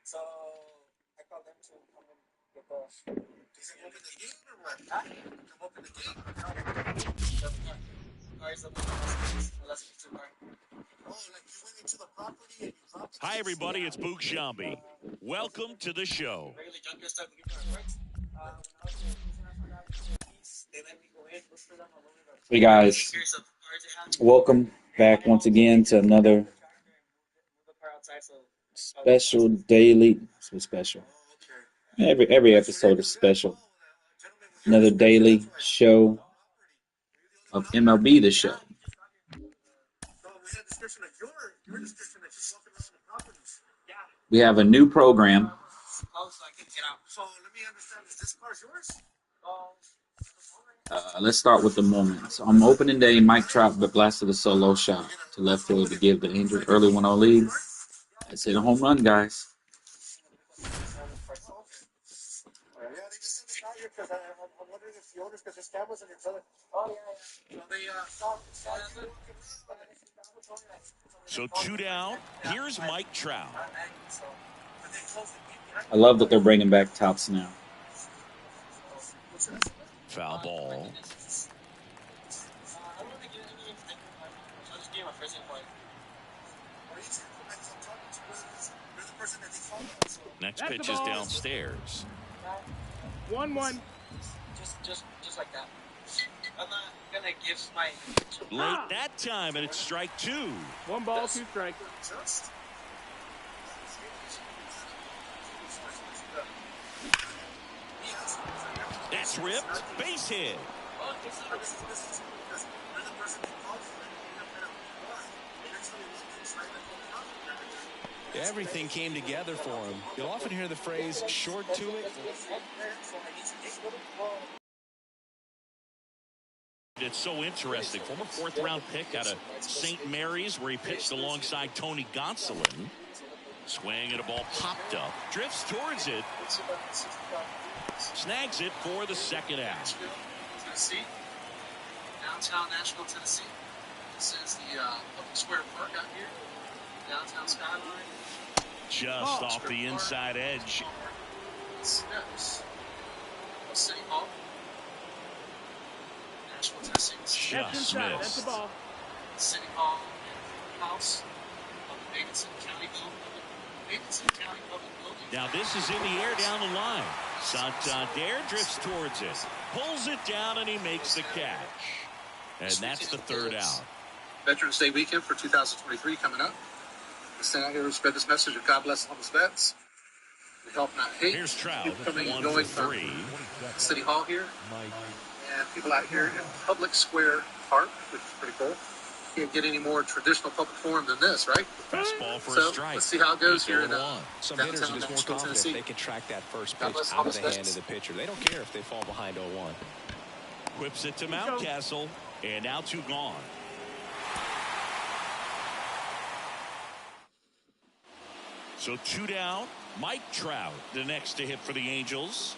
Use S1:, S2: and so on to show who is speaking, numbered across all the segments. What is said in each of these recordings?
S1: So I called them to come and get the. Does it open the gate or what? Huh? Come open the gate? No, the car is open. Let's get to the car. Oh, like you went into the property and you dropped the
S2: Hi,
S1: keys?
S2: everybody. It's Boog Jambi. Welcome to the show.
S1: Regular junker stuff. We give our parts. When I was in prison, I found out the keys. They let me go in, look for them all over the.
S3: Hey guys, welcome back once again to another special daily. So special. Every episode is special. Another daily show of MLB The Show. We have a new program.
S1: So let me understand. Is this car yours?
S3: Let's start with the moments. On opening day, Mike Trout blasted a solo shot to left field to give the Angels early 1-0 lead. That's hit a home run, guys.
S2: So 2 down. Here's Mike Trout.
S3: I love that they're bringing back tops now.
S2: Foul ball. Next pitch is downstairs.
S4: 1-1.
S1: Just like that. I'm not gonna give my
S2: Late that time, and it's strike 2.
S4: 1 ball, 2 strikes.
S2: That's ripped. Base hit.
S5: Everything came together for him. You'll often hear the phrase short to it.
S2: It's so interesting. Former 4th-round pick out of St. Mary's, where he pitched alongside Tony Gonsolin. Swing and a ball popped up. Drifts towards it. Snags it for the second out.
S1: Tennessee. Downtown Nashville, Tennessee. This is the Public Square Park out here. Downtown skyline.
S2: Just off the inside edge.
S1: Steps. City Hall. Nashville, Tennessee.
S2: Just
S4: That's
S2: missed.
S4: the ball.
S1: City Hall House of the Davidson County Public Building.
S2: Now this is in the air down the line. Santander drifts towards it. Pulls it down and he makes the catch. And that's the third out.
S6: Veterans Day weekend for 2023 coming up. We stand out here and spread this message of God bless homeless vets. We help not hate.
S2: Here's Trout,
S6: People coming and
S2: 1
S6: going
S2: for 3.
S6: from City Hall here. And people out here in Public Square Park, which is pretty cool. Can't get any more traditional public forum than this, right?
S2: Fastball for a
S6: So
S2: strike.
S6: let's see how it goes here in
S5: Some hitters are
S6: downtown
S5: just more
S6: Nashville,
S5: confident
S6: Tennessee.
S5: they can track that first
S6: God
S5: pitch
S6: bless
S5: out of the
S6: homeless
S5: hand of
S6: vets.
S5: the pitcher. They don't care if they fall behind 0-1.
S2: Whips it to Mountcastle. And now 2 gone. So 2 down. Mike Trout, the next to hit for the Angels.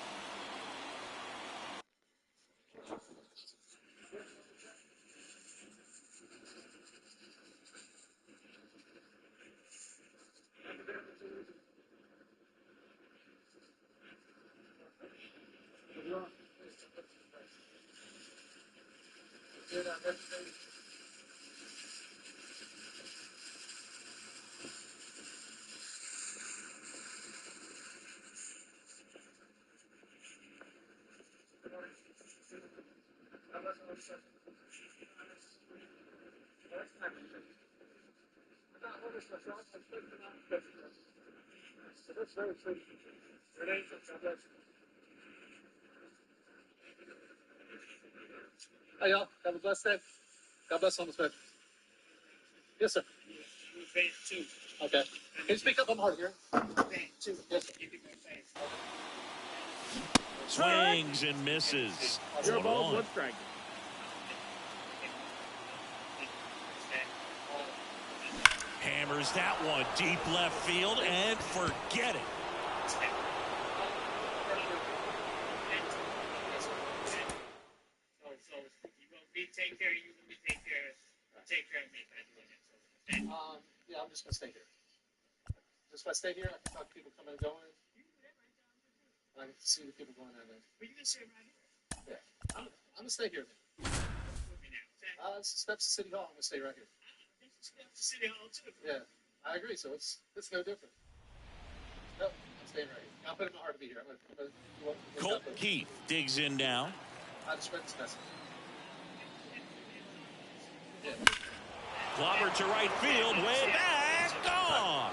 S6: Hey, y'all. Have a blessed day. God bless homeless vets. Yes, sir. Okay. Can you speak up? I'm hard here. Yes, sir.
S2: Swings and misses.
S4: 0 balls,
S2: 1-1.
S4: 1 strike.
S2: Hammers that one deep left field and forget it.
S1: Take care of you. Let me take care of me.
S6: Yeah, I'm just gonna stay here. Just if I stay here, I can talk to people coming and going. And I can see the people going in there. But you can stay right here. Yeah. I'm going to stay here. It's the steps to City Hall. I'm going to stay right here. It's the steps to City Hall, too. Yeah, I agree. So it's no different. Nope, I'm staying right here. I'll put it in my heart to be here.
S2: Colt Keith digs in now.
S6: I just read this message. Yeah.
S2: Clobber to right field, way back, gone.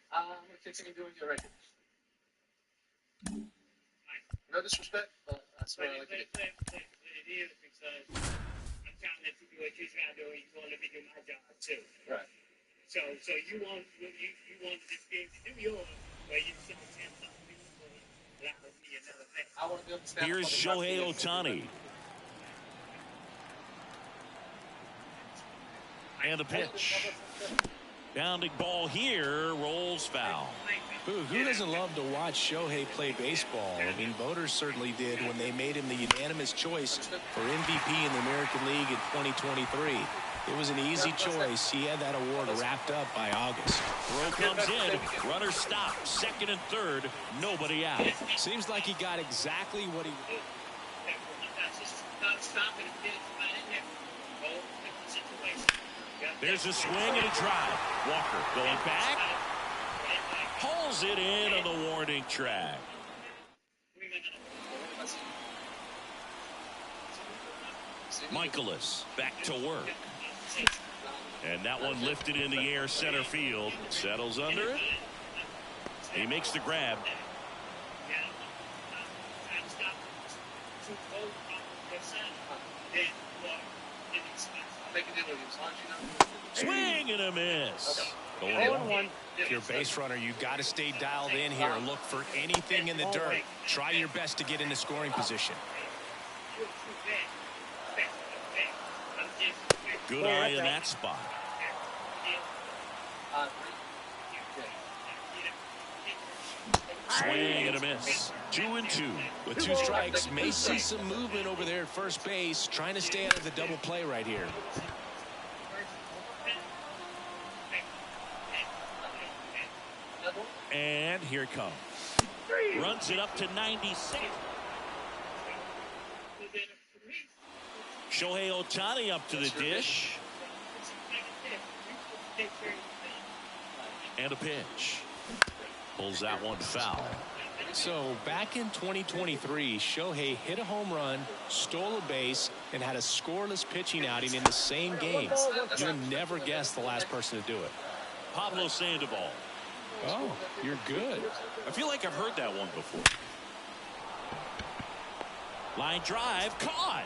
S6: I'm going to continue doing it right here. No disrespect, but that's what I like to do.
S7: It is because I'm trying to let you do what you're trying to do, and you want to let me do my job too.
S6: Right.
S7: So you want this game to do yours, but you still can't stop me from allowing me another thing.
S6: I want to be able to stand
S2: Here's
S6: up on the
S2: Shohei
S6: market.
S2: Ohtani. And the pitch. Bounding ball here, rolls foul.
S5: Who doesn't love to watch Shohei play baseball? I mean, voters certainly did when they made him the unanimous choice for MVP in the American League in 2023. It was an easy choice. He had that award wrapped up by August.
S2: Throw comes in, runner stops, second and third, nobody out.
S5: Seems like he got exactly what he...
S2: There's a swing and a drive. Walker going back. Pulls it in on the warning track. Michaelis back to work. And that one lifted in the air center field. Settles under it. He makes the grab. Swing and a miss.
S5: If you're a base runner, you got to stay dialed in here. Look for anything in the dirt. Try your best to get into scoring position.
S2: Good eye in that spot. Swing and a miss. 2-2.
S5: With two strikes, may see some movement over there at first base. Trying to stay out of the double play right here.
S2: And here it comes. Runs it up to 96. Shohei Ohtani up to the dish. And a pitch. Pulls that one foul.
S5: So back in 2023, Shohei hit a home run, stole a base, and had a scoreless pitching outing in the same game. You'll never guess the last person to do it.
S2: Pablo Sandoval.
S5: Oh, you're good.
S2: I feel like I've heard that one before. Line drive, caught.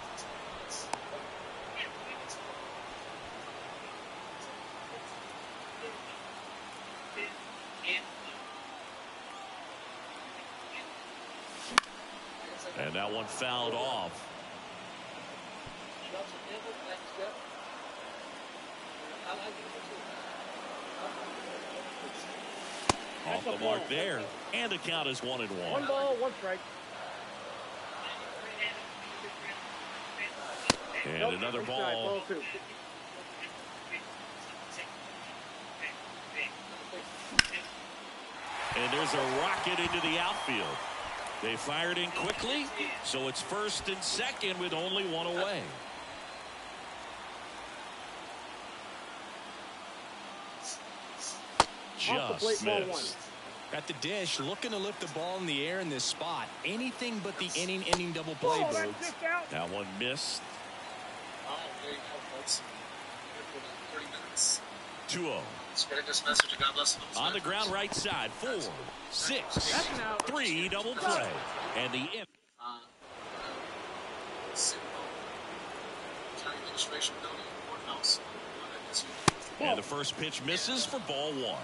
S2: And that one fouled off. Off the mark there. And the count is 1-1.
S4: 1 ball, 1 strike.
S2: And another ball.
S4: Ball 2.
S2: And there's a rocket into the outfield. They fired in quickly, so it's first and second with only one away. Just missed.
S5: At the dish, looking to lift the ball in the air in this spot. Anything but the inning double play, Boogs.
S2: That one missed. 2-0.
S6: Spreading this message, and God bless them.
S2: On the ground right side, 4, 6, 3 double play. And the in. And the first pitch misses for ball 1.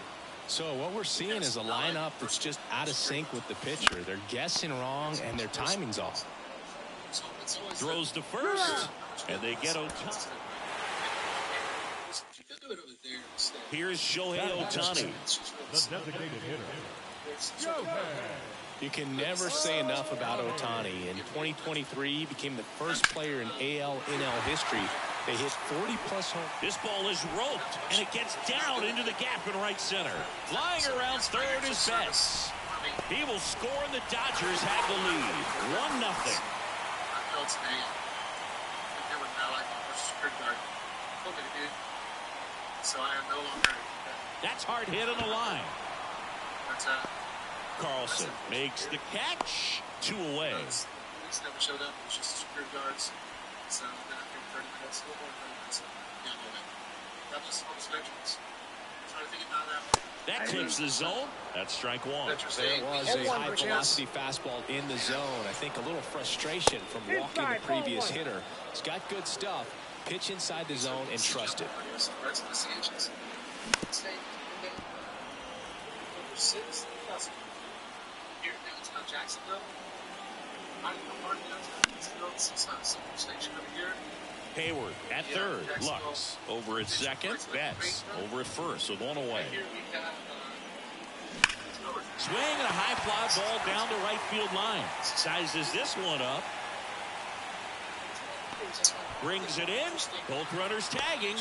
S5: So what we're seeing is a lineup that's just out of sync with the pitcher. They're guessing wrong, and their timing's off.
S2: Throws to first, and they get Ohtani. Here's Shohei Ohtani.
S8: The designated hitter, Shohei
S5: You can never say enough about Ohtani. In 2023, he became the first player in AL/NL history to hit 40-plus home.
S2: This ball is roped, and it gets down into the gap in right center. Flying around third is Betts. He will score, and the Dodgers have the lead. 1-0.
S1: I felt today, if it was Malik versus Kierkegaard, look at it, dude. So I am no longer.
S2: That's hard hit on the line.
S1: But,
S2: Carlson makes the catch. 2 away.
S1: Police never showed up. It was just security guards. So then after 30 minutes, a little more than 30 minutes, yeah, no way. That was almost veterans. Trying to think about that one.
S2: That clips the zone. That's strike 1.
S5: There was a high-velocity fastball in the zone. I think a little frustration from walking the previous hitter. He's got good stuff. Pitch inside the zone and trust it.
S1: Right to the CHs. Stay number 6. Here in downtown Jacksonville. I don't know hard downtown Jacksonville. This is not a simple station over here.
S2: Hayward at third. Lux over at second. Betts over at first with 1 away.
S1: Here we got
S2: Swing and a high fly ball down the right field line. Sizes this one up. Brings it in. Both runners tagging.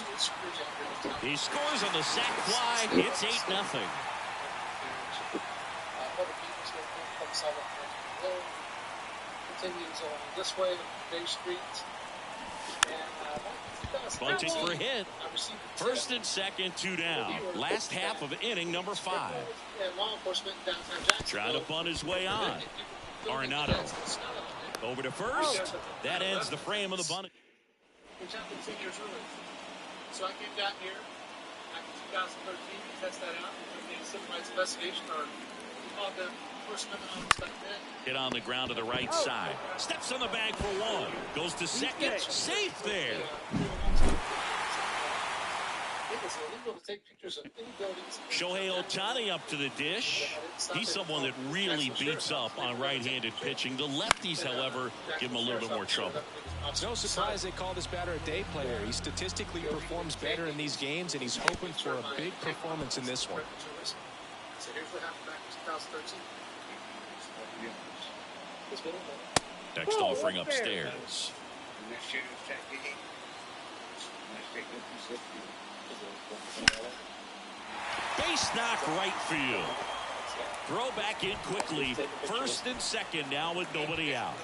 S2: He scores on the sac fly. It's 8-0.
S1: Continues on this way, Bay Street.
S2: Bunting for a hit. First and second, 2 down. Last half of inning number 5. Trying to bunt his way on. Arenado over to first. That ends the frame of the bunt.
S1: Which happened 2 years earlier. So I came down here back in 2013 to test that out. The civil rights investigation, or we called them First Amendment office back then.
S2: Hit on the ground to the right side. Steps on the bag for 1. Goes to second. Safe there.
S1: It was illegal to take pictures of any buildings.
S2: Shohei Ohtani up to the dish. He's someone that really beats up on right-handed pitching. The lefties, however, give him a little bit more trouble.
S5: It's no surprise they call this batter a day player. He statistically performs better in these games, and he's hoping for a big performance in this one.
S1: So here's what happened back in 2013.
S2: Next offering upstairs. Base knock right field. Throw back in quickly. First and second now with nobody out.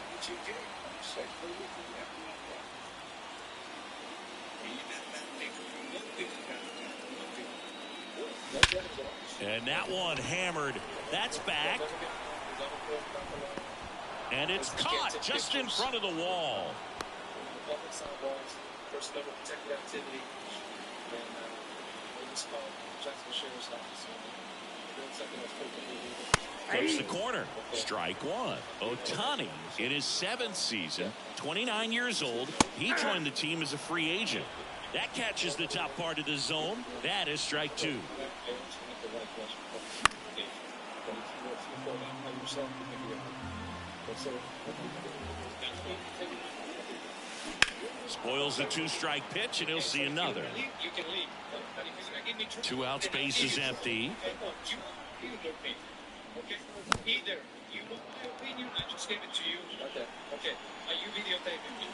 S2: And that one hammered. That's back. And it's caught just in front of the wall. Clips the corner. Strike 1. Ohtani in his 7th season, 29 years old. He joined the team as a free agent. That catches the top part of the zone. That is strike 2. Spoils the 2-strike pitch, and he'll see another. 2 outs, base is empty.
S7: Either you want my opinion, I just gave it to you. Okay. Are you videotaping me?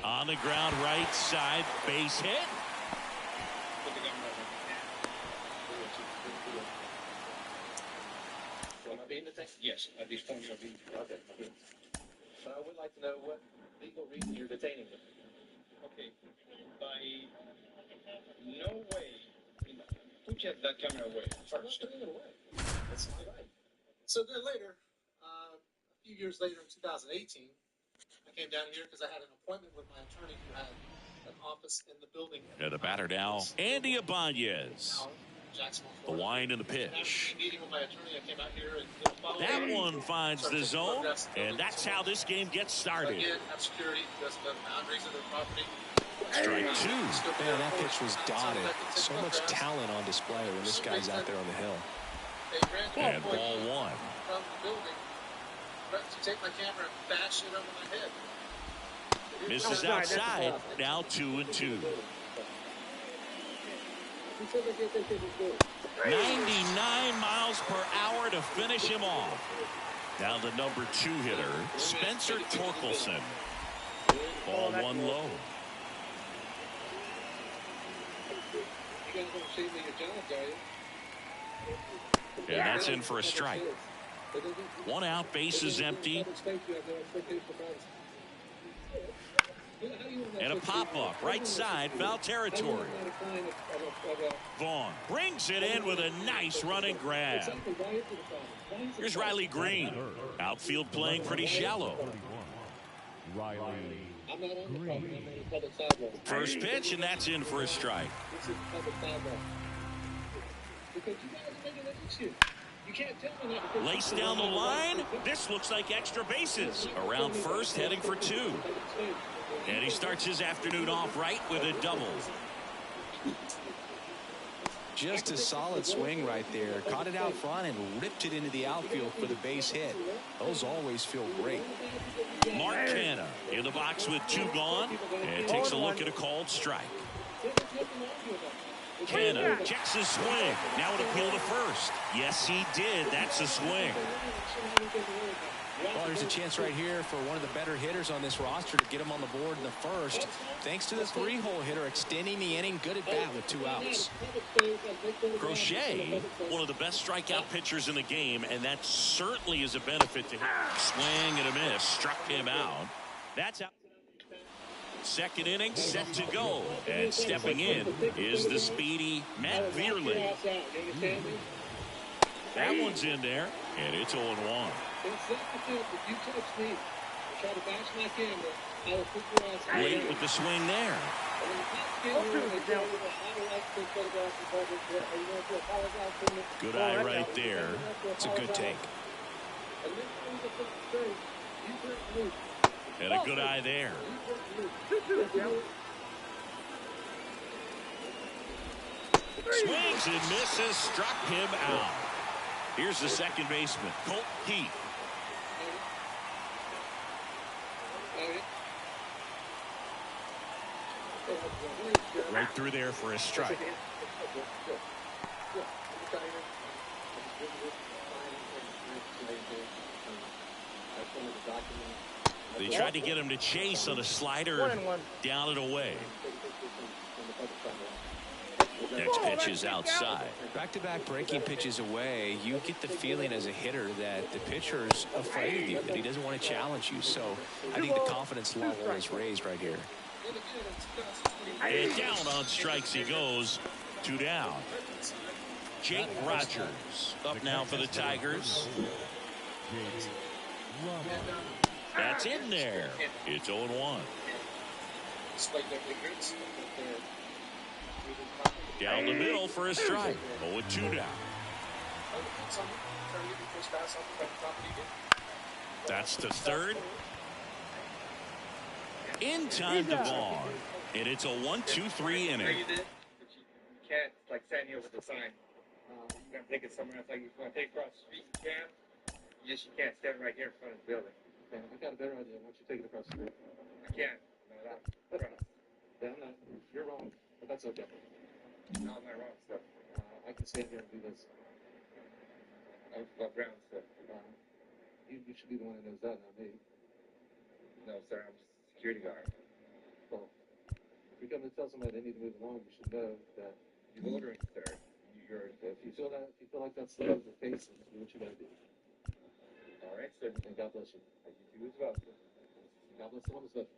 S2: On the ground, right side, base hit.
S1: Am I being detained?
S7: Yes, at this point you're being.
S1: Okay. But I would like to know what legal reason you're detaining them.
S7: Okay. By no way. Put that camera away first.
S1: I'm not putting it away. That's my right. So then later, a few years later in 2018, I came down here because I had an appointment with my attorney who had an office in the building.
S2: And the batter now, Andy Ibanez. The wind and the pitch. That one finds the zone, and that's how this game gets started. Strike 2.
S5: Man, that pitch was dotted. So much talent on display when this guy's out there on the hill.
S2: And ball 1.
S1: From the building, to take my camera and bash it over my head.
S2: Misses outside. Now 2-2. 99 miles per hour to finish him off. Now the number 2 hitter, Spencer Torkelson. Ball 1 low. And that's in for a strike. 1 out, bases empty. And a pop-up, right side, foul territory. Vaughn brings it in with a nice running grab. Here's Riley Green. Outfield playing pretty shallow. First pitch, and that's in for a strike. Lace down the line. This looks like extra bases. Around first, heading for 2. And he starts his afternoon off right with a double.
S5: Just a solid swing right there. Caught it out front and ripped it into the outfield for the base hit. Those always feel great.
S2: Mark Canha in the box with 2 gone and takes a look at a called strike. Canha checks his swing. Now an appeal to first. Yes, he did. That's a swing.
S5: Well, there's a chance right here for one of the better hitters on this roster to get him on the board in the first. Thanks to the 3-hole hitter extending the inning. Good at bat with 2 outs.
S2: Crochet, one of the best strikeout pitchers in the game, and that certainly is a benefit to him. Swing and a miss. Struck him out. That's out. Second inning set to go. And stepping in is the speedy Matt Vierling. That one's in there, and it's 0-1. Late with the swing there. Good eye right there.
S5: It's a good take.
S2: And a good eye there. Swings and misses. Struck him out. Here's the second baseman, Colt Heath. Right through there for a strike. They tried to get him to chase on a slider, down and away. Next pitch is outside.
S5: Back-to-back breaking pitches away, you get the feeling as a hitter that the pitcher's afraid of you, that he doesn't want to challenge you. So I think the confidence level is raised right here.
S2: And down on strikes he goes. 2 down. Jake Rogers up now for the Tigers. That's in there. It's 0-1. Down the middle for a strike. 0-2 down. That's the third. In time to Vaughn. And it's a 1-2-3 inning.
S7: You can't like stand here with the sign. You gotta take it somewhere else. Like you want to take it across the street, you can. You can't stand right here in front of the building.
S6: Okay, I got a better idea. Why don't you take it across the street?
S7: I can't. No, that's across.
S6: Yeah, no, you're wrong, but that's okay.
S7: No, I'm not wrong stuff.
S6: I can stand here and do this.
S7: I was about ground stuff.
S6: You should be the one that knows that, not me.
S7: No, sir, I'm just a security guard.
S6: Well, if you're going to tell somebody they need to move along, you should know that
S7: You're ordering, sir.
S6: if you feel like that's the case, then do what you got to do.
S7: All right, sir.
S6: And God bless you.
S7: You as well, sir.
S6: God bless the homeless veterans.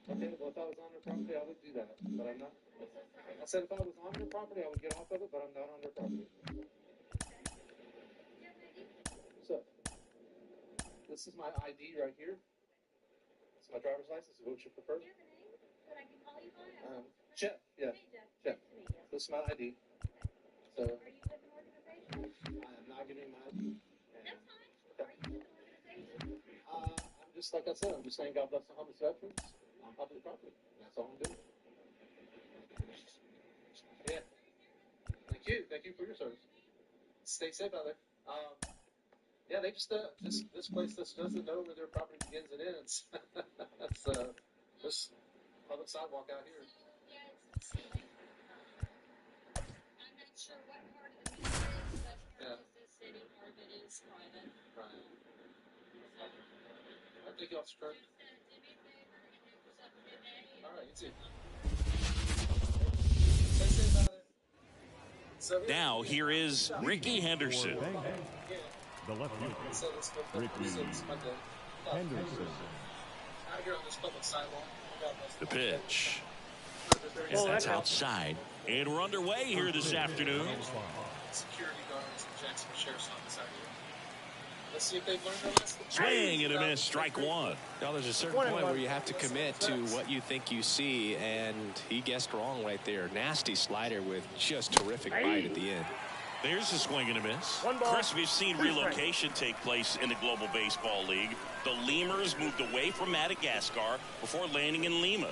S6: Okay, well, if I was on their property, I would do that, but I'm not. I said if I was on their property, I would get off of it, but I'm not on their property. So, this is my ID right here. It's my driver's license. What would you prefer? Jeff. Yeah. Jeff. This is my ID. So, I am not giving my ID. I'm just like I said. I'm just saying God bless the homeless veterans on public property. That's all I'm doing. Yeah. Thank you. Thank you for your service. Stay safe out there. Yeah, they just this place just doesn't know where their property begins and ends. That's this public sidewalk out here. Yeah. Right. I think y'all straight. All right, you too. Say about it. So
S2: Now here is Ricky Henderson.
S8: The left fielder, Ricky Henderson.
S6: Out here on this public sidewalk.
S2: The pitch. And that's outside. And we're underway here this afternoon.
S6: Security guards and Jackson Sheriff's Office out here. Let's see if they've learned their lesson.
S2: Swing and a miss, strike one.
S5: Now, there's a certain point where you have to commit to what you think you see, and he guessed wrong right there. Nasty slider with just terrific bite at the end.
S2: There's a swing and a miss. Chris, we've seen relocation take place in the Global Baseball League. The Lemurs moved away from Madagascar before landing in Lima.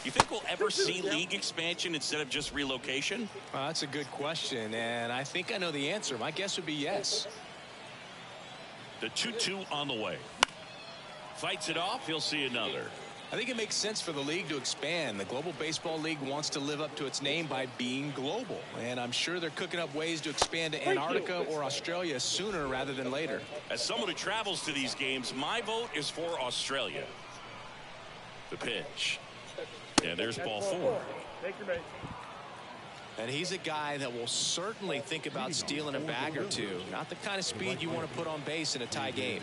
S2: You think we'll ever see league expansion instead of just relocation?
S5: That's a good question, and I think I know the answer. My guess would be yes.
S2: The 2-2 on the way. Fights it off. He'll see another.
S5: I think it makes sense for the league to expand. The Global Baseball League wants to live up to its name by being global, and I'm sure they're cooking up ways to expand to Antarctica or Australia sooner rather than later.
S2: As someone who travels to these games, my vote is for Australia. The pitch. And there's ball four.
S4: Take your base.
S5: And he's a guy that will certainly think about stealing a bag or two. Not the kind of speed you want to put on base in a tie game.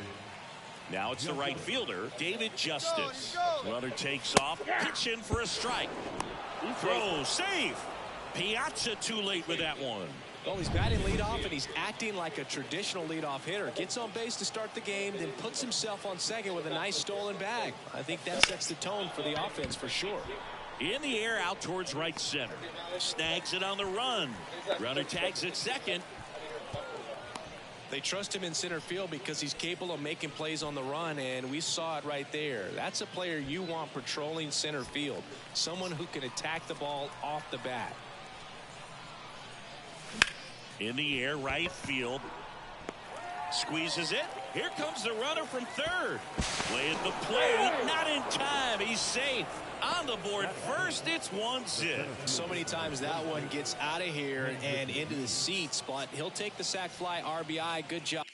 S2: Now it's the right fielder, David Justice. Runner takes off, pitch in for a strike. Throw, safe. Piazza too late with that one.
S5: Well, he's batting leadoff, and he's acting like a traditional leadoff hitter. Gets on base to start the game, then puts himself on second with a nice stolen bag. I think that sets the tone for the offense for sure.
S2: In the air, out towards right center. Snags it on the run. Runner tags at second.
S5: They trust him in center field because he's capable of making plays on the run, and we saw it right there. That's a player you want patrolling center field. Someone who can attack the ball off the bat.
S2: In the air, right field. Squeezes it. Here comes the runner from third. Play at the plate. Not in time. He's safe. On the board first, it's 1-0.
S5: So many times that one gets out of here and into the seats, but he'll take the sac fly RBI. Good job.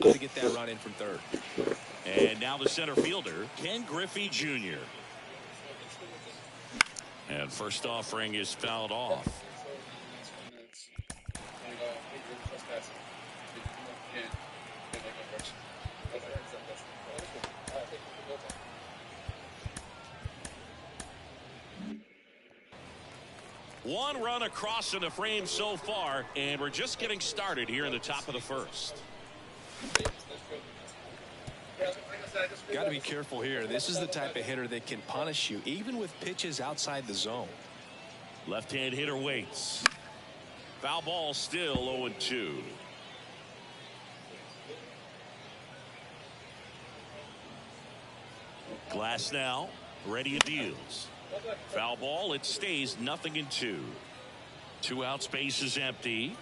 S5: to get that run in from third.
S2: And now the center fielder, Ken Griffey Jr. And first offering is fouled off. One run across in the frame so far, and we're just getting started here in the top of the first.
S5: Got to be careful here. This is the type of hitter that can punish you, even with pitches outside the zone.
S2: Left-hand hitter waits. Foul ball still 0-2. Glass now, ready and deals. Foul ball, it stays 0-2. 2 out, space is empty.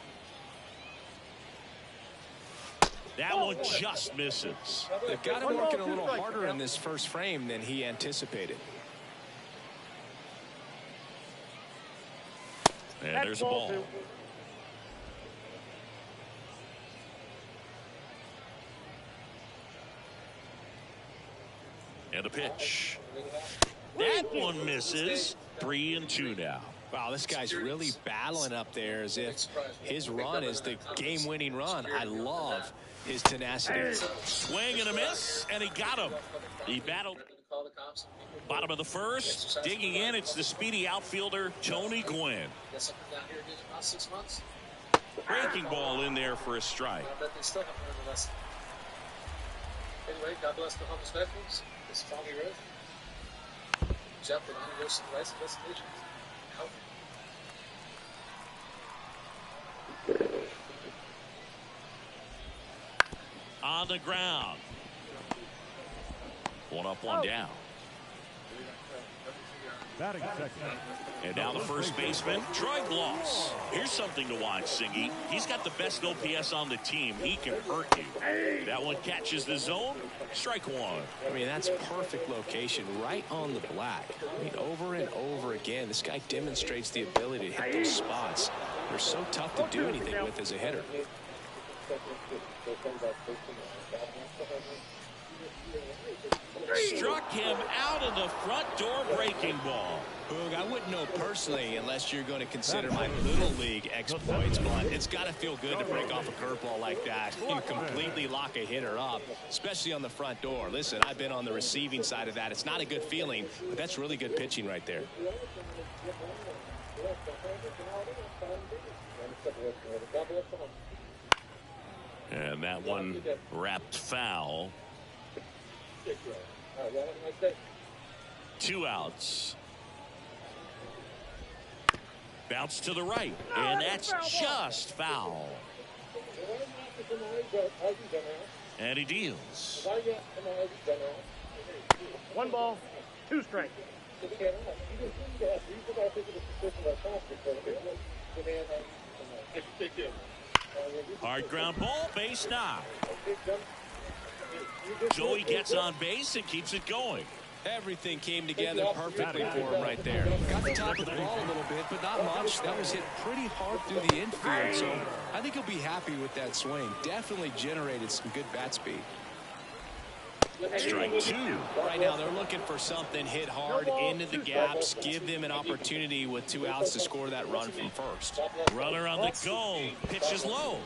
S2: That one just misses.
S5: They've got him working a little harder in this first frame than he anticipated.
S2: And there's a ball. And a pitch. That one misses. 3-2 now.
S5: Wow, this guy's really battling up there as if his run is the game-winning run. I love his tenacity.
S2: Swing and a miss, and he got him. He battled. Bottom of the first, digging in, it's the speedy outfielder, Tony Gwynn. Breaking ball in there for a strike.
S6: Anyway, God bless the homeless veterans. This is Tommy Rose. Jeff and I go to the rights investigation.
S2: On the ground. One up, one down.
S8: Batting second.
S2: And now the first baseman, Troy Gloss. Here's something to watch, Singy. He's got the best OPS on the team. He can hurt you. That one catches the zone. Strike one.
S5: I mean, that's perfect location, right on the black. I mean, over and over again, this guy demonstrates the ability to hit those spots. They're so tough to do anything with as a hitter.
S2: Struck him out of the front door breaking ball.
S5: Boog, I wouldn't know personally unless you're going to consider my little league exploits, but it's got to feel good to break off a curveball like that. You completely lock a hitter up, especially on the front door. Listen, I've been on the receiving side of that. It's not a good feeling, but that's really good pitching right there.
S2: And that one wrapped foul. 2 outs. Bounce to the right, and that's just foul. And he deals.
S4: 1 ball, 2 strikes.
S2: Hard ground ball, base knock. Joey gets on base and keeps it going.
S5: Everything came together perfectly for him right there. Got the top of the ball a little bit, but not much. That was hit pretty hard through the infield, so I think he'll be happy with that swing. Definitely generated some good bat speed.
S2: Strike 2.
S5: Right now, they're looking for something hit hard into the gaps, give them an opportunity with 2 outs to score that run from first.
S2: Runner on the go. Pitch is low.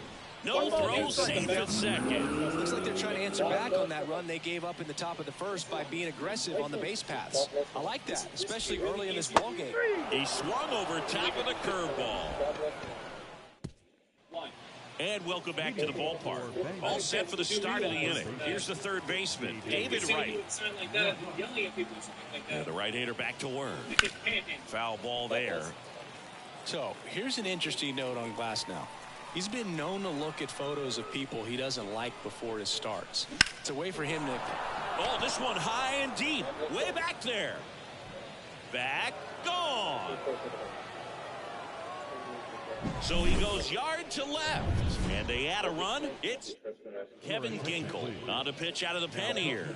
S2: No throw, safe at second.
S5: Looks like they're trying to answer back on that run they gave up in the top of the first by being aggressive on the base paths. I like that, especially early in this ballgame.
S2: He swung over top of the curveball. And welcome back to the ballpark. All set for the start of the inning. Here's the third baseman, David Wright. And the right-hander back to work. Foul ball there.
S5: So here's an interesting note on Glass now. He's been known to look at photos of people he doesn't like before his starts. It's a way for him to...
S2: Oh, this one high and deep. Way back there. Back, gone. So he goes yard to left. And they add a run. It's Kevin Ginkel on a pitch out of the pen here.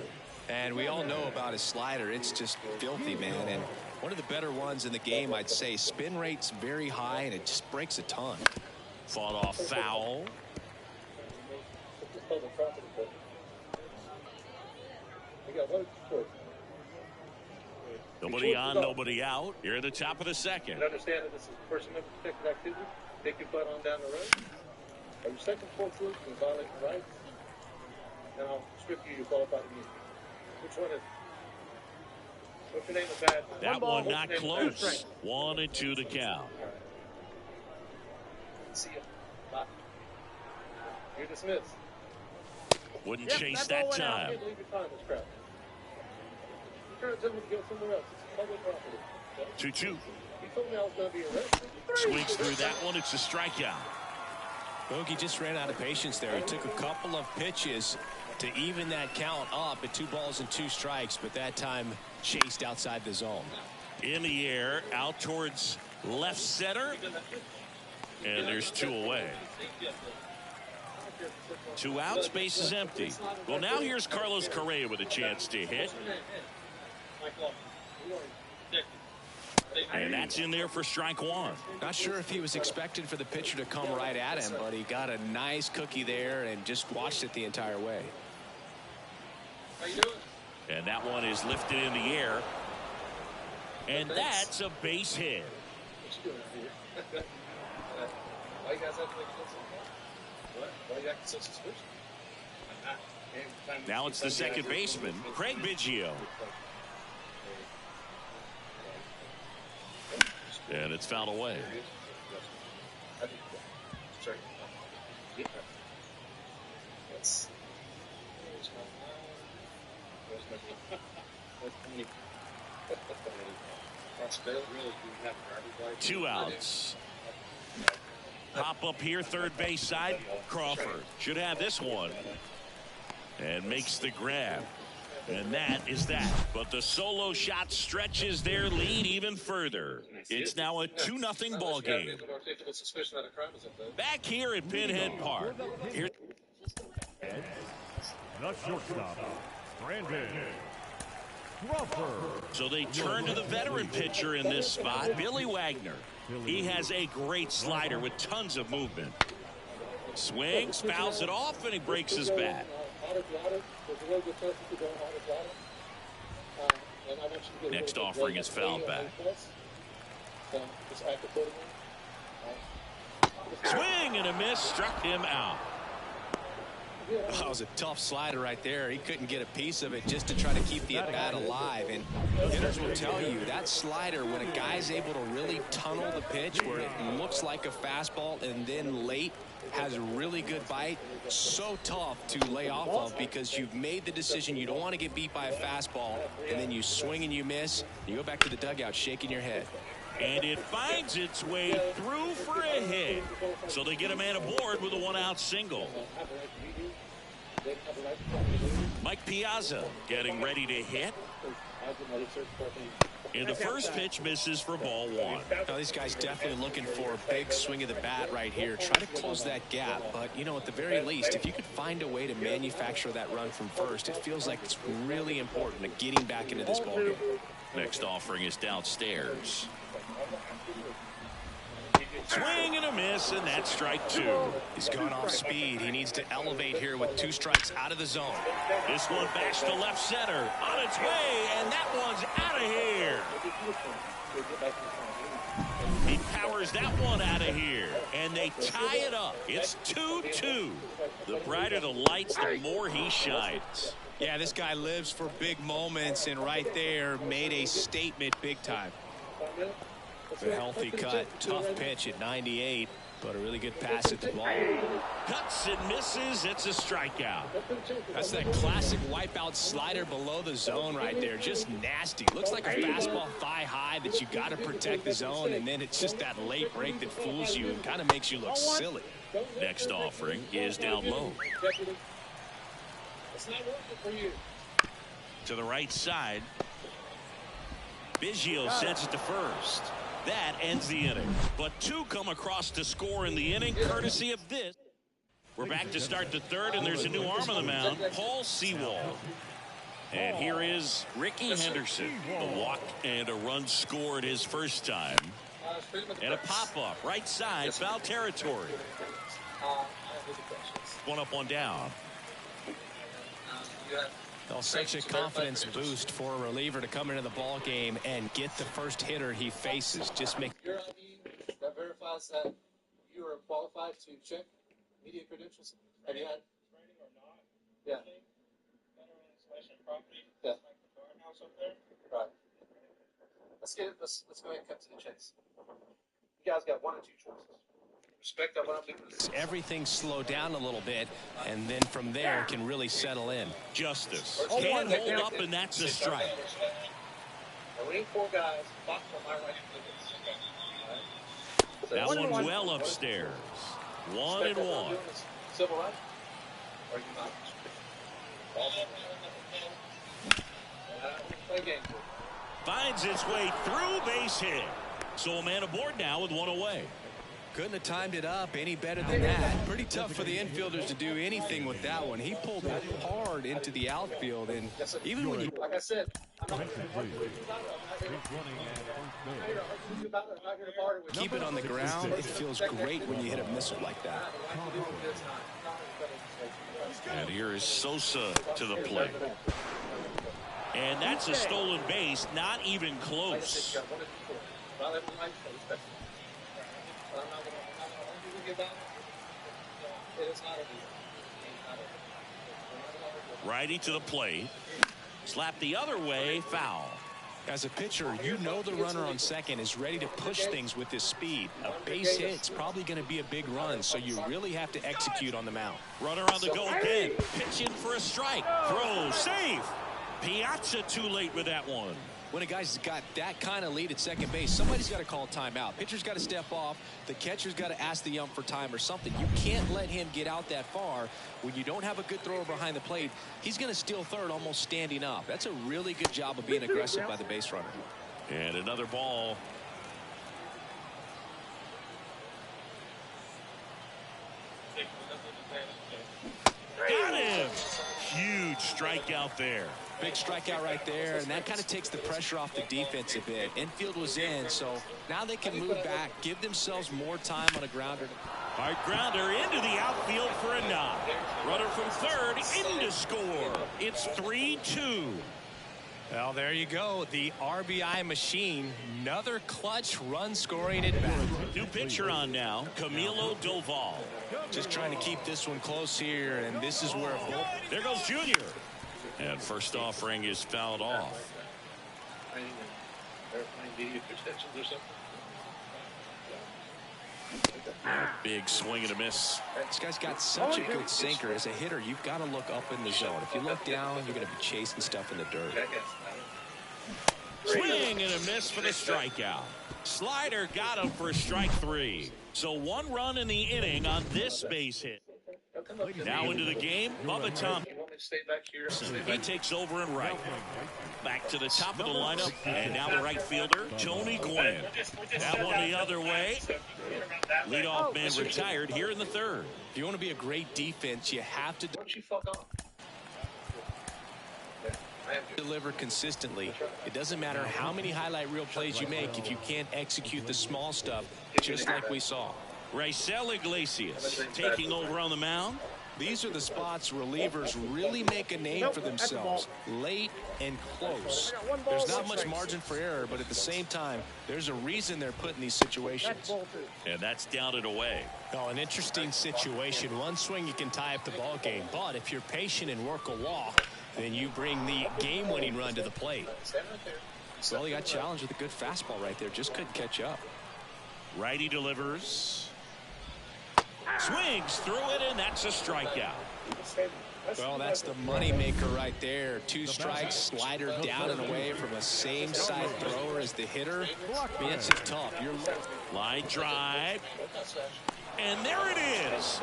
S5: And we all know about his slider. It's just filthy, man. And one of the better ones in the game, I'd say. Spin rate's very high, and it just breaks a ton.
S2: Fought off foul.
S6: got one choice.
S2: Nobody on, nobody out. Here at the top of the second.
S6: And understand that this is person-member protected activity. Take your butt on down the road. Or your second full truth and violate your rights. And I'll strip you your qualified immunity. Which one is it? What's your name of bad?
S2: That one not close. 1-2 to count.
S6: Right. See you. Bye. You're dismissed.
S2: Wouldn't chase that time.
S6: You can't leave your time this crap. You trying to tell me to go somewhere else. It's public property.
S2: 2-2.
S6: You told me I was going to be arrested.
S2: Swings through that one. It's a strikeout.
S5: Bogey just ran out of patience there. He took a couple of pitches to even that count up at 2 balls and 2 strikes, but that time chased outside the zone.
S2: In the air, out towards left center. And there's 2 away. 2 outs, base is empty. Well, now here's Carlos Correa with a chance to hit. And that's in there for strike 1.
S5: Not sure if he was expected for the pitcher to come right at him, but he got a nice cookie there and just watched it the entire way.
S2: And that one is lifted in the air. And that's a base hit.
S6: Why you guys have to make what? Why you acting so suspicious?
S2: Now it's the second baseman, Craig Biggio. And it's fouled away. Two outs. Pop up here, third base side. Crawford should have this one. And makes the grab. And that is that. But the solo shot stretches their lead even further. It's now a 2-0 ball game. Back here at Pinhead Park. Here.
S8: The shortstop, Brandon Crawford.
S2: So they turn to the veteran pitcher in this spot, Billy Wagner. He has a great slider with tons of movement. Swings, fouls it off, and he breaks his bat. Next offering is fouled back. Swing and a miss, struck him out.
S5: That was a tough slider right there. He couldn't get a piece of it just to try to keep the at-bat alive. And hitters will tell you that slider, when a guy's able to really tunnel the pitch where it looks like a fastball and then late has a really good bite, so tough to lay off of because you've made the decision you don't want to get beat by a fastball, and then you swing and you miss. You go back to the dugout shaking your head.
S2: And it finds its way through for a hit. So they get a man aboard with a 1-out single. Mike Piazza getting ready to hit. And the first pitch misses for ball 1.
S5: Now, these guys definitely looking for a big swing of the bat right here. Try to close that gap. But, you know, at the very least, if you could find a way to manufacture that run from first, it feels like it's really important to getting back into this ballgame.
S2: Next offering is downstairs. Swing and a miss, and that's strike 2.
S5: He's gone off speed. He needs to elevate here with 2 strikes out of the zone.
S2: This one backs to left center. On its way, and that one's out of here. He powers that one out of here, and they tie it up. It's 2-2. The brighter the lights, the more he shines.
S5: Yeah, this guy lives for big moments, and right there made a statement big time. A healthy cut, tough pitch at 98, but a really good pass at the ball.
S2: Cuts and misses. It's a strikeout.
S5: That's that classic wipeout slider below the zone right there. Just nasty. Looks like a fastball thigh high that you got to protect the zone, and then it's just that late break that fools you and kind of makes you look silly.
S2: Next offering is down low. To the right side. Biggio sends it to first. That ends the inning. But 2 come across to score in the inning, courtesy of this. We're back to start the third, and there's a new arm on the mound, Paul Sewald. And here is Ricky Henderson. A walk and a run scored his first time. And a pop-up, right side, foul territory. One up, one down.
S5: Well, such a confidence boost for a reliever to come into the ball game and get the first hitter he faces. Just make
S6: Your ID that verifies that you are qualified to check media credentials. Have you had? Yeah. Yeah. Right. Let's go ahead and cut to the chase. You guys got one or two choices. Respect that what I'm doing.
S5: everything slow down a little bit, and then from there can really settle in.
S2: Justice. Can't hold up, and that's a strike.
S6: We need 4 guys. Box on my right.
S2: That one well upstairs. 1-1.
S6: Civil rights? Or you not? Play game.
S2: Finds its way through, base hit. So a man aboard now with 1 away.
S5: Couldn't have timed it up any better than that. Pretty tough for the infielders to do anything with that one. He pulled it hard into the outfield, and even when you...
S6: Like I said,
S5: keep it on the ground, it feels great when you hit a missile like that.
S2: And here is Sosa to the plate. And that's a stolen base, not even close. Righty to the plate. Slap the other way, foul.
S5: As a pitcher, you know the runner on second is ready to push things with his speed. A base hit's probably going to be a big run, so you really have to execute on the mound.
S2: Runner on the go again. Pitch in for a strike. Throw, safe. Piazza too late with that one.
S5: When a guy's got that kind of lead at second base, somebody's got to call timeout. Pitcher's got to step off. The catcher's got to ask the ump for time or something. You can't let him get out that far. When you don't have a good thrower behind the plate, he's going to steal third almost standing up. That's a really good job of being aggressive by the base runner.
S2: And another ball. Got him. Huge strikeout there.
S5: Big strikeout right there, and that kind of takes the pressure off the defense a bit. Infield was in, so now they can move back, give themselves more time on a grounder.
S2: Hard grounder into the outfield for a knock. Runner from third in to score. It's 3-2.
S5: Well, there you go. The RBI machine. Another clutch run scoring at bat.
S2: New pitcher on now, Camilo Doval.
S5: Just trying to keep this one close here, and this is where
S2: there goes Junior. And first offering is fouled off. Big swing and a miss.
S5: This guy's got such a good sinker. As a hitter, you've got to look up in the zone. If you look down, you're going to be chasing stuff in the dirt.
S2: Swing and a miss for the strikeout. Slider got him for strike 3. So 1 run in the inning on this base hit. Now into the game, Bubba Thompson. He takes over in right. Back to the top of the lineup, and now the right fielder, Tony Gwynn. That one the other way. Leadoff man retired here in the third.
S5: If you want to be a great defense, you have to deliver consistently. It doesn't matter how many highlight reel plays you make if you can't execute the small stuff, just like we saw.
S2: Raisel Iglesias taking over on the mound.
S5: These are the spots relievers really make a name for themselves. Late and close. There's not much margin for error, but at the same time, there's a reason they're put in these situations.
S2: And that's down and away.
S5: Oh, an interesting situation. One swing, you can tie up the ball game. But if you're patient and work a walk, then you bring the game-winning run to the plate. Well, he got challenged with a good fastball right there. Just couldn't catch up.
S2: Righty delivers. Swings through it, and that's a strikeout.
S5: Well, that's the money maker right there. 2 strikes, slider down and away from a same side thrower as the hitter. I mean, that's just tough. You're
S2: line drive, and there it is.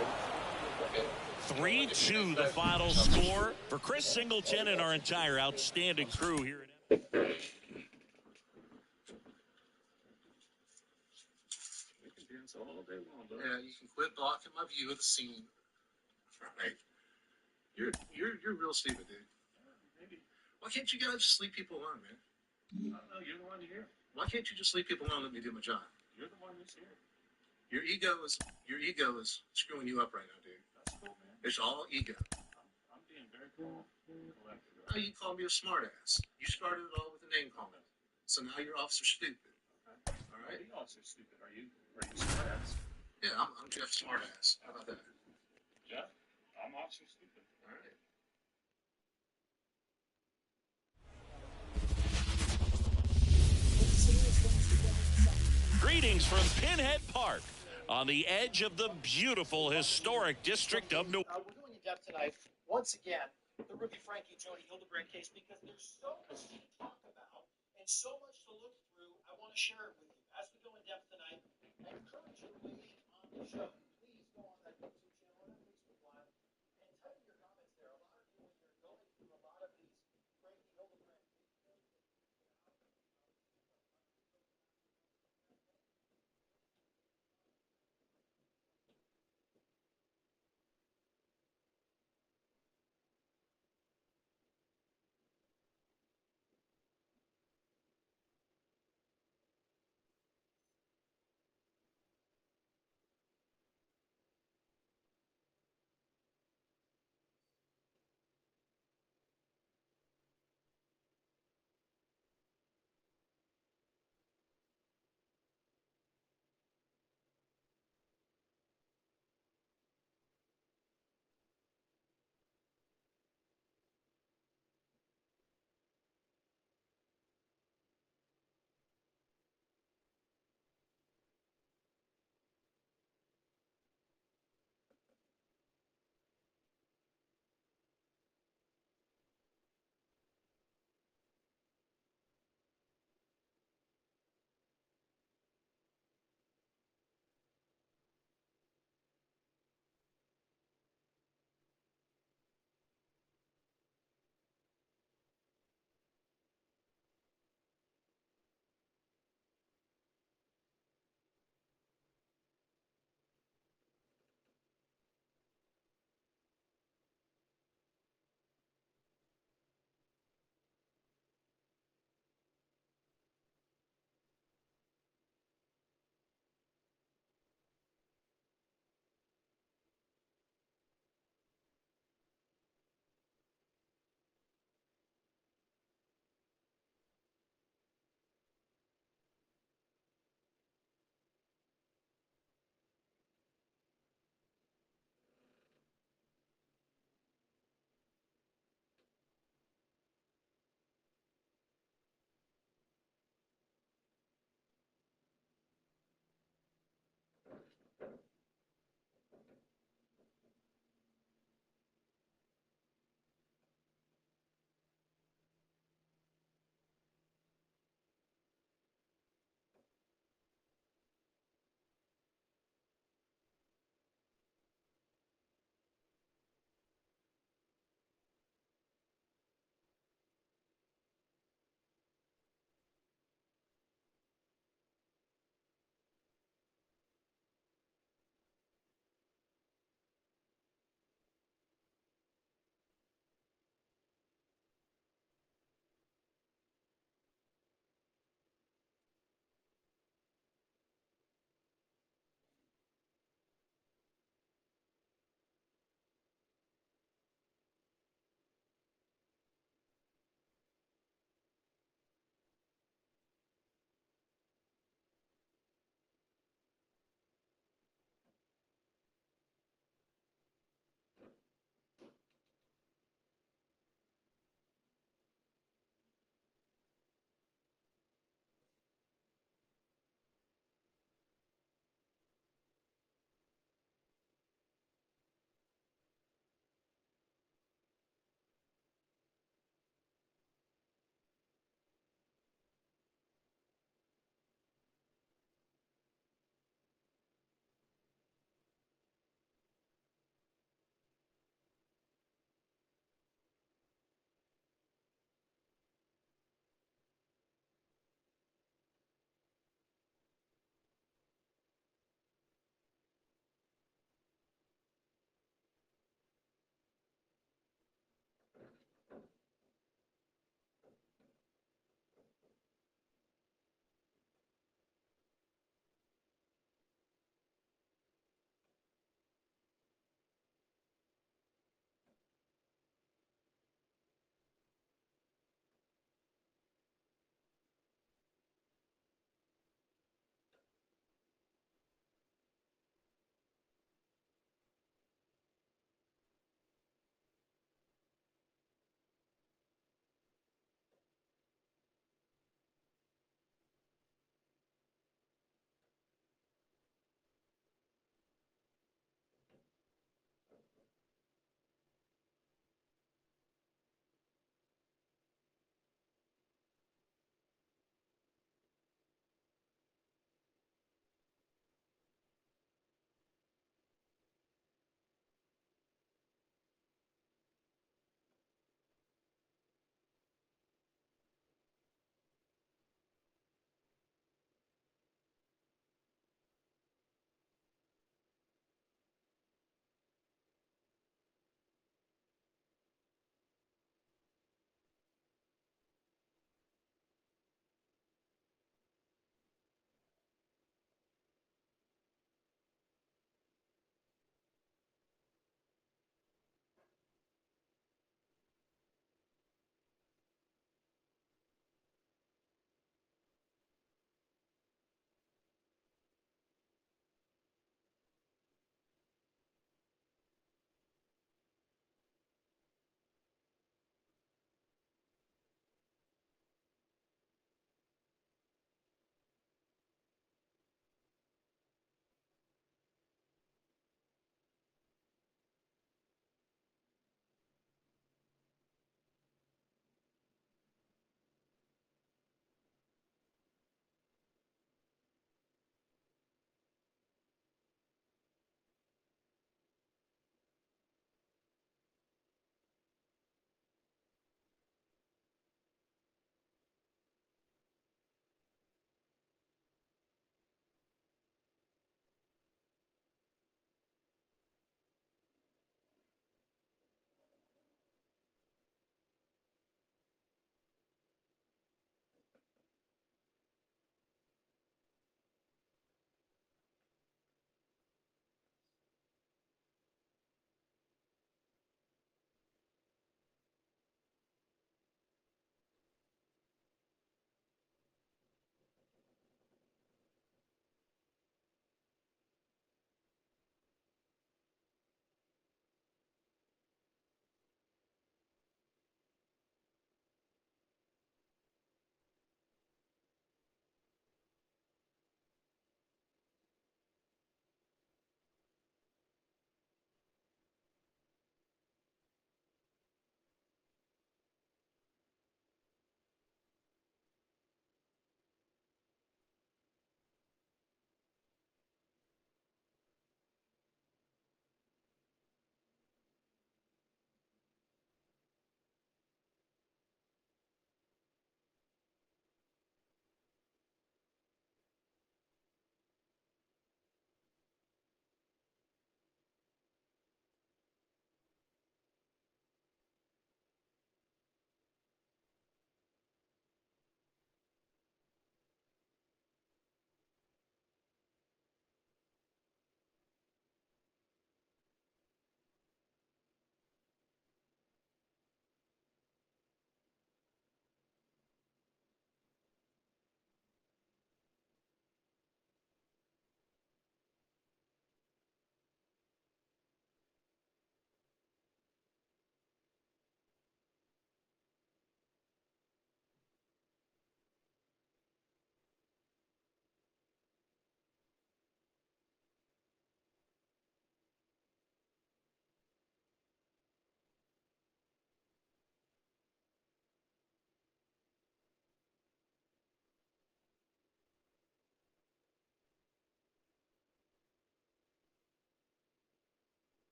S2: 3-2 the final score for Chris Singleton and our entire outstanding crew here at
S6: Yeah, you can quit blocking my view of the scene. Right. You're real stupid, dude. Why can't you guys just leave people alone, man? I don't know. You're the one here. Why can't you just leave people alone and let me do my job? You're the one that's here. Your ego is screwing you up right now, dude. That's cool, man. It's all ego. I'm being very cool. Now you call me a smartass. You started it all with a name calling. So now you're Officer Stupid. All right?
S9: You're Officer Stupid. Are you smartass?
S6: Yeah, I'm Jeff Smartass. How about that?
S9: Jeff, I'm Officer Stupid.
S6: All right.
S2: Greetings from Pinhead Park on the edge of the beautiful historic district of New.
S1: We're going in depth tonight, once again, the rookie Frankie Jody Hildebrand case, because there's so much to talk about and so much to look through. I want to share it with you. As we go in depth tonight, I encourage you to weigh in on the show. Please go on that YouTube channel and Facebook Live and type in your comments there. A lot of you, when you're going through a lot of these Frankie Hildebrand cases,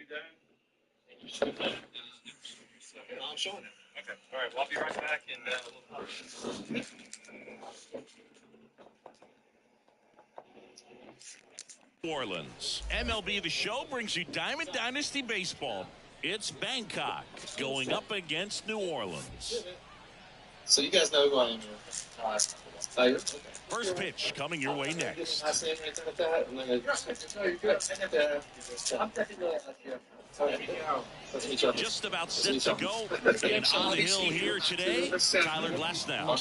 S9: done?
S6: I'm showing it.
S9: Okay. All right. Well, I'll be right back and we'll
S2: New Orleans. MLB The Show brings you Diamond Dynasty Baseball. It's Bangkok going up against New Orleans.
S6: So you guys know who I am here. Okay.
S2: First pitch coming your way next.
S6: I say anything like that? I'm you're good. I'm definitely
S2: Just about set to go. And on the hill here today, Tyler Glasnow.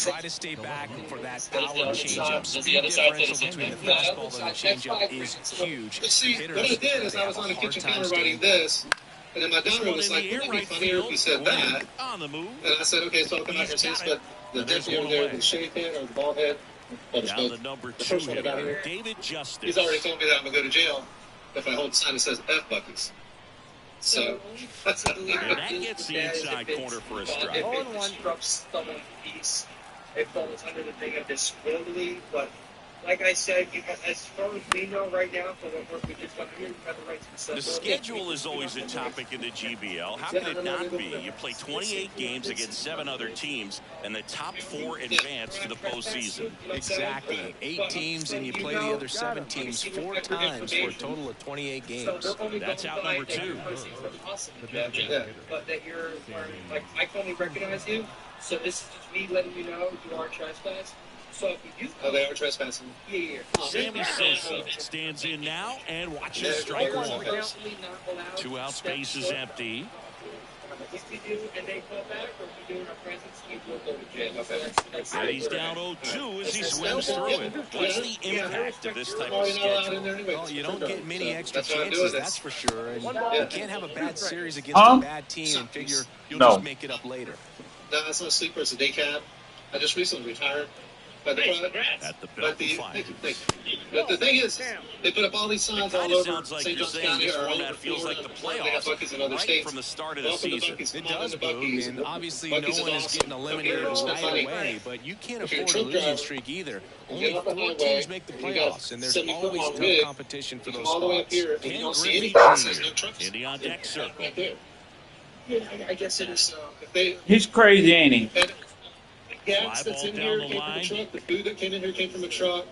S5: Try to stay back for that power changeup. Speed differential between the fastball and the changeup is huge.
S6: But see, what I did is I was on the kitchen counter writing this, and then my daughter was like, wouldn't it be funnier if you said that?
S2: On the move.
S6: And I said, okay, so I'll come back here and say this, but the deputy over there, the shave head or the bald head,
S2: Now the number 2 hitter, David Justice.
S6: he's already told me that I'm going to go to jail if I hold a sign that says F Buckets. So,
S2: And that gets the inside corner for a strike.
S7: If it disrupts someone's piece, it falls under the thing of disability. But like I said, as far as we know right now, for what work we just done here, you have the right to
S2: The schedule is always a topic in the GBL. How can it not be? You play 28 games against 7 other teams, and the top 4 advance to the postseason.
S5: Exactly. 8 teams, and you play the other 7 teams 4 times for a total of 28 games.
S2: That's out number 2.
S7: But that you're, like, I can only recognize you, so this is just me letting you know you are trespassing. So if you do,
S6: oh, they are trespassing.
S7: Yeah.
S2: Sammy Sosa stands in now and watches strike one. 2 out, space is empty.
S7: If you do and they call back, or if you do in our presence, you will go to jail.
S2: And he's down 0-2 as he swims through it. What's the impact of this type of schedule?
S5: Well, you don't get many extra chances, that's for sure. And you can't have a bad series against a bad team and figure you'll just make it up later.
S6: No, that's not a sleeper. It's a day cab. I just recently retired. But the thing is, they put up all these signs all over St. John's County or all over
S2: feels like the
S6: Florida. They have buckets in other states.
S2: From the start of the season.
S5: It does, Boog, and obviously no one is getting eliminated right away, but you can't afford a losing streak either. Only 4 teams make the playoffs, and there's always tough competition for those spots.
S2: Indy on deck circle.
S7: Yeah, I guess it is.
S3: He's crazy, ain't he?
S6: Gas that's in here came from a truck. The food that came in here came from a truck.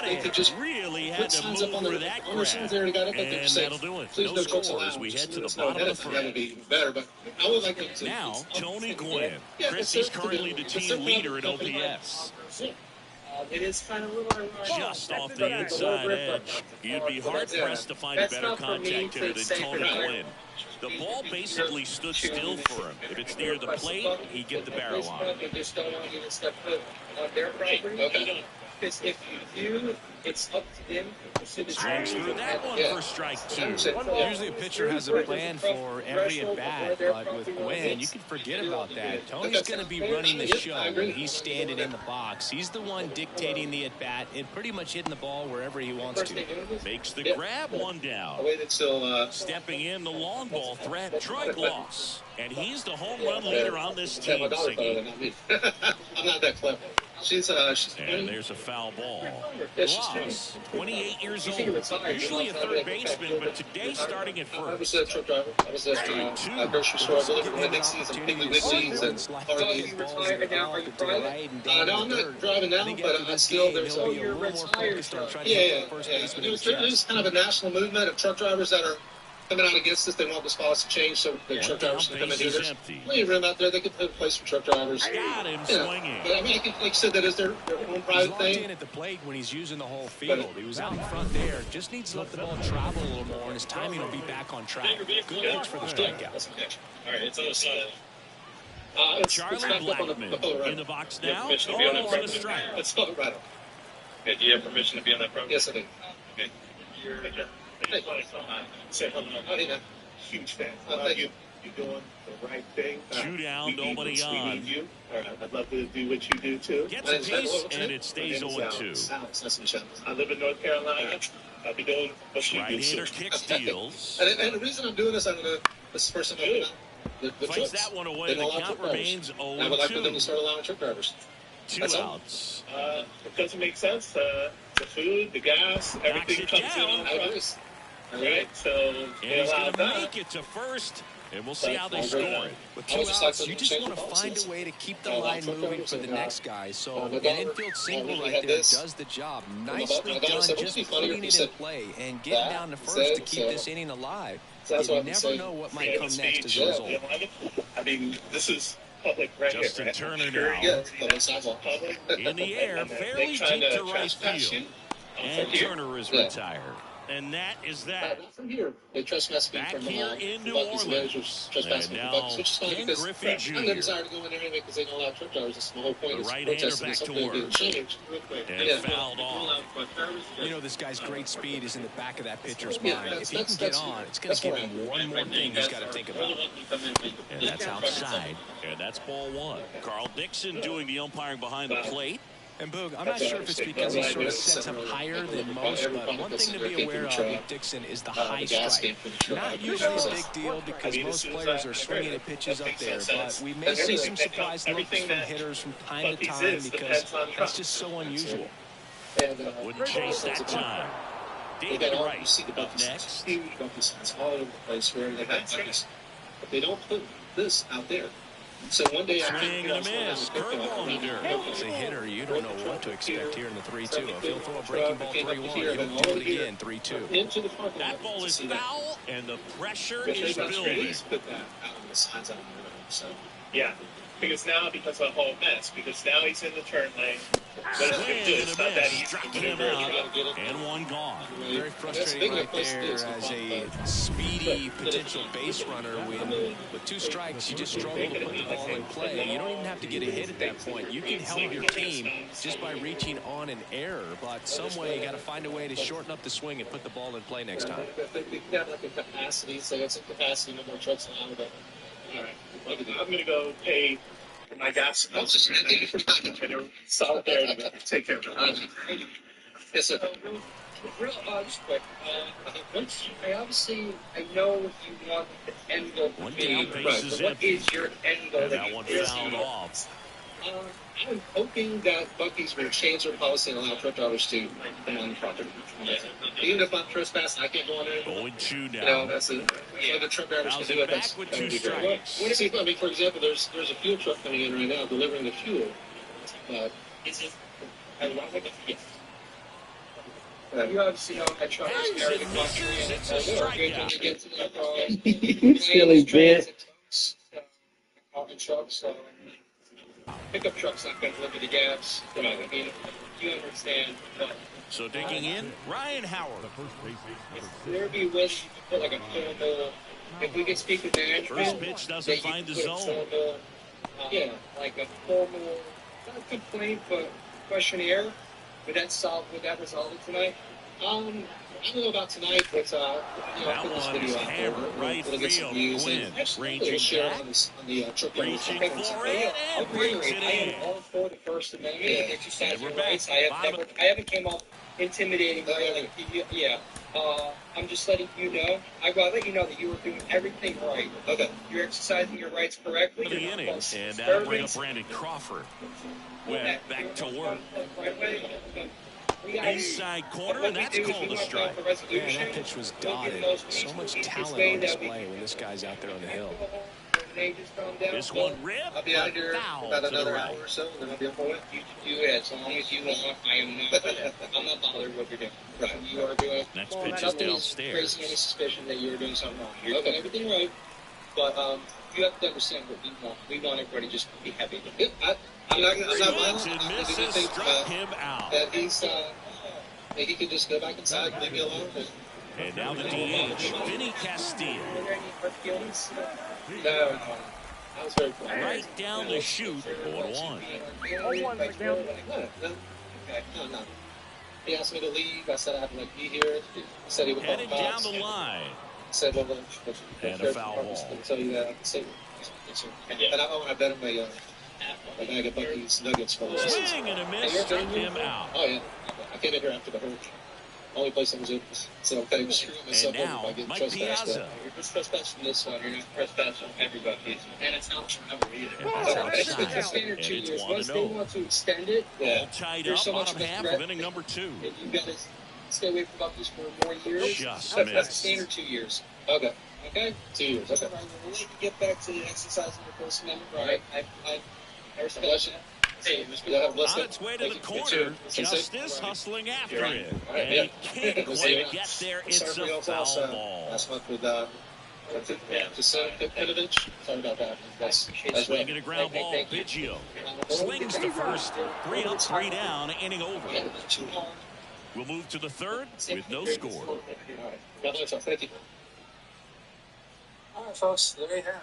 S6: They could just
S2: really
S6: put signs up on their signs they already got up.
S2: And that'll do it.
S6: Please
S2: No
S6: no trucks
S2: scores.
S6: allowed.
S2: We head to the bottom of the first.
S6: That would be better, but I would like them to.
S2: Now, Tony Gwynn. Chrissy's currently the team leader in OPS.
S7: It is kind of a little ironic.
S2: Just off the inside edge. You'd be hard-pressed to find a better contact hitter than Tony Gwynn. The ball basically stood still for him. If it's near the plate, he'd get the barrel on it.
S7: They just don't want you to step foot on their property. Because if you do, it's up to them.
S2: Strings through that one for strike 2.
S5: Usually a pitcher has a plan for every at-bat, but with Gwynn, you can forget about that. Tony's going to be running the show when he's standing in the box. He's the one dictating the at-bat and pretty much hitting the ball wherever he wants to.
S2: Makes the grab, 1 down. Stepping in, the long ball threat, Troy Gloss. And he's the home run leader on this team, Siggy.
S6: I'm not that clever.
S2: And there's a foul ball. Gloss, 28 years old. Usually a third baseman, but today starting at
S6: I was
S2: first.
S6: a truck driver. I was at a grocery store. I delivered my big season, Piggly Wiggly's, and Hardee's.
S7: You retired now? Are you private?
S6: No, I'm not driving now, but I still there's.
S7: Oh, you're retired.
S6: Yeah. There's kind of a national movement of truck drivers that are coming out against this. They want this policy change so the truck drivers can come in here. There's plenty of room out there. They can put a place for truck drivers.
S2: Got him swinging.
S6: But I mean, like you said, that is their own private
S5: He's
S6: thing.
S5: locked in at the plate when he's using the whole field. He was out in front there. Just needs to let the ball travel a little more, and his timing will be back on track. Good pitch for the strikeout.
S9: All right, it's on the side.
S2: Charlie Blackman in the box now.
S9: Permission to be on that
S2: On a
S9: program?
S2: strike.
S6: It's Colorado.
S9: Okay, do you have permission to be on that program?
S6: Yes, I do.
S9: Okay.
S6: Say hello.
S9: Huge fan.
S6: Thank you.
S9: You're doing the right thing.
S2: Two down,
S9: We need
S2: nobody
S9: this. We
S2: on.
S9: need you. I'd love to do what you do too.
S2: Gets a piece, and it stays 0-2.
S9: I live in North Carolina. I'll be doing what you do.
S2: Right-hander kick steals.
S6: And the reason I'm doing this, this is the first time I've done the
S2: Fights
S6: trucks.
S2: that one away.
S6: They
S2: The
S6: don't allow
S2: count
S6: truck drivers.
S2: remains
S6: And I would like for them to
S2: 0-2.
S6: start allowing truck drivers.
S2: 2
S6: That's all.
S2: outs.
S9: It doesn't make sense. The food, the gas, everything
S2: it
S9: comes
S2: down.
S9: in on
S6: I agree.
S9: trucks. All right, so
S2: And
S9: they
S2: he's
S9: allowed
S2: going to
S9: that.
S2: make it to first, and we'll see how they score it.
S5: With 2 outs, you just want to find a way to keep the line moving for the next guy. So an infield single right there does the job. Nicely done, just putting it in play and getting down to first to keep this inning alive. You never know what might come next as a result.
S9: I mean, this is public right
S2: Justin
S9: here.
S2: Turner
S9: Sure,
S2: now.
S9: yeah, public.
S2: In the air, fairly deep to right field. And Turner is retired. And that is that.
S6: Not from here. They trespass me
S2: Back
S6: from
S2: here in New
S6: Bucky's
S2: Orleans.
S6: managers trespass
S2: And
S6: me from
S2: now
S6: Bucky's, which is fine
S2: Ken
S6: because
S2: Griffey
S6: I have no
S2: Jr.
S6: desire to go in there anyway because they don't allow truck drivers. That's the whole point.
S2: The
S6: Is
S2: right-hander
S6: protesting
S2: back to
S6: something
S2: work.
S6: being changed.
S2: And fouled off.
S5: You know, this guy's great speed is in the back of that pitcher's mind. If he can get on, it's going to give him one more thing he's got to think about.
S2: And that's outside. And that's ball one. Carl Dixon doing the umpiring behind the plate.
S5: And Boog, I'm not sure if it's because he sort of sets up higher than most, but one thing to be aware of with Dixon is the high strike. Not usually a big deal because most players are swinging at pitches up there, but we may see some surprise looks from hitters from time to time because that's just so unusual.
S2: Wouldn't chase that time. David Wright up next.
S6: Huge Bucky's all over the place where they have Bucky's. But they don't put this out there. So one day
S2: Swing and a miss. Curveball in the dirt.
S5: As a hitter, you don't know what to expect here in the 3-2. If he'll throw a breaking ball 3-1, he'll do it again 3-2.
S6: into the front.
S2: That ball is foul, and the pressure is building.
S6: Put that out on the signs out on the road. So
S9: Yeah, because of the whole mess. Because now he's in the turn lane. But it's
S2: Swing
S9: good.
S2: and
S9: It's
S2: a
S9: not that
S2: miss.
S9: easy.
S2: Struck him out, and one gone.
S5: Very frustrating right there as a speedy potential base runner when with 2 strikes you just struggle to put the ball in play. You don't even have to get a hit at that point. You can help your team just by reaching on an error, but some way you got to find a way to shorten up the swing and put the ball in play next time.
S6: we could have like a capacity, so it's a capacity, no more trucks allowed. But
S9: All right. I'm going to go pay for my gas.
S6: I'll just
S9: Solidarity. Take care.
S6: yes, sir.
S7: Just quick. I know you want the end goal to
S2: One
S7: be,
S2: down, base is
S7: but what
S2: empty.
S7: is your end goal?
S2: And that one fouled off.
S6: I'm hoping that Bucky's will change their policy and allow truck drivers to come on the property. Even if I'm trespassing, I can't go on there.
S2: 0-2
S6: You know,
S2: now.
S6: that's it. If the truck drivers can do it,
S2: Bouncing
S6: that's
S2: back with
S6: that would
S2: 2
S6: be great.
S2: strikes.
S6: See, I mean, for example, there's a fuel truck coming in right now delivering the fuel.
S7: Is it ironic? Yes. You obviously know that truck is
S2: Hangs
S7: carrying
S2: and misses. It's a strikeout.
S7: He's
S6: feeling bit.
S7: Coffee trucks, so pickup trucks not going to deliver the gas. You know, I mean, you understand. But
S2: So digging in, Ryan Howard.
S7: there be wish you could put like a formal. If we could speak with management,
S2: First pitch doesn't
S7: that you
S2: find the
S7: could put a
S2: zone.
S7: formal, yeah, like a formal, not a complaint, but questionnaire. Would that resolve it tonight?
S6: I don't know about tonight, but you know, I'll
S2: That
S6: put this
S2: one is
S6: video out there.
S2: hammered right
S6: We'll get some
S2: field.
S6: views
S2: Win.
S6: and actually
S2: Ranging
S6: we'll share
S2: back.
S6: on the truck drivers.
S2: Reaching
S6: Okay.
S2: for it and brings it
S7: I am
S2: in.
S7: all for the First Amendment and exercise
S2: And we're
S7: your
S2: back.
S7: rights.
S2: Bottom
S7: I haven't came off intimidating. Yeah. I'm just letting you know. I'll let you know that you were doing everything right.
S6: Okay.
S7: You're exercising your rights correctly.
S2: For the
S7: You're not
S2: inning,
S7: causing
S2: and that'll bring up
S7: disturbance.
S2: Brandon Crawford. Webb back to work.
S7: Right way.
S2: Inside corner, and that's called a strike.
S5: Yeah, that pitch was dotted. So much talent on display when this guy's out there on the hill.
S2: This one ripped,
S6: I'll be out
S2: but
S6: here
S2: foul
S6: about
S2: to the
S6: another
S2: right.
S6: hour or so, and then I'll be up for it.
S7: You as long as you want. I am not. I'm not bothered what you're doing. Right. You are doing.
S2: Next pitch is
S7: Nothing
S2: downstairs.
S7: Raising any suspicion that you're doing something wrong. You're doing everything right, but you have to understand what we want. We want everybody just to be happy.
S6: Yeah, I'm not
S2: Swings
S6: violent.
S2: and
S6: I just
S2: misses,
S6: think
S2: struck him out.
S6: that that he could just go back inside and leave me alone.
S2: And now the DH, Vinny Castile.
S7: Are there any hurt feelings?
S6: No, I was very quiet.
S2: Right down the chute, 0-1.
S6: No. He asked me to leave. I said I had to be here. He said he would call
S2: Headed
S6: the
S2: down
S6: cops.
S2: the line.
S6: I said, well,
S2: And a foul ball.
S6: I'll tell you that. I said, and I bet him a bag of Bucky's Nuggets for us.
S2: Swing and a miss, struck him out.
S6: Oh, yeah. I came in here after the hurt. Only place I was in. So I'm kind of screwing myself
S2: And
S6: over
S2: now,
S6: by getting
S2: Mike
S6: trespassed.
S2: Piazza.
S6: You're just trespassing this one. You're not trespassing everybody. And it's not forever either.
S2: And that's outside.
S7: The standard
S2: And
S7: 2
S2: it's
S7: years.
S2: 1-0.
S7: Once they want to extend it,
S2: All tied
S7: there's
S2: up,
S7: so much
S2: bottom half
S7: regret.
S2: of inning number 2.
S6: You got to
S7: stay away from buckies for more years.
S2: Just
S7: That's
S2: missed.
S7: standard 2 years. Okay. 2 years. Okay. Right, we'll let you get back to exercising the First Amendment. Right. I respect that. Hey,
S2: On its way to the corner, Justice hustling after it. And he can't quite get there. It's a foul ball.
S6: Last month with Pitovich. Sorry about that. That's
S2: Swinging a ground ball, Biggio. Slings the first. 3 up, 3 down, inning over. We'll move to the third with no score.
S6: Thank you.
S1: All right, folks, there you have it.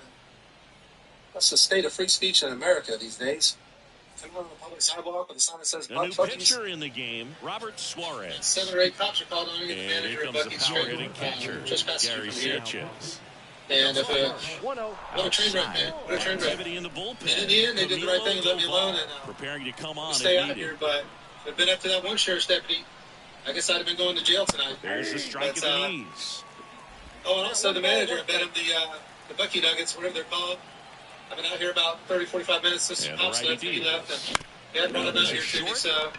S1: That's the state of free speech in America these days. Someone on the public sidewalk with a sign that says
S2: A new pitcher in the game, Robert Suarez.
S6: 7 or 8 cops are called on you.
S2: And here comes the power-hitting catcher, Gary Sanchez.
S6: And if what a train wreck, man. What a train wreck.
S2: Activity in the bullpen.
S6: In the end, they did the right thing and let me alone. And,
S2: preparing to come on
S6: stay
S2: if
S6: out
S2: needed.
S6: here, but if it'd been up to that one sheriff's deputy, I guess I'd have been going to jail tonight.
S2: There's the strike at the knees.
S6: Oh, and also the manager, I bet him the Bucky Nuggets, whatever they're called. I've been out here about 30, 45 minutes since the cops left. He left, and he hadn't brought him out here to me, so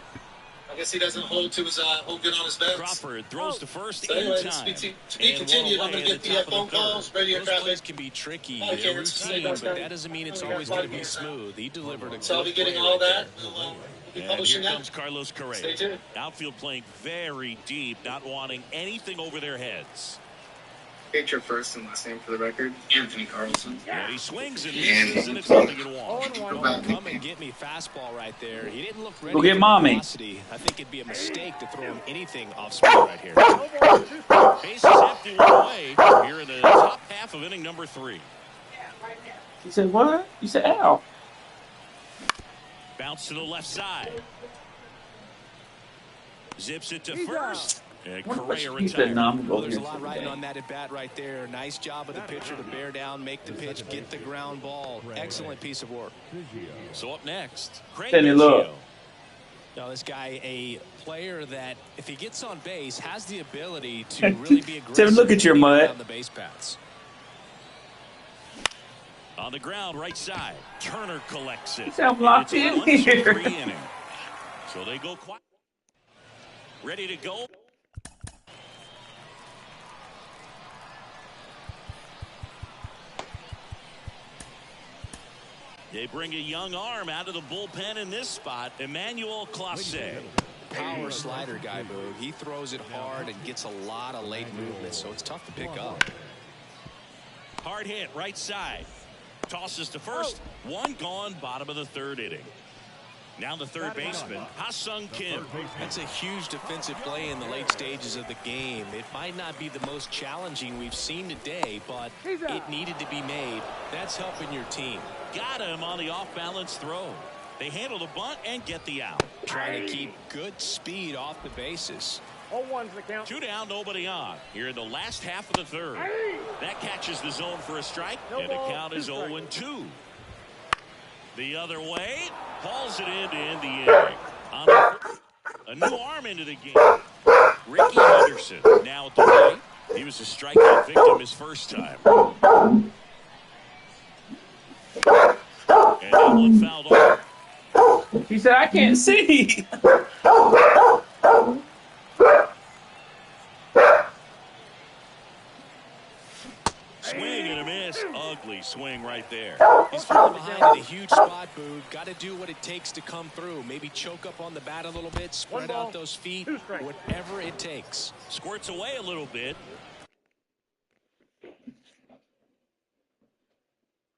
S6: I guess he doesn't hold to his hold good on his bets.
S2: Crawford throws to first
S6: so
S2: in
S6: anyway,
S2: time.
S6: to be continued. I'm going to get the phone calls, radio
S5: Those
S6: traffic.
S5: plays can be tricky, routine, but that doesn't mean it's always going to be smooth. He delivered a good
S6: So I'll be getting
S5: play
S6: all
S5: right
S6: that.
S5: there.
S6: We'll be
S2: And
S6: publishing
S2: here
S6: that.
S2: comes Carlos Correa.
S6: Stay tuned.
S2: Outfield playing very deep, not wanting anything over their heads.
S10: State your first and last name for the record. Anthony Carlson.
S2: And he swings and misses, and it's nothing at one.
S5: Come and get me fastball right there. He didn't look ready.
S3: Go get
S5: for
S3: mommy.
S5: velocity. I think it'd be a mistake to throw him anything off speed right here.
S2: Bases empty one away here in the top half of inning number 3.
S3: You said what? You said ow.
S2: Bounce to the left side. Zips it to first. And Correa retired.
S5: Well, there's a lot riding on that at bat right there. Nice job of the pitcher to bear down, make the pitch, get the ground ball. Excellent piece of work.
S2: So up next, Craig
S3: Penny, look.
S2: Biggio.
S5: Now, this guy, a player that, if he gets on base, has the ability to really be aggressive.
S3: Look at your mud.
S5: On the base paths.
S2: On the ground, right side. Turner collects it.
S3: I'm locked
S2: And
S3: in
S2: it's a 1-2-3
S3: here.
S2: inning. So they go quiet. Ready to go. They bring a young arm out of the bullpen in this spot, Emmanuel Clase.
S5: Power slider guy, Boog. He throws it hard and gets a lot of late movement, so it's tough to pick up.
S2: Hard hit, right side. Tosses to first. One gone, bottom of the 3rd inning. Now the third baseman, Ha-Sung Kim.
S5: That's a huge defensive play in the late stages of the game. It might not be the most challenging we've seen today, but it needed to be made. That's helping your team.
S2: Got him on the off-balance throw. They handle the bunt and get the out.
S5: Trying to keep good speed off the bases.
S4: 0-1's the count.
S2: 2 down, nobody on. Here in the last half of the 3rd. That catches the zone for a strike, and the count is 0-2. The other way, hauls it in to end the inning. A new arm into the game. Ricky Henderson now at the plate. He was a strikeout victim his first time. And that one fouled off.
S3: He said, I can't see.
S2: Swing and a miss. Ugly swing right there.
S5: He's falling behind in a huge spot, Boog. Got to do what it takes to come through. Maybe choke up on the bat a little bit, spread out those feet, whatever it takes.
S2: Squirts away a little bit.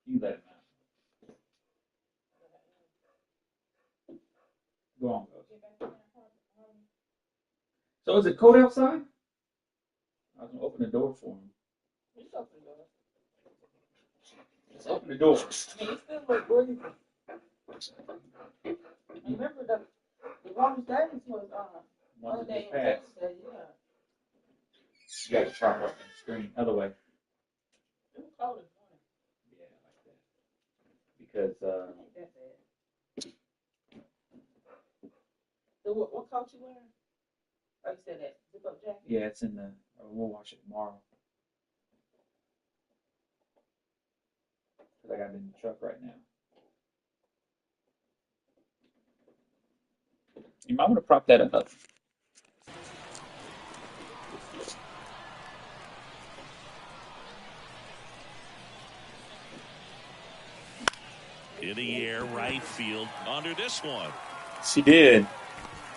S3: You let him out. Go on, Coach. So is it cold outside? I was going to open the door for him. Let's open the door.
S11: I mean, it still look breathing. Remember the warmest days was
S3: Once
S11: one
S3: it
S11: day
S3: gets
S11: in
S3: past,
S11: Thursday, yeah.
S3: you got to try working the screen. Other way.
S11: It was cold this morning.
S3: Yeah, like that. Because,
S11: Ain't that bad. So what coat you wearing? Oh, you said that zip up jacket?
S3: yeah, it's in the, we'll wash it tomorrow. Because I got it in the truck right now. You might want to prop that up.
S2: In the air, right field, under this one.
S3: She did.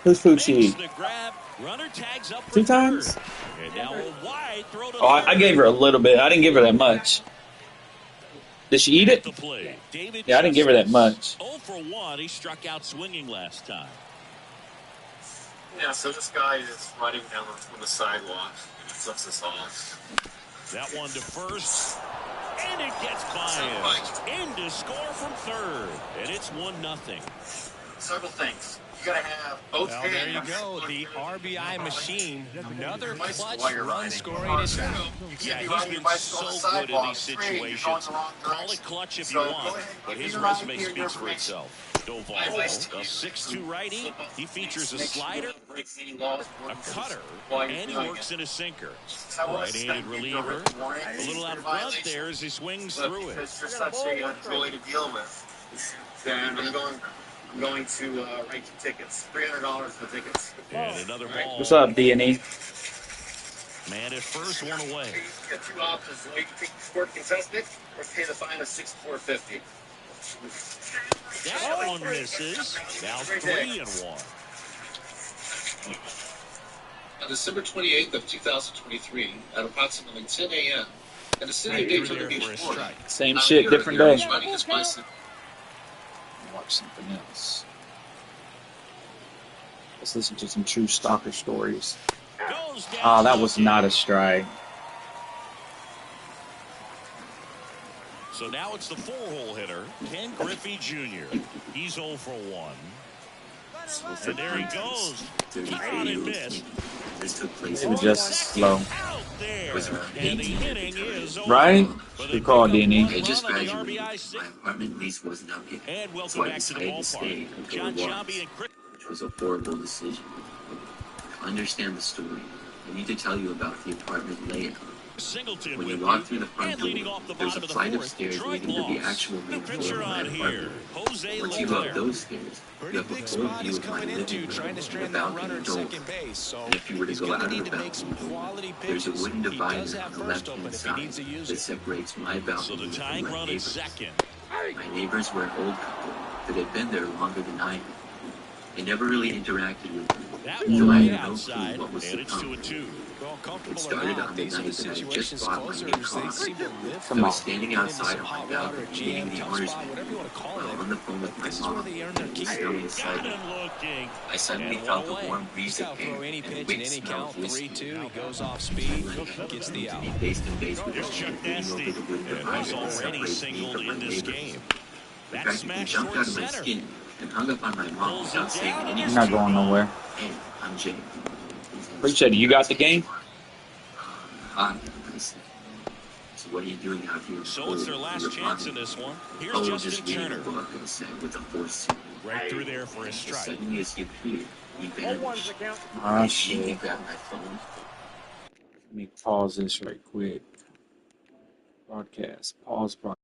S3: Who's
S2: Makes
S3: Fucci?
S2: the grab. Runner tags up for
S3: 2
S2: third.
S3: times?
S2: And now a wide throw to
S3: Oh, I
S2: third.
S3: gave her a little bit. I didn't give her that much. Did she eat
S2: At
S3: it?
S2: the plate, David
S3: Yeah, I didn't give her that
S2: Justice.
S3: much.
S2: 0 for 1. He struck out swinging last time.
S10: Yeah, so this guy is riding down on the sidewalk and he flips us off.
S2: That one to first. And it gets by him. In to score from third. And it's 1-0.
S10: Several things. You gotta have both
S5: Well,
S10: hands.
S5: there you go. The RBI machine. Another clutch
S10: While you're
S5: run
S10: riding.
S5: scoring attack.
S2: Yeah,
S10: You're
S2: he's
S10: riding your
S2: been
S10: bicycle on
S2: so
S10: the
S2: good in
S10: sidewalk.
S2: these
S10: Three, you're going
S2: situations.
S10: the wrong
S2: Call it
S10: direction.
S2: clutch if
S10: So
S2: you
S10: go
S2: want,
S10: ahead,
S2: but
S10: give
S2: his
S10: your
S2: resume
S10: right ear
S2: speaks for
S10: information.
S2: itself. Doval, a 6'2 righty. He features a slider, a cutter, and he works in a sinker. Right-handed reliever. A little out front there as he swings through it.
S10: Because you're such a joy to deal with. Then I'm going to write you tickets. $300 for tickets.
S2: And another ball.
S3: What's up, D&E?
S2: Man at first, one away.
S10: You got two options. You can take the sport contestant or pay the fine of $64.50.
S2: That one misses. Now 3-1.
S9: On December 28th of 2023, at approximately 10 a.m., in the city of Daytona
S2: There
S9: Beach,
S2: for a
S9: Florida,
S2: strike.
S3: Same shit, different day.
S9: riding his bicycle.
S3: Watch something else. Let's listen to some true stalker stories.
S2: Goes down
S3: Oh, that was
S2: looking.
S3: not a strike.
S2: So now it's the 4-hole hitter, Ken Griffey Jr. He's 0 for 1. And there he goes. He thought it missed.
S12: This took place
S3: It was just slow.
S2: Out there.
S12: I was around
S2: And the
S12: 18 at the
S2: inning
S12: time.
S2: is over.
S3: Right?
S2: But
S3: Good
S2: a
S3: call,
S2: big
S3: D&E.
S12: I just
S2: run on the
S12: graduated.
S2: RBI
S12: My apartment lease wasn't up yet.
S2: And
S12: So
S2: welcome
S12: I
S2: back to the
S12: decided to stay
S2: ballpark.
S12: until
S2: John
S12: it was,
S2: Shambi and Chris.
S12: which was a horrible decision. To understand the story, I need to tell you about the apartment layout.
S2: Singleton
S12: When you
S2: with
S12: walk
S2: you,
S12: through the front
S2: and leading
S12: door,
S2: off the
S12: there's a
S2: bottom of the
S12: flight of
S2: fourth,
S12: stairs
S2: Troy
S12: leading to the
S2: Gloss.
S12: actual
S2: The
S12: main floor
S2: pitcher
S12: of my
S2: on here,
S12: apartment.
S2: Jose
S12: Once you go up
S2: Leclerc.
S12: those stairs, you
S5: Pretty
S12: have a
S5: big
S12: full
S5: spot
S12: view
S5: he's
S12: of my
S5: coming
S12: living
S5: into,
S12: room,
S5: trying to strand
S12: the
S5: that
S12: balcony
S5: runner at
S12: door.
S5: second base. So
S12: And if you were to
S5: he's
S12: go
S5: going to
S12: out of
S5: need
S12: the
S5: to make some
S12: balcony,
S5: quality
S12: there's a
S5: pitches.
S12: wooden
S5: He
S12: divider
S5: does have
S12: on the
S5: first
S12: left-hand
S5: open if he
S12: side
S5: needs to use
S12: that
S5: it.
S12: separates my
S2: So
S12: balcony
S2: the
S12: from
S2: tying
S12: my
S2: run at
S12: neighbors.
S2: second.
S12: My neighbors were an old couple that had been there longer than I had. I never really interacted with them,
S2: That
S12: so
S2: one
S12: I
S2: way
S12: had no clue
S2: outside,
S12: what was to
S2: and it's
S12: come.
S2: 2-2.
S5: Well,
S12: It
S5: comfortable or
S12: started
S5: not,
S12: on the
S5: these are the
S12: night that I had just
S5: situations
S12: bought my
S5: closers,
S12: new car.
S5: they seem to live
S3: Come
S12: I
S3: on.
S12: was standing
S5: get into
S12: outside
S5: some
S12: on my
S5: hot water,
S12: balcony
S5: jam,
S12: reading the
S5: tough
S12: honors
S5: spot, whatever you want to call
S12: while
S5: it.
S12: on the phone with
S5: But
S12: my
S5: this is where
S12: mom.
S5: they earn their
S12: It
S5: keep.
S12: was snowy
S2: Got
S12: inside.
S2: him looking.
S12: I suddenly
S2: And
S12: felt
S2: one
S12: a
S2: away.
S12: warm breeze
S5: He's got to
S12: of air
S5: throw any
S12: and a
S5: pitch in
S12: wind
S5: any
S12: smell
S5: count,
S12: of whiskey.
S5: 3-2. He goes off
S12: I
S5: speed,
S12: let it
S5: gets
S12: happen
S5: the
S12: to
S5: out.
S12: be face to face with
S2: Here's
S12: the
S2: Chuck
S12: man leaning
S2: Nasty,
S12: over the wooden
S2: and
S12: divider
S2: who's
S12: that
S2: already
S12: separates me
S2: singled
S12: from my
S2: in this
S12: neighbors.
S2: game.
S12: I
S2: That
S12: practically
S2: smash
S12: jumped
S2: short
S12: out of my
S2: center.
S12: skin and hung up on my mom
S2: Pulls
S12: without
S2: it
S12: saying
S2: down, and
S12: anything.
S2: there's
S3: Not
S2: 2
S3: going
S2: gone.
S3: nowhere.
S12: Hey, I'm Jay.
S3: Appreciate it. You got the game?
S12: Hi, I said. So what are you doing out here?
S2: So it's their last chance in this one. Here's
S12: Oh,
S2: Justin
S12: just reading a
S2: Turner.
S12: book, I said, with a force.
S2: Right through there for a
S12: As
S2: strike.
S12: suddenly as he appeared, he
S4: 0-1's
S12: vanished.
S4: the count.
S3: Ah,
S12: I
S3: shit.
S12: immediately grabbed my phone.
S3: Let me pause this right quick. Broadcast. Pause broadcast.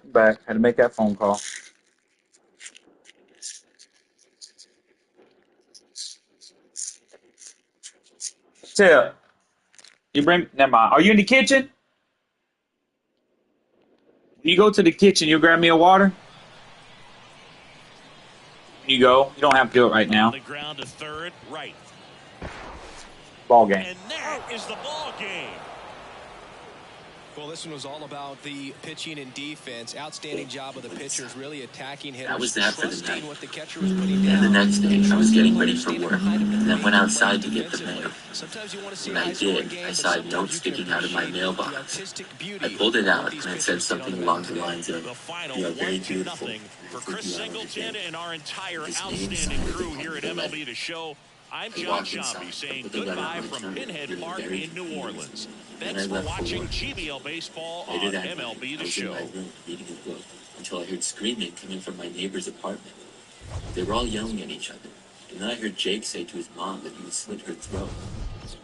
S3: Back. Had to make that phone call. Tip. You bring. Never mind. Are you in the kitchen? When you go to the kitchen, you grab me a water. When you go, you don't have to do it right now.
S2: On the ground to third, right.
S3: Ball game.
S2: And that is the ball game.
S5: Well, this one was all about the pitching and defense. Outstanding job of the pitchers, really attacking hitters.
S12: That was that for the night.
S5: What the catcher was putting down.
S12: And the next day, I was getting ready for work, and then went outside to get the mail. When I did, I saw a note sticking out of my mailbox. I pulled it out, and it said something along the lines of, "You are very beautiful."
S2: For Chris Singleton and our entire outstanding crew here at MLB The Show, I'm John Shambi saying goodbye from Pinhead Park in New Orleans. Thanks for watching GBL Baseball on MLB The Show.
S12: I was in my room reading a book until I heard screaming coming from my neighbor's apartment. They were all yelling at each other, and then I heard Jake say to his mom that he would slit her throat.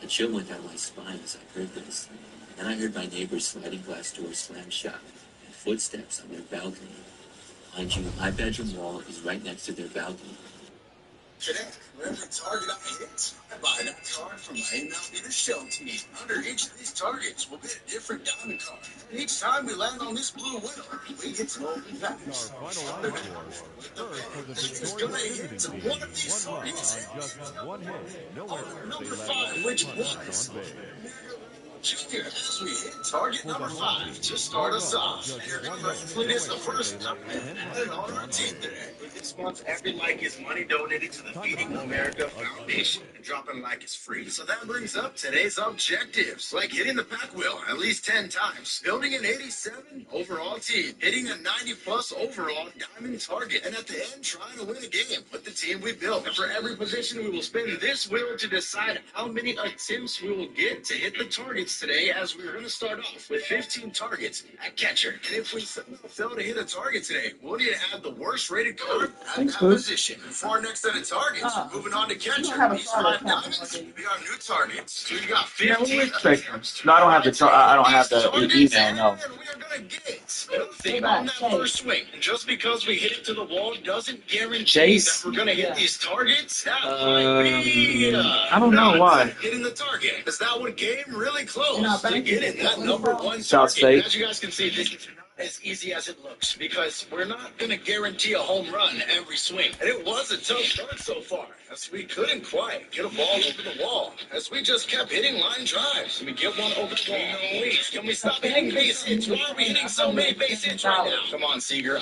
S12: A chill went down my spine as I heard this. Then I heard my neighbor's sliding glass door slam shut and footsteps on their balcony. Mind you, my bedroom wall is right next to their balcony.
S13: Today, for every target I hit, I buy that card from my MLB The Show team. Under each of these targets, we'll get a different diamond card. And each time we land on this blue winner, we get some open packs. It's gonna hit one of these targets. Number 5, which was Junior, as we hit target number 5 to start us off. Hopefully this is the first time on our team today.
S10: This month, every like is money donated to the Feeding America Foundation. And dropping a like is free.
S13: So that brings up today's objectives, like hitting the pack wheel at least 10 times, building an 87 overall team, hitting a 90-plus overall diamond target, and at the end, trying to win a game with the team we built. And for every position, we will spin this wheel to decide how many attempts we will get to hit the targets today, as we're going to start off with 15 targets at catcher. And if we somehow fail to hit a target today, we'll need to add the worst rated card at that position. For our next set of targets, moving on to catcher. These 5 diamonds, we got new targets. We got 15 attempts.
S3: No, I don't have the email. No.
S13: We are going to get nothing on that first swing. And just because we hit it to the wall doesn't guarantee that we're going to hit these targets. That might be
S3: I don't know why.
S13: Hitting the target. Because that one came really close to getting that number 1 target. As you guys can see, this is not as easy as it looks, because we're not going to guarantee a home run every swing. And it was a tough start so far, as we couldn't quite get a ball over the wall, as we just kept hitting line drives. Can we get one over the wall? Please, can we stop hitting base hits? Why are we hitting so many base hits right now? Come on, Seager.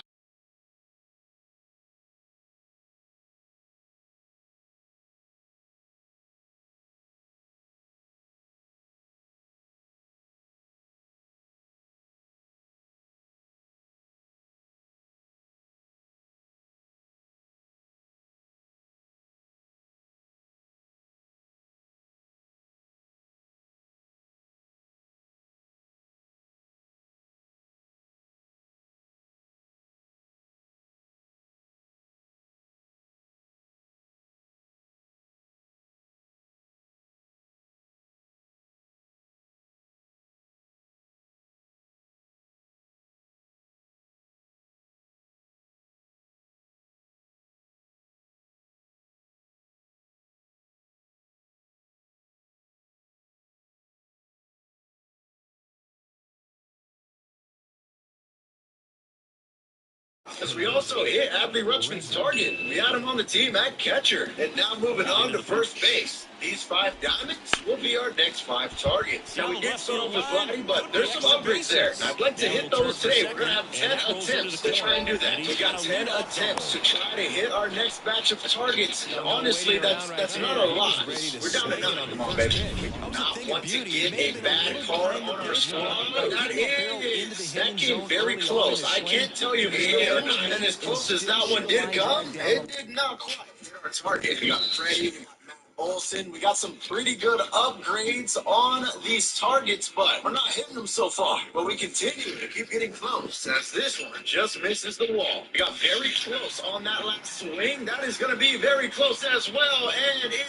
S13: As we also hit Adley Rutschman's target, we had him on the team at catcher. And now moving on to first base. These 5 diamonds will be our next 5 targets. Now we did start off with flying, but there's some upgrades there. And I'd like to hit those today. We're going to have 10 attempts to try and do that. We got 10 attempts to try to hit our next batch of targets. And honestly, that's not a lot. We're down to 9. Come on, baby. We do not want to get a bad card on our squad. That came very close. I can't tell you if it's or not. And as close as that one did come, it did not quite hit our target. We got Freddie, we got Matt Olson. We got some pretty good upgrades on these targets, but we're not hitting them so far. But we continue to keep getting close, as this one just misses the wall. We got very close on that last swing. That is going to be very close as well, and it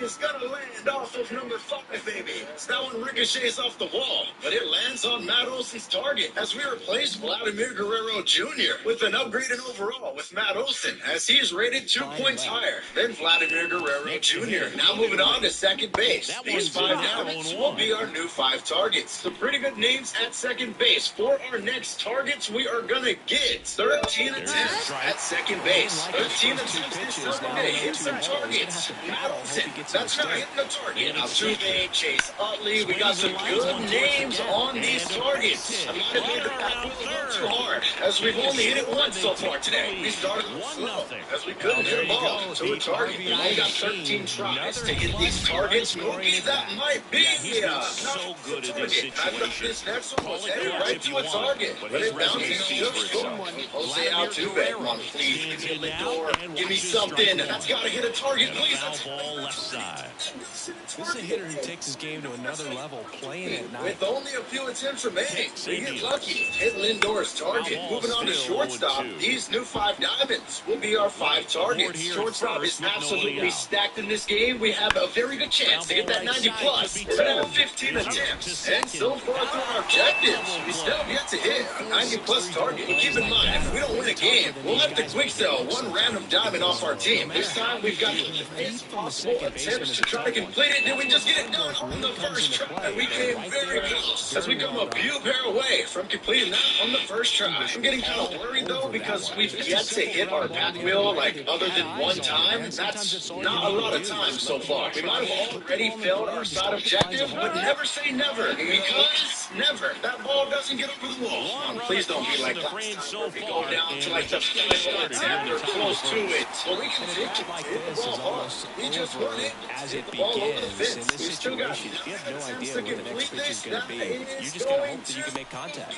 S13: is gonna land off of number 5, baby. So that one ricochets off the wall, but it lands on Matt Olson's target as we replace Vladimir Guerrero Jr. with an upgrade in overall with Matt Olson, as he's rated 2 points higher than Vladimir Guerrero Jr. Now moving on to second base. These 5 diamonds will be our new 5 targets. Some pretty good names at second base. For our next targets, we are gonna get 13 attempts at second base. 13 attempts this time to hit some targets. Matt Olson, that's not hitting the target. Altuve, Chase Utley, we got some good names on these targets. I might have made the back wheel a little too hard, as we've only hit it once so far today. We started slow, as we couldn't hit a ball to a target. We've only got 13 tries to hit these targets. Mookie, that might be
S2: so good at this
S13: I thought
S2: situation.
S13: this next one was headed right to a target, but it bounces just short. Jose Altuve, come on, please, give me a Lindor. Give me something. That's got to hit a target, please.
S2: Ball left side.
S5: This is a hitter who takes his game to another level, playing at night.
S13: With only a few attempts remaining, we get lucky. Hit Lindor's target. Moving on to shortstop, these new 5 diamonds will be our 5 targets. Shortstop is absolutely stacked in this game. We have a very good chance to get that 90 plus. We're going to have 15 attempts. And so far through our objectives, we still have yet to hit a 90 plus target. But keep in mind, if we don't win a game, we'll have to quick sell 1 random diamond off our team. This time we've got the best possible attempts to try to complete it. Did we just get it done on the first try? We came very close as we come a few pair away from completing that on the first try. I'm getting kind of worried though, because we've yet to hit our back wheel like other than one time. That's not a lot of time so far. We might have already failed our side objective, but never say never, because never. That ball doesn't get over the wall. Please don't be like last time where we go down to like the final attempt or close to it. Well, we can take it, hit the ball hard. We just run it, hit the ball over the fence. We still got
S5: you have no idea
S13: to
S5: what the
S13: complete
S5: next pitch is
S13: this.
S5: going to be. You just got to hope that you can make contact.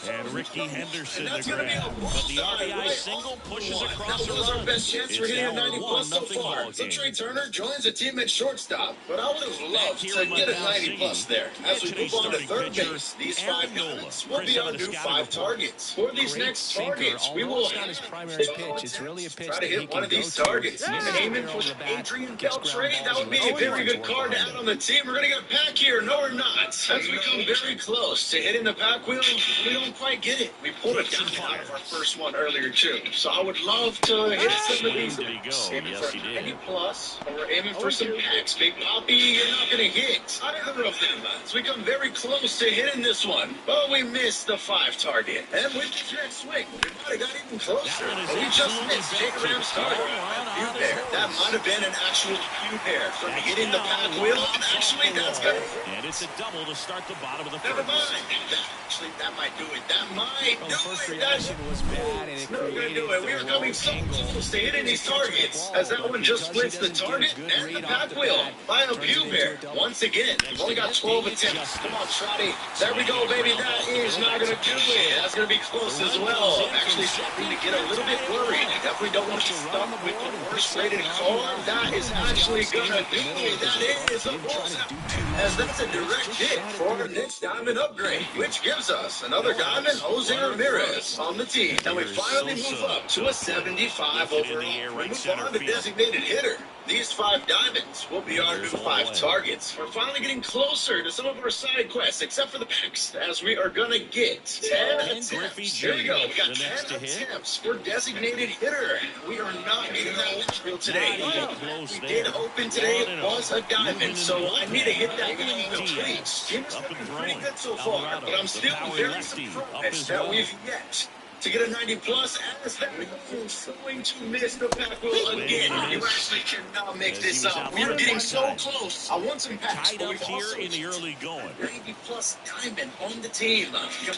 S2: And Ricky Henderson the grab. But the RBI single pushes across the
S13: That was our
S2: run.
S13: best chance for hitting a 90 plus so far. So Trey Turner joins the team at shortstop, but I would have loved to get a 90 plus there. As we move on to third base, these 5 diamonds will be our new 5 targets. For these next targets, we will
S5: not his primary pitch. It's really a pitch
S13: try to
S5: that he
S13: hit one
S5: can
S13: of these
S5: go to.
S13: targets. Aiming for Adrian Beltre, that would be a very good card to add on the team. We're going to get back here. No, we're not. As we come very close to hitting the back wheel, we don't quite get it. We pulled a diamond out of our first one earlier, too. So I would love to hit some of these. Aiming for 90 plus, or we're aiming for some packs. Big Poppy, you're not going to hit either of them. So we come very close to hitting this one, but we missed the 5 target. And with this next swing, we might have got even closer. But we just missed Jake Ram's target. That might have been an actual cue pair from hitting the pack wheel. Actually, that's good.
S2: And it's a double to start the bottom of the
S13: Never
S2: third.
S13: mind. Actually, that might do it. That might do
S5: The first
S13: it.
S5: reaction was bad, and it
S13: Not gonna
S5: created
S13: do it. We are
S5: the
S13: coming
S5: wrong
S13: so
S5: angle.
S13: close to hitting these targets, as that one just splits the target and the back wheel by a pew pair. Once again, we've only got 12 attempts. Come on, Trotty. There we go, baby. That is not gonna do it. That's gonna be close as well. Actually, starting to get a little bit worried. Definitely don't want to get stuck with the worst rated card. That is actually gonna do it. That is a bullseye, as that's a direct hit for our next diamond upgrade, which gives us another diamond, Jose Ramirez, on the team. And we finally move up to a 75 overall. We move on to designated hitter. These 5 diamonds will be our new 5 targets. We're finally getting closer to some of our side quests, except for the packs, as we are gonna get 10 attempts. Here we go. We got 10 attempts for designated hitter. We are not getting that last reel today. We did open today. It was a diamond, so I need to hit that diamond, please. It's looking pretty good so far, but I'm still very surprised that we've yet to get a 90 plus, as that is going to miss the pack wheel again. You actually cannot make this up. We are getting so close. I want some packs,
S2: Tied
S13: but
S2: up
S13: we've
S2: here
S13: also
S2: in the early going.
S13: 90 plus diamond on the team. Can we hit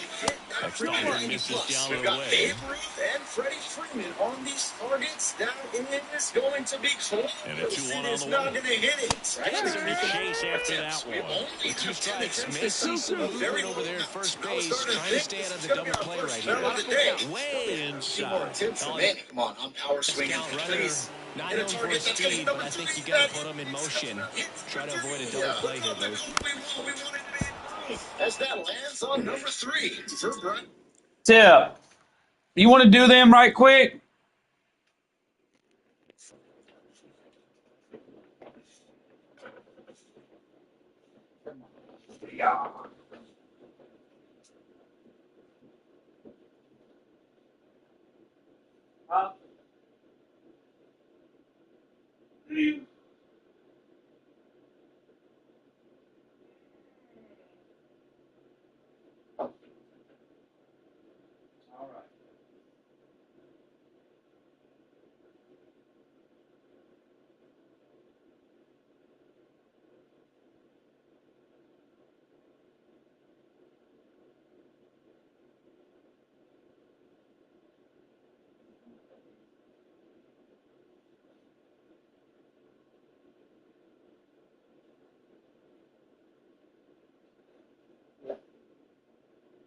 S13: that for 90 plus? We've got Babe Ruth and Freddie Freeman on these targets. That is going to be close.
S2: And a 2-1
S13: It's
S2: on the
S13: not
S2: way.
S13: going to hit it.
S2: There's a chase after that
S13: We
S2: one.
S13: only
S5: Two
S13: have 10
S5: strikes.
S13: attempts
S5: May
S13: this
S5: see some
S13: season.
S5: movement over there at first base, trying to stay out of the double play right
S13: Battle
S5: here.
S13: of the day.
S2: Way
S13: Few more
S2: inside.
S13: attempts remaining. Come on, I'm power swinging.
S5: Scout runner,
S13: Please.
S5: not
S13: Hit a
S5: known for
S13: target.
S5: his
S13: That's gonna
S5: speed,
S13: hit
S5: but
S13: number
S5: I think
S13: 3.
S5: you got to put him in motion. Try to avoid a double play here, Bruce.
S13: We want it to be as that lands on number 3. For Brian.
S3: Tip, you want to do them right quick? Yeah.
S11: Huh? All right.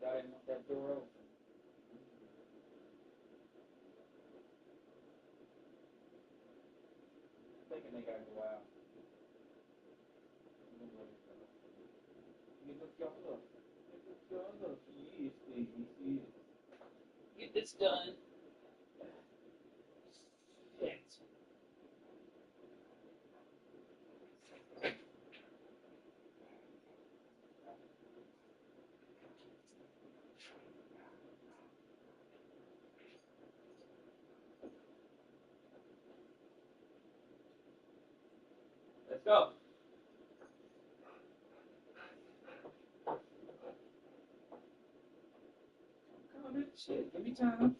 S11: Got him with that door open. Thinking they gotta go out. Look, y'all look. Look, y'all look. Yes, baby. Yes. Get this done. Shit. Let's go. Come on, bitch. Shit. Give me time.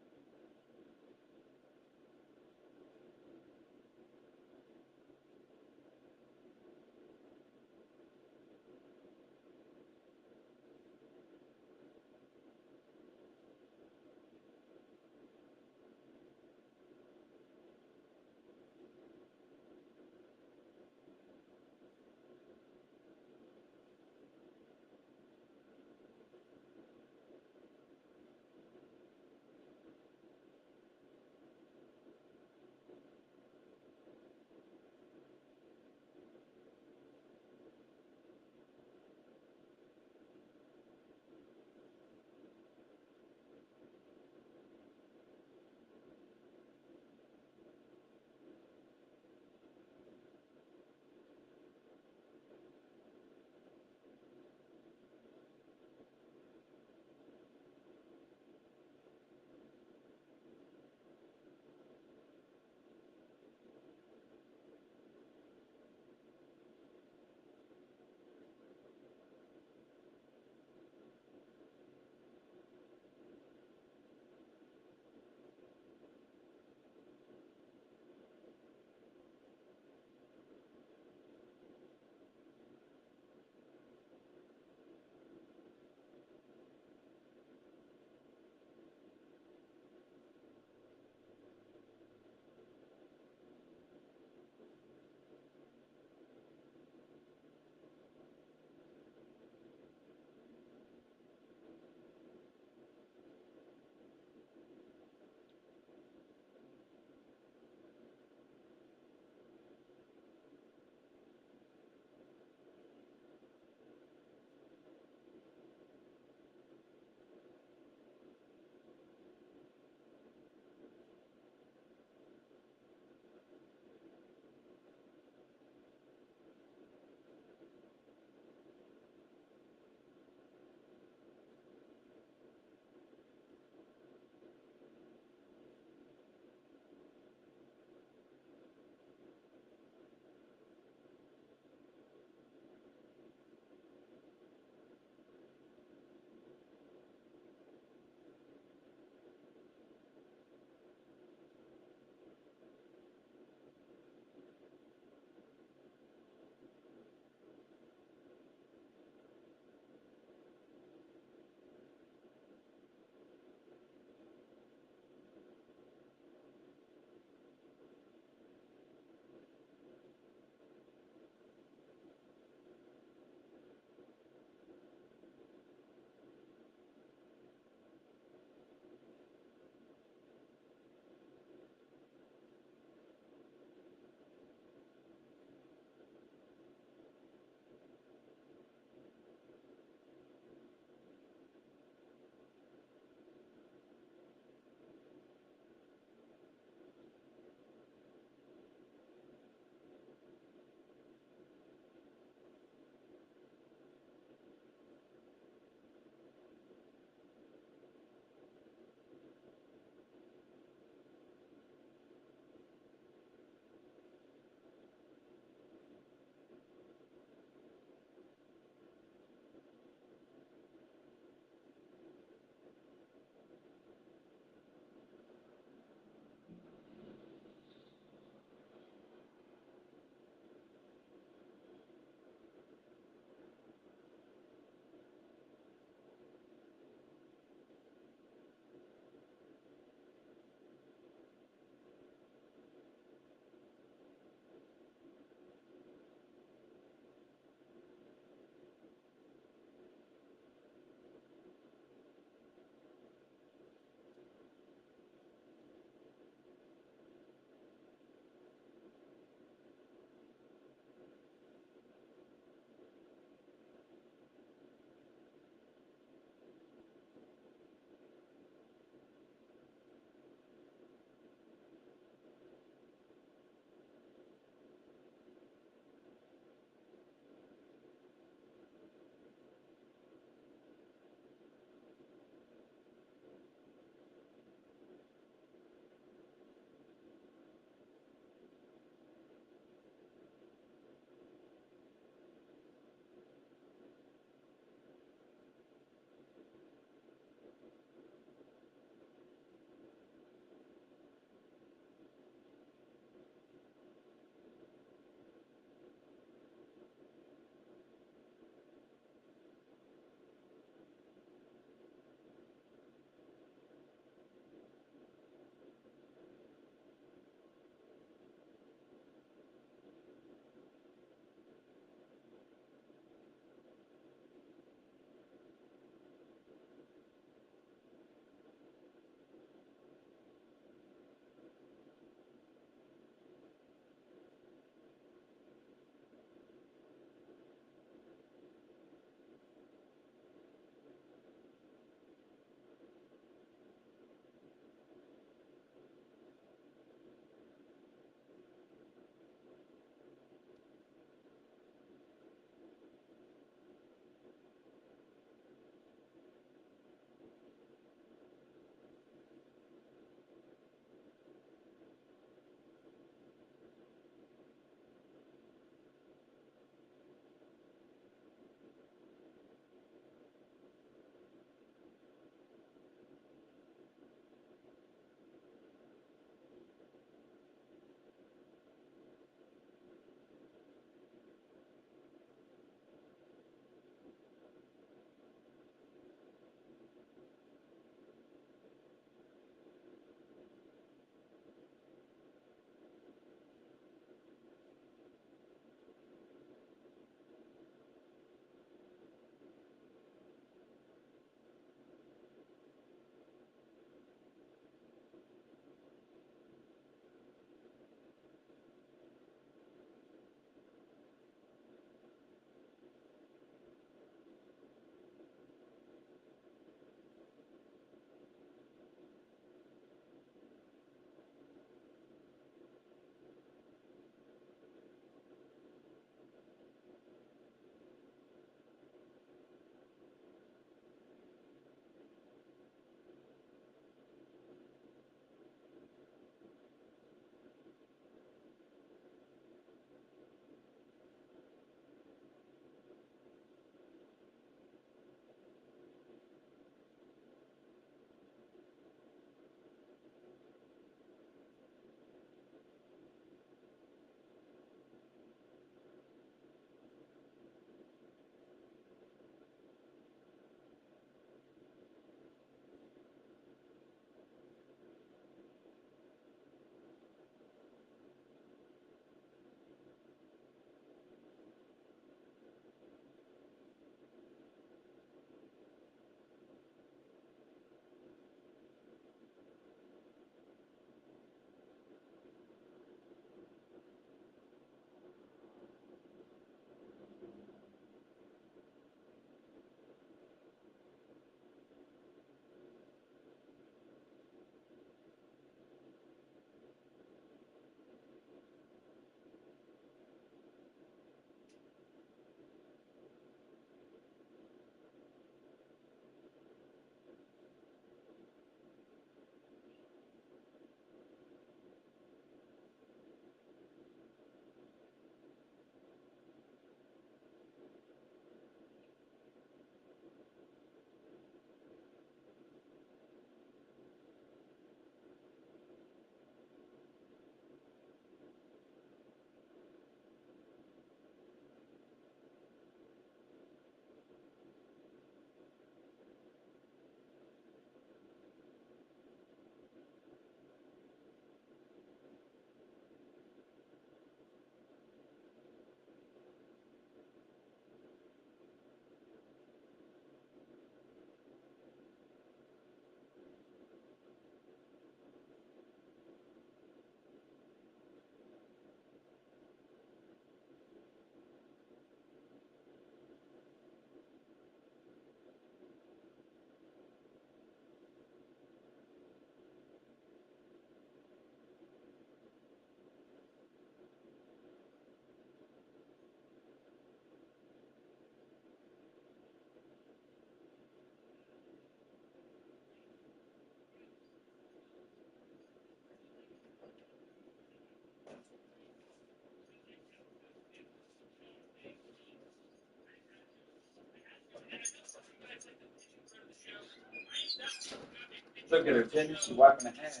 S3: Look at her tennis. She's wiping her ass.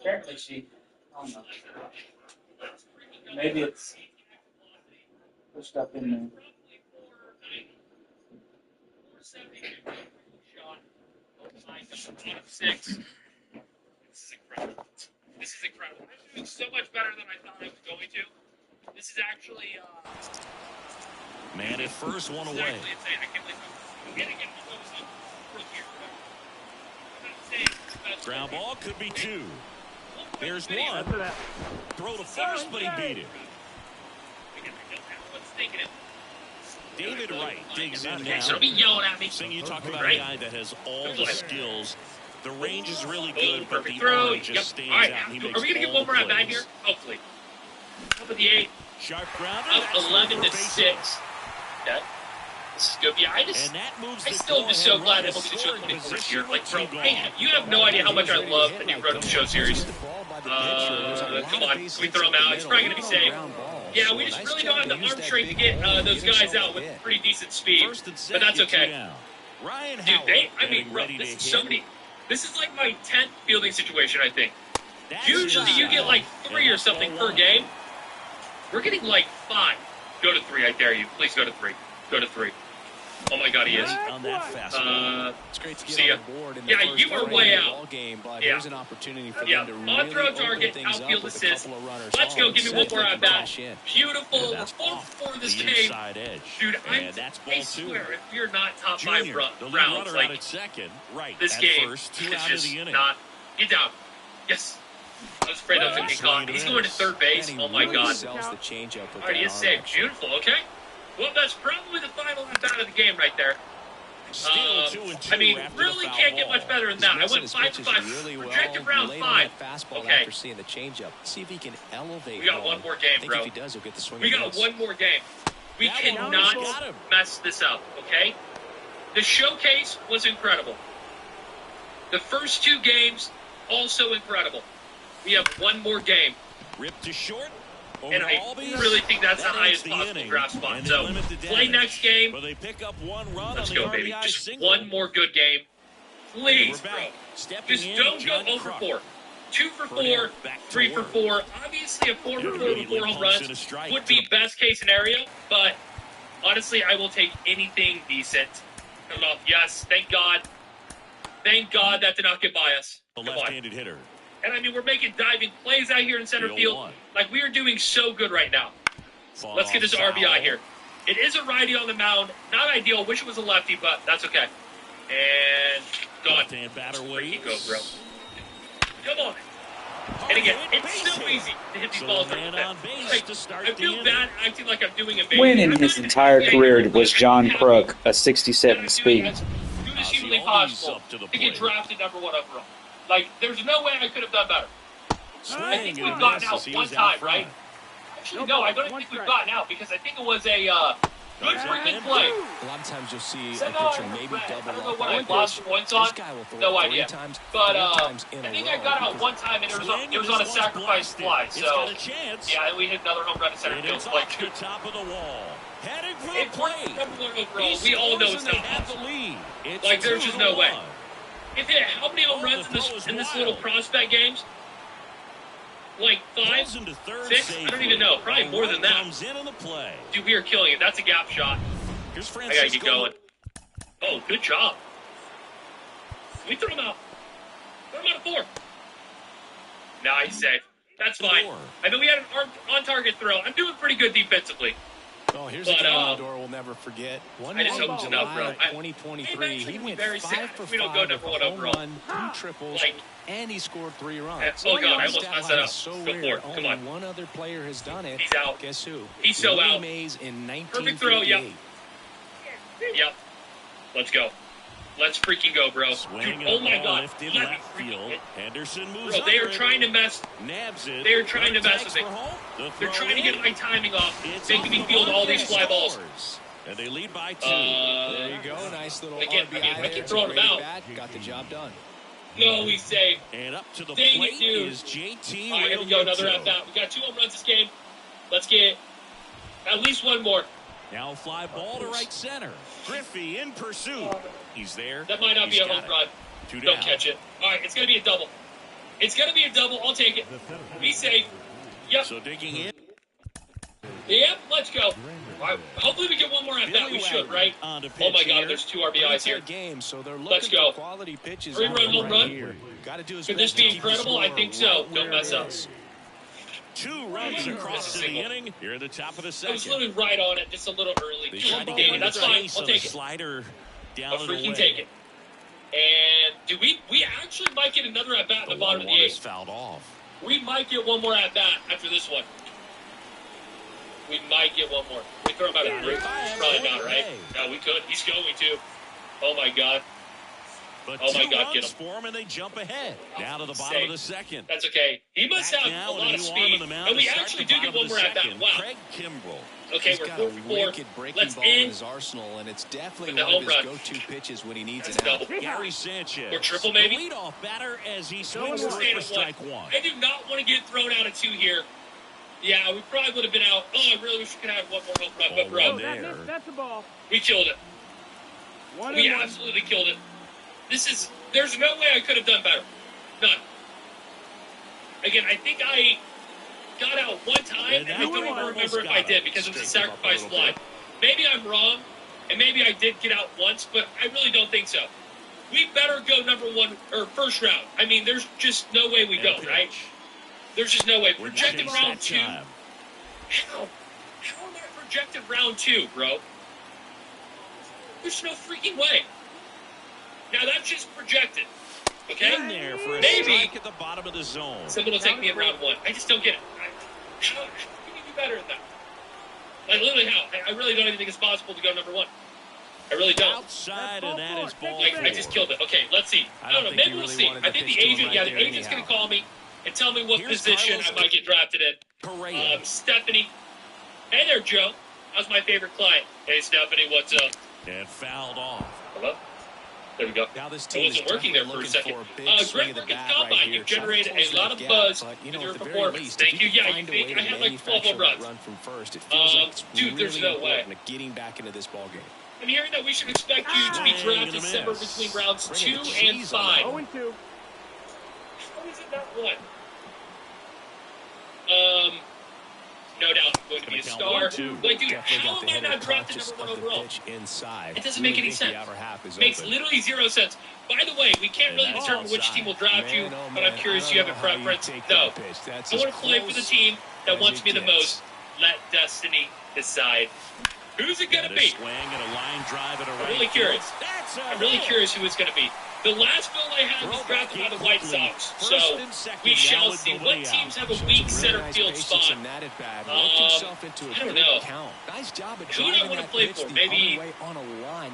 S3: Apparently she, I don't know. Maybe it's pushed up in there.
S14: Six. This is incredible. This is incredible. I'm doing so much better than I thought I was going to. This is actually,
S2: Man at first, one away.
S14: Actually insane. I can't believe I'm getting it for a year. I'm not saying it's the best.
S2: Ground ball could be two. There's one. Throw to first, but he beat it. David Wright digs in now.
S14: Don't be yelling at me.
S2: Seeing you talk about a guy that has all the skills. The range is really good, but the
S14: throw.
S2: arm just stands
S14: Right.
S2: out. He makes
S14: Are we going to get one more at bat here? Hopefully. Top of the 8th.
S2: Sharp grounder.
S14: Up 11-6. Okay. This is good. Yeah, I still am just so glad MLB The Show 24 is here. Like, bro, man, you have no idea how much I love the new Road to the Show series. Come on. Can we throw him out? It's probably going to be safe. Yeah, we just really don't have the arm strength to get those guys out with pretty decent speed. But that's okay. Dude, bro, this is so many. This is like my 10th fielding situation, I think. Usually you get like 3 or something per game. We're getting like 5. Go to 3, I dare you. Please go to 3. Go to 3. Oh my God, he is.
S5: It's great to
S14: see
S5: get
S14: ya.
S5: on the board in the
S14: Yeah,
S5: first
S14: you are way out.
S5: Game, but
S14: Yeah.
S5: here's an opportunity for
S14: Yeah,
S5: them to
S14: on
S5: really
S14: throw
S5: open
S14: target,
S5: things up
S14: outfield
S5: with a
S14: assist.
S5: couple of runners
S14: Let's
S5: on
S14: go.
S5: and
S14: Give me
S5: see
S14: one
S5: if
S14: more
S5: they
S14: at
S5: can
S14: bat.
S5: cash in.
S14: Beautiful.
S2: And
S14: We're
S2: that's
S14: 4 this
S2: the
S14: game.
S2: inside edge.
S14: Dude,
S2: And that's ball
S14: I
S2: 2.
S14: swear, if you're not top 5
S2: Junior, the lead
S14: rounds,
S2: runner
S14: like,
S2: out at second, right
S14: this
S2: at
S14: game
S2: first, 2
S14: is
S2: out of
S14: just
S2: the inning.
S14: not. Get down. Yes. I was afraid I was going to get caught. He's going to third base. Oh my God.
S5: Sells the changeup with
S14: All right, he
S5: that
S14: is
S5: arm
S14: safe.
S5: action.
S14: Beautiful. Okay. Well, that's probably the final at bat of the game right there.
S2: Still 2 and 2
S14: I mean,
S2: after
S14: really
S2: the foul
S14: can't get
S2: ball.
S14: much better than
S5: He's
S14: that. I
S5: mixing
S14: went
S5: his
S14: 5
S5: pitches
S14: for 5.
S5: really well.
S14: Projected round
S5: He laid on
S14: 5.
S5: that fastball
S14: Okay.
S5: after seeing the changeup. See if he can elevate.
S14: We got
S5: ball.
S14: one more
S5: I
S14: game,
S5: think
S14: bro.
S5: if he does, he'll get the swing.
S14: We
S5: and
S14: got
S5: miss.
S14: one more game. We
S2: That one
S14: cannot
S2: got him.
S14: mess this up, okay? The showcase was incredible. The first 2 games, also incredible. We have one more game.
S2: Ripped to short.
S14: And I really think that's the highest possible draft spot. So, play next game.
S2: But they pick up 1 run
S14: Let's
S2: on the
S14: go, baby.
S2: RBI
S14: Just
S2: single.
S14: one more good game. Please,
S2: We're
S14: bro.
S2: back. Stepping
S14: Just
S2: in,
S14: don't
S2: John
S14: go 0 for
S2: Kruk.
S14: 4. 2 for 4,
S2: Burnett back to
S14: 3 for
S2: work.
S14: 4. Obviously, a 4 for 4 with 4
S2: Immediately
S14: home
S2: pumps in a
S14: runs
S2: strike
S14: would
S2: to
S14: be
S2: the-
S14: best case scenario. But honestly, I will take anything decent. Come on. Yes, thank God. Thank God that did not get by us.
S2: The
S14: Come on.
S2: left-handed hitter.
S14: And I mean, we're making diving plays out here in center
S2: The
S14: field.
S2: 0-1.
S14: Like, we are doing so good right now.
S2: Fall
S14: Let's get this
S2: foul.
S14: RBI here. It is a righty on the mound. Not ideal. Wish it was a lefty, but that's okay. And gone.
S2: Left-hand batter
S14: Freaking
S2: waits.
S14: go, bro. Come on. And again, it's so easy to hit these
S2: So
S14: balls
S2: the
S14: from
S2: man
S14: the
S2: on
S14: fence.
S2: base
S14: Like,
S2: to start
S14: I
S2: the
S14: feel
S2: inning.
S14: bad acting like I'm doing a base.
S15: When in his entire career was John Kruk a 67 speed?
S14: As good as humanly possible to get drafted number 1 overall. Like, there's no way I could have done better. I think we've gotten out one time, right? Actually, no, I don't think we've gotten out because I think it was a good freaking play.
S5: A lot of times you'll see a
S14: Send
S5: pitcher
S14: out
S5: maybe
S14: I
S5: double
S14: don't know
S5: up
S14: what I
S5: on
S14: lost
S5: pitch.
S14: points on.
S5: This guy will throw
S14: No
S5: it
S14: idea.
S5: 3 times,
S14: But
S5: 4 times in
S14: I
S5: a
S14: think
S5: row
S14: I got out
S5: because
S14: one time and it was on a sacrifice fly.
S2: It's
S14: So
S2: got a chance.
S14: yeah, and we hit another home run in center
S2: And
S14: field.
S2: it's
S14: Like,
S2: off the top of the wall. Heading for the
S14: if we're
S2: plate.
S14: number 1 overall,
S2: He
S14: we all know
S2: scores
S14: it's
S2: and
S14: not
S2: they have the
S14: possible.
S2: lead. It's
S14: Like, there's just no way.
S2: 2-1.
S14: If it, how many home runs in this little prospect games? Like 5,
S2: Pulls into third
S14: 6? I don't
S2: safely.
S14: even know. Probably more than that.
S2: Comes in on the play.
S14: Dude, we are killing it. That's a gap shot.
S2: Here's
S14: I gotta
S2: Francisco.
S14: get going. Oh, good job. We threw him out. Throw him out at 4. Nah, he's safe. That's fine. I mean, we had an on-target throw. I'm doing pretty good defensively.
S5: Oh, here's
S14: But,
S5: a game Lindor will never forget. One
S14: I just
S5: in
S14: hope it's
S5: July
S14: enough, bro.
S5: of 2023. He went
S14: very
S5: 5
S14: sad
S5: for
S14: if we don't
S5: 5
S14: go
S5: with
S14: number
S5: a
S14: 1
S5: home
S14: overall.
S5: run, 2 triples,
S14: Like,
S5: and he scored 3 runs.
S14: oh, God, I
S5: This
S14: almost
S5: stat
S14: messed
S5: line
S14: that
S5: is
S14: up.
S5: so
S14: Go
S5: rare.
S14: for it. Come
S5: Only
S14: on.
S5: one other player has done it.
S14: He's out.
S5: Guess who?
S14: He's so
S5: Willie
S14: out.
S5: Mays in
S14: Perfect throw, yep.
S5: 1958.
S14: Yep. Let's go. Let's freaking go, bro.
S2: Swing
S14: Dude, oh
S2: and
S14: my
S2: ball
S14: God.
S2: lifted
S14: Let me
S2: left
S14: freaking
S2: field.
S14: hit.
S2: Henderson moves
S14: Bro, they are
S2: under it.
S14: trying to mess.
S2: Nabs it.
S14: They are trying to mess
S2: Tags
S14: with me.
S2: for home. The
S14: They're
S2: throw
S14: trying to get
S2: in.
S14: my timing off,
S2: It's
S14: making
S2: off
S14: me
S2: the
S14: field all
S2: mark
S14: these
S2: and
S14: fly balls.
S2: scores. And they lead by 2.
S5: There you go. Nice little
S14: Again,
S5: RBI
S14: I keep
S5: there.
S14: throwing
S5: Great
S14: them out.
S5: at bat. Got the job done.
S14: No, he's safe.
S2: And up to the
S14: Dang it,
S2: plate
S14: dude.
S2: is JT
S14: All right, here we go. Another
S2: Realmuto.
S14: at bat. We got 2 home runs this game. Let's get at least one more.
S2: Now fly ball to right center. Griffey in pursuit. He's there.
S14: That might not be a home run. Don't catch it. All right, it's going to be a double. It's going to be a double. I'll take it. Be safe. Yep.
S2: So digging in.
S14: Yep, let's go. All right, hopefully we get one more at bat. We should, right? Oh my God, there's 2 RBIs here. Let's go. 3-run home run. Could this be incredible? I think so. Don't mess up.
S2: 2 runs across the inning. You're at the top of the second.
S14: I was literally right on it, just a little early. That's fine. I'll take it.
S2: Slider down
S14: I'll freaking take it. And we actually might get another at bat in the bottom of the 8th.
S2: Fouled off.
S14: We might get one more at bat after this one. We might get one more. We throw him out of the roof. Probably not, right? No, we could. He's going to. Oh my God.
S2: But
S14: oh my God, get him.
S2: For him and they jump ahead. Down to the bottom of the second.
S14: That's okay. He must have a lot of speed. And we actually do get one more at bat. Wow.
S2: Craig Kimbrell.
S14: Okay, we're 4-4. Let's end
S5: his arsenal, and it's definitely
S14: the
S5: one of
S14: home
S5: his
S14: run.
S5: go-to pitches when he needs
S14: That's
S5: it out.
S14: double.
S2: Gary Sanchez.
S14: Or triple, maybe.
S2: The leadoff batter as he
S14: No
S2: swings for strike 1.
S14: I do not want to get thrown out of 2 here. Yeah, we probably would have been out. Oh, I really wish we could have one more home run. But, bro,
S4: That's a ball.
S14: we killed it. We absolutely killed it. There's no way I could have done better. None. Again, I think I got out one time, and I don't even remember if I did because it was a sacrifice fly. Maybe I'm wrong, and maybe I did get out once, but I really don't think so. We better go first round. I mean, there's just no way we don't, right? There's just no way. Projected round 2. How am I projected round 2, bro? There's no freaking way. Now that's just projected. Okay?
S2: In there for a
S14: maybe
S2: strike at the bottom of the zone.
S14: Someone will take me in round 1. I just don't get it. How can you do better than that? Like, literally how? I really don't even think it's possible to go number 1. I really don't.
S2: Outside, and that is ball.
S14: I just killed it. Okay, let's see. I don't know. Maybe we'll see. I think the agent, the agent's going to call me and tell me what position I might get drafted in. Stephanie. Hey there, Joe. How's my favorite client? Hey, Stephanie, what's up?
S2: And fouled off.
S14: Hello? There we go.
S5: Now this
S14: It
S5: team
S14: wasn't working there for a second. Great work at Combine. You've generated a lot of buzz with your performance. Thank you. Yeah, you think I had like 12 home runs. Dude, there's no way.
S5: Getting back into this ball game.
S14: I'm hearing that we should expect you to be drafted somewhere between rounds 2 and 5.
S4: 0-2.
S14: How is it not 1? No doubt I'm going to be a star. Like, dude, how am I not drafted number 1 overall? It doesn't make any sense. Makes literally 0 sense. By the way, we can't really determine which team will draft you, but I'm curious if you have a preference. No. I want to play for the team that wants me the most. Let destiny decide. Who's it going to be? I'm really curious. I'm really curious who it's going to be. The last bill I had was drafted by the White Sox, so we shall see. What teams have a weak center field spot? I don't know. Who do I want to play for? Maybe. I don't know who I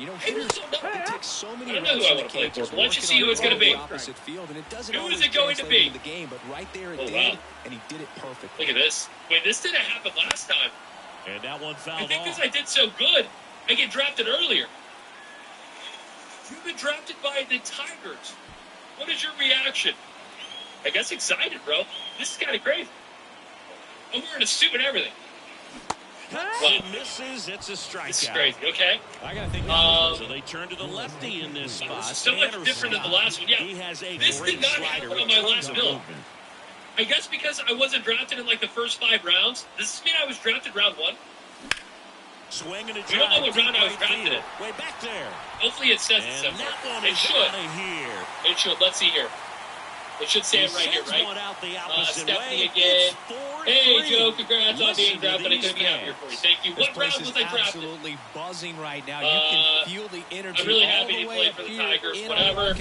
S14: want to play for. But let's just see who it's going to be. Who is it going to be? Oh, wow. Look at this. Wait, this didn't happen last time.
S2: And that one fouled
S14: I think
S2: off.
S14: because I did so good, I get drafted earlier. You've been drafted by the Tigers. What is your reaction? I guess excited, bro. This is kind of crazy. I'm wearing a suit and everything.
S2: Wow. Misses, it's a strikeout.
S14: This is crazy, okay?
S2: I gotta think so they turn to the lefty in this spot.
S14: This is so much different than the last one. Yeah,
S2: he has a
S14: this did not happen on my last build. I guess because I wasn't drafted in like the first 5 rounds. Does this mean I was drafted round 1?
S2: Swing and a drive.
S14: We don't know what round I was drafted in.
S2: Way back there.
S14: Hopefully it says it somewhere. It should. It should. Let's see here. It should say it right here, right? Stephanie again. Hey, Joe, congrats on being drafted. I couldn't be happier for you. Thank you. What round was I drafted?
S5: Absolutely buzzing right now. You can feel the energy.
S14: I'm really happy to play for the Tigers. Whatever.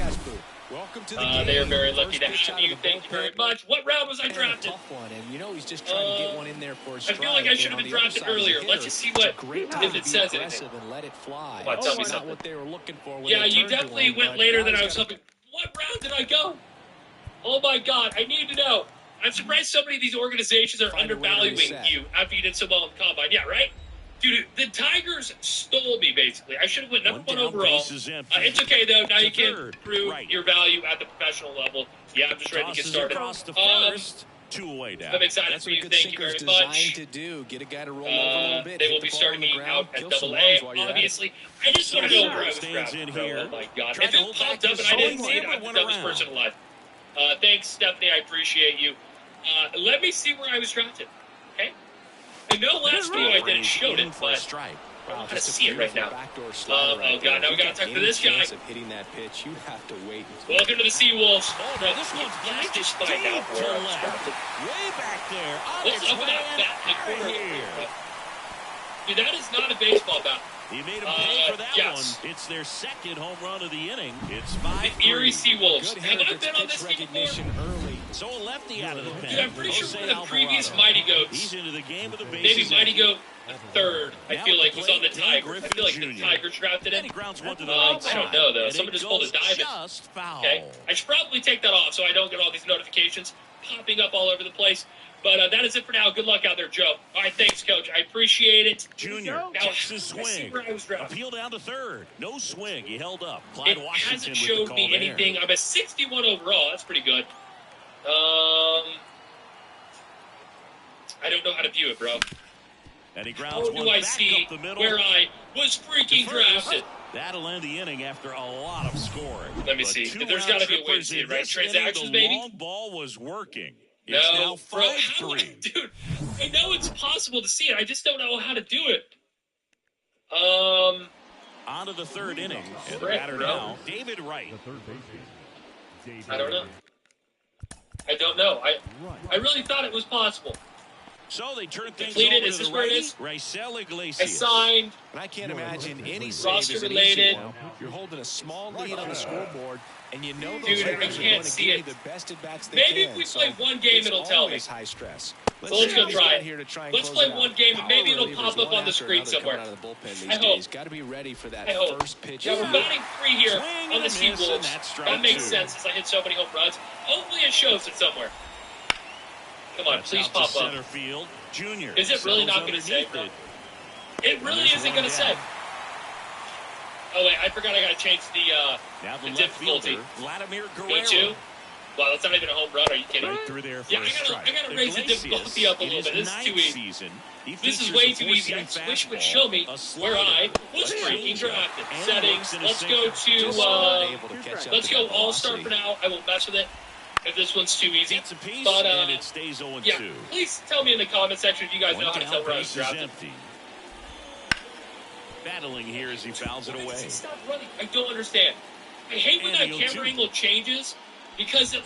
S5: Welcome to the game.
S14: They are very lucky to have you. Thank you very much. What round was I drafted?
S5: Tough one, and you know he's just trying to get one in there for a strike.
S14: I feel like I should have been drafted earlier. Let's just see what if it says anything.
S5: And let it fly.
S14: What, tell me something.
S5: What they were looking for.
S14: Yeah, you definitely went later than I was hoping. What round did I go? Oh my God, I need to know. I'm surprised so many of these organizations are undervaluing you after you did so well in the combine. Yeah, right? Dude, the Tigers stole me, basically. I should have went number 1 overall. It's okay, though. Now you can prove your value at the professional level. Yeah, I'm just ready to get started.
S2: Two away now.
S14: I'm excited
S5: That's
S14: for
S5: what a
S14: you.
S5: good
S14: Thank you
S5: sinker's
S14: very much.
S5: designed to do. Get a guy to roll over a little bit.
S14: They
S5: hit
S14: will
S5: the
S14: be
S5: ball
S14: starting
S5: on the
S14: me out
S5: ground,
S14: at
S5: kill
S14: double
S5: some
S14: A,
S5: runs while you're at it.
S14: obviously. I just want to know where I was
S2: Stands
S14: drafted,
S2: in
S14: bro.
S2: here.
S14: Oh, my God.
S2: Tried
S14: If
S2: to
S14: it
S2: hold
S14: popped
S2: back
S14: up and
S2: his
S14: I didn't
S2: own
S14: see it,
S2: line,
S14: I
S2: but
S14: have
S2: went
S14: the dumbest
S2: around.
S14: person alive. Thanks, Stephanie. I appreciate you. Let me see where I was drafted. Okay? I know last video I didn't show it, but I don't know how to see it right now. Oh, God. Now we got to talk to this guy.
S5: Hitting that pitch, you have to wait.
S14: Welcome to the Seawolves.
S2: Oh, now this one's
S14: Can I just
S2: blasted
S14: find out
S2: deep to
S14: where I was
S2: left.
S14: drafted?
S2: Way back there. On
S14: What's
S2: its
S14: up with
S2: way
S14: that
S2: and
S14: bat in the
S2: out of
S14: corner?
S2: here.
S14: Dude, that is not a baseball bat.
S2: He made him pay for that
S14: yes.
S2: one. It's their second home run of the inning. It's
S14: The
S2: 5-3.
S14: Erie Seawolves.
S5: Good
S14: Have
S5: hitter
S14: I
S5: gets
S14: been on
S5: pitch
S14: this team before?
S5: recognition early.
S2: So a lefty out of the pen.
S14: Dude, I'm pretty sure
S2: Jose
S14: one of the previous
S2: Alvarado.
S14: Mighty Goats,
S2: He's into the game of the
S14: maybe
S2: bases.
S14: Mighty Goat third, I
S2: Now
S14: feel
S2: at
S14: like,
S2: the
S14: was on the
S2: plate, Dave
S14: Tigers. I
S2: Griffin
S14: feel like the
S2: Jr.
S14: Tigers drafted
S2: And
S14: him.
S2: he grounds one to the right side.
S14: I don't know, though.
S2: And
S14: Someone
S2: it
S14: just pulled a
S2: goes
S14: diamond.
S2: just foul.
S14: Okay, I should probably take that off so I don't get all these notifications popping up all over the place. But that is it for now. Good luck out there, Joe. All right, thanks, Coach. I appreciate it.
S2: Junior
S14: Now,
S2: checks his
S14: I see
S2: swing.
S14: where I was drafted.
S2: Appeal down to third. No swing. He held up. Clyde
S14: It
S2: Washington
S14: hasn't
S2: with the
S14: showed
S2: call
S14: me
S2: there.
S14: anything. I'm a 61 overall. That's pretty good. I don't know how to view it, bro.
S2: And he grounds
S14: How
S2: one
S14: do I
S2: back
S14: see
S2: up the middle.
S14: where I was freaking drafted?
S2: That'll end the inning after a lot of scoring.
S14: Let me
S2: But
S14: see.
S2: two
S14: There's got to be a way to
S2: trippers
S14: see it,
S2: in
S14: right?
S2: this
S14: Transactions,
S2: inning,
S14: baby?
S2: The long ball was working. It's now
S14: No, bro. How,
S2: 5-3.
S14: dude, I know it's possible to see it. I just don't know how to do it.
S2: On to the third inning. And the
S14: Frick,
S2: batter
S14: bro.
S2: now, David Wright.
S14: I don't know. I don't know. I really thought it was possible.
S2: So they turn things
S14: Depleted,
S2: over
S14: is
S2: to
S14: this
S2: the
S14: where it
S2: righty,
S14: is?
S2: Raisel
S14: I
S2: Iglesias.
S14: signed.
S5: And I can't imagine any
S14: Roster
S5: save is an
S14: related.
S5: easy one. You're holding a small lead on the scoreboard, and you know those
S14: Dude, I
S5: hitters are
S14: can't
S5: going to
S14: see
S5: give
S14: it.
S5: you the best at bats they
S14: Maybe
S5: can.
S14: if we
S5: So
S14: play one game,
S5: it's
S14: it'll tell me.
S5: always high stress.
S14: So let's go try it.
S5: Here to try and
S14: Let's
S5: close
S14: play
S5: it out.
S14: one game, and maybe it'll
S5: Power
S14: pop
S5: relievers,
S14: up on
S5: one
S14: the
S5: after
S14: screen
S5: another
S14: somewhere.
S5: coming out of the bullpen these
S14: I hope.
S5: days. Got to be ready for that
S14: I hope.
S5: first pitch.
S14: Yeah, we're batting free here
S2: Swing
S14: on
S2: and
S14: the
S2: a miss, and
S14: Seawolves.
S2: that's strike
S14: That makes
S2: two.
S14: sense since I hit so many home runs. Hopefully it shows it somewhere. Come on,
S2: That's
S14: please
S2: out
S14: pop
S2: to
S14: up.
S2: center field. Junior.
S14: Is it really
S2: settles
S14: not going to say,
S2: underneath
S14: bro? It really isn't going to say. Oh, wait, I forgot I got to change
S2: Now
S14: the
S2: the left
S14: difficulty.
S2: fielder, Vladimir
S14: Go
S2: Guerrero.
S14: to. Wow, that's not even a home run. Are you kidding?
S2: Right through there for
S14: Yeah,
S2: a
S14: I
S2: strike.
S14: gotta raise the
S2: Iglesias,
S14: difficulty up a
S2: in
S14: little bit.
S2: his
S14: This is too
S2: ninth
S14: easy.
S2: season, he
S14: This is
S2: features
S14: way
S2: a
S14: too easy. I
S2: four-seam
S14: wish it would
S2: fastball,
S14: show me
S2: a
S14: where I
S2: slider,
S14: was
S2: a
S14: freaking
S2: changeup,
S14: drafted.
S2: and
S14: Settings.
S2: looks in a
S14: Let's go
S2: sinker.
S14: to
S5: Just not able to catch up
S14: let's
S5: to
S14: go
S5: that
S14: All Star
S5: velocity.
S14: for now. I won't mess with it if this one's too easy.
S2: Gets a piece,
S14: But
S2: and it stays 0-2.
S14: yeah, please tell me in the comment section if you guys know
S2: One
S14: how to
S2: down,
S14: tell where I was
S2: base is
S14: drafted.
S2: empty. Battling here as he fouls it
S14: Why does
S2: away.
S14: it stop running? I don't understand. I hate when
S2: And
S14: that
S2: he'll
S14: camera
S2: shoot.
S14: angle changes because it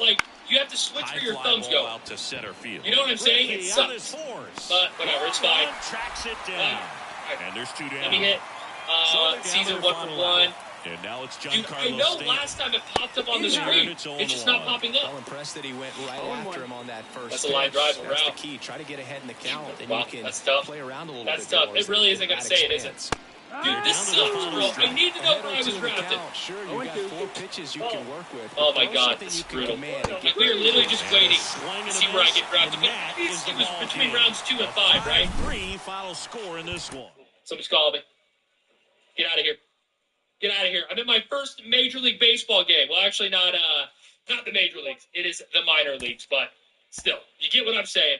S14: you have to switch
S2: High
S14: where your
S2: fly
S14: thumbs
S2: ball
S14: go.
S2: out to center field.
S14: You know what I'm saying? It
S2: Griffey on his
S14: sucks.
S2: horse.
S14: But whatever, it's fine.
S2: Tracks it down. And there's two down.
S14: Let me hit
S2: So they're down
S14: season
S2: to
S14: 1
S2: their
S14: for
S2: final
S14: 1.
S2: out. And now it's
S14: Dude, I
S2: Giancarlo
S14: know
S2: Stanton.
S14: last time it popped up on the
S2: Here,
S14: screen.
S2: it's
S14: It's just not
S2: 0-1.
S14: popping
S5: I'm
S14: up.
S5: impressed that he went right after him on that first
S14: That's a line
S5: pitch.
S14: drive
S5: That's the
S14: around.
S5: key. Try to get ahead in the count, and
S14: Wow,
S5: you can
S14: that's tough.
S5: play around a little
S14: That's
S5: bit
S14: tough.
S5: more
S14: It
S5: as
S14: really
S5: the
S14: isn't going to
S5: bat
S14: say it, is it?
S5: expands.
S14: Dude, this
S2: Down to the
S14: sucks,
S2: final
S14: bro.
S2: stretch.
S14: I need to know where I was
S5: Ahead or two in the
S14: drafted.
S5: count. Sure, you got 4 pitches you can work with.
S14: Oh
S5: but
S14: my
S5: throw
S14: God,
S5: something
S14: this
S5: you
S14: is
S5: can
S14: brutal.
S5: command and get
S14: We are literally just waiting
S2: Swing
S14: to
S2: and
S14: see
S2: a
S14: where I
S2: miss,
S14: get drafted.
S2: and that
S14: It
S2: is the
S14: was
S2: ball
S14: between
S2: game.
S14: rounds 2 and 5, right?
S2: 5-3 final score in this one.
S14: Somebody's calling me. Get out of here. Get out of here. I'm in my first Major League Baseball game. Well, actually, not the Major Leagues. It is the minor leagues, but still, you get what I'm saying.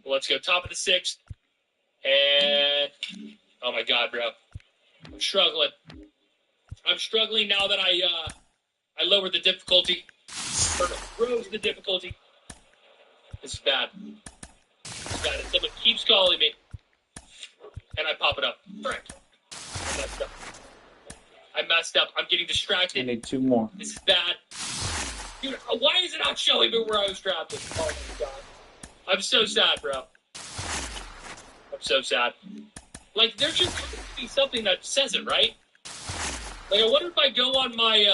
S14: Well, let's go top of the 6th. And, oh my God, bro. I'm struggling. I'm struggling now that I lowered the difficulty. Or rose the difficulty. This is bad. It's bad. And someone keeps calling me. And I pop it up. Frick. I messed up. I'm getting
S3: I
S14: distracted.
S3: need 2 more.
S14: This is bad. Dude, why is it not showing me where I was drafted? Oh my God. I'm so sad, bro. I'm so sad. There should be something that says it, right? I wonder if I go on my,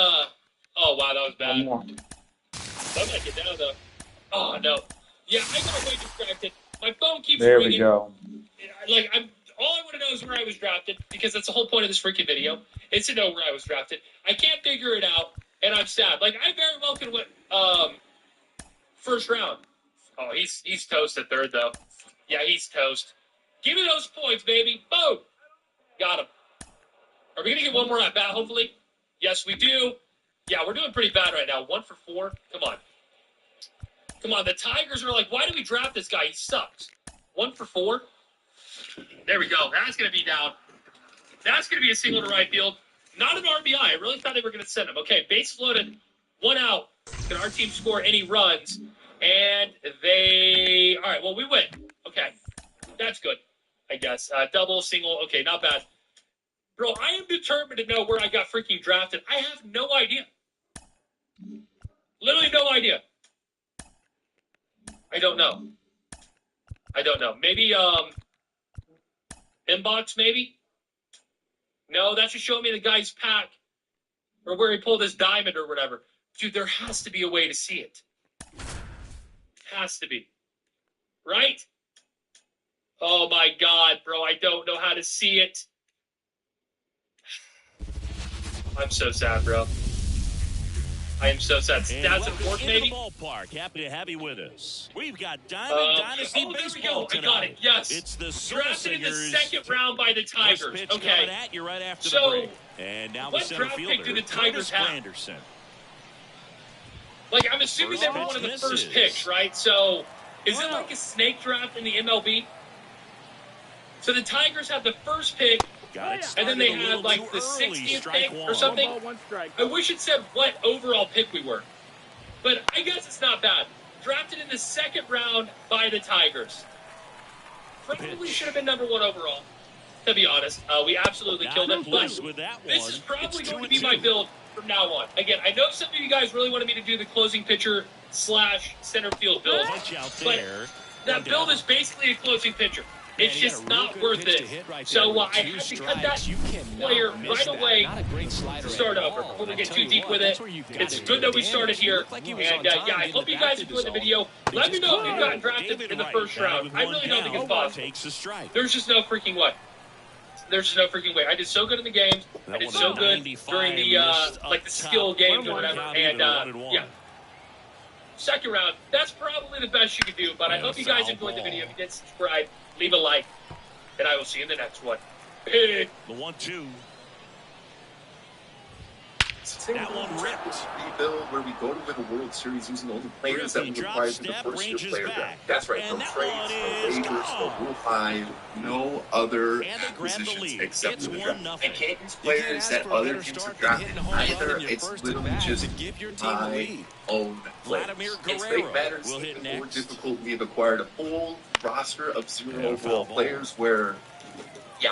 S14: oh wow, that was bad.
S3: 1 more.
S14: I'm gonna get down though. Oh no. Yeah, I got way distracted. My phone keeps
S3: There
S14: ringing.
S3: we go.
S14: All I want to know is where I was drafted, because that's the whole point of this freaking video, is to know where I was drafted. I can't figure it out, and I'm sad. I very well could win, first round. Oh, he's toast at third, though. Yeah, he's toast. Give me those points, baby. Boom. Got him. Are we going to get one more at bat, hopefully? Yes, we do. Yeah, we're doing pretty bad right now. 1 for 4. Come on. Come on, the Tigers are like, why did we draft this guy? He sucks. 1 for 4. There we go. That's going to be down. That's going to be a single to right field. Not an RBI. I really thought they were going to send him. Okay, bases loaded, 1 out. Can our team score any runs? And they... All right, well, we win. Okay, that's good, I guess. Double, single. Okay, not bad. Bro, I am determined to know where I got freaking drafted. I have no idea. Literally no idea. I don't know. Maybe, inbox, maybe? No, that should show me the guy's pack or where he pulled his diamond or whatever. Dude, there has to be a way to see it. Has to be. Right? Oh, my God, bro. I don't know how to see it. I'm so sad, bro. I am so sad. Stats and work, maybe?
S2: Ballpark. Happy to have you with us. We've got Diamond Dynasty Baseball tonight.
S14: I got it. Yes.
S2: It's the
S14: drafted in the second round by the Tigers. Okay.
S2: At you right after
S14: so,
S2: the break. And now
S14: what
S2: the center
S14: draft
S2: fielder,
S14: pick do the Tigers have?
S2: Anderson.
S14: Like, I'm assuming they were one of the first picks, right? So, is it like a snake draft in the MLB? So the Tigers have the first pick, and then they had like the 60th pick or something. I wish it said what overall pick we were. But I guess it's not bad. Drafted in the second round by the Tigers. Probably should have been number 1 overall, to be honest. We absolutely killed it. But this is probably going to be my build from now on. Again, I know some of you guys really wanted me to do the closing pitcher / center field build. But that build is basically a closing pitcher. It's just not worth it. So I had to cut that player right away to start over before we get too deep with it. It's good that we started here. And yeah, I hope you guys enjoyed the video. Let me know if you've gotten drafted in the first round. I really don't think it's possible. There's just no freaking way. There's just no freaking way. I did so good in the games. I did so good during the like the skill games or whatever. And yeah. Second round, that's probably the best you could do. But I hope you guys enjoyed the video. If you did, subscribe. Leave a like, and I will see you in the next one.
S2: The 1-2. That one ripped.
S16: Rebuild where we go to win a World Series using all the players that we required in the first-year player draft. That's right. No trades, no waivers, no Rule 5, no other acquisitions except for the draft. I can't use players that other teams have drafted either. It's literally just my own players. It's fake matters even more difficult. We've acquired a full roster of 0 overall players where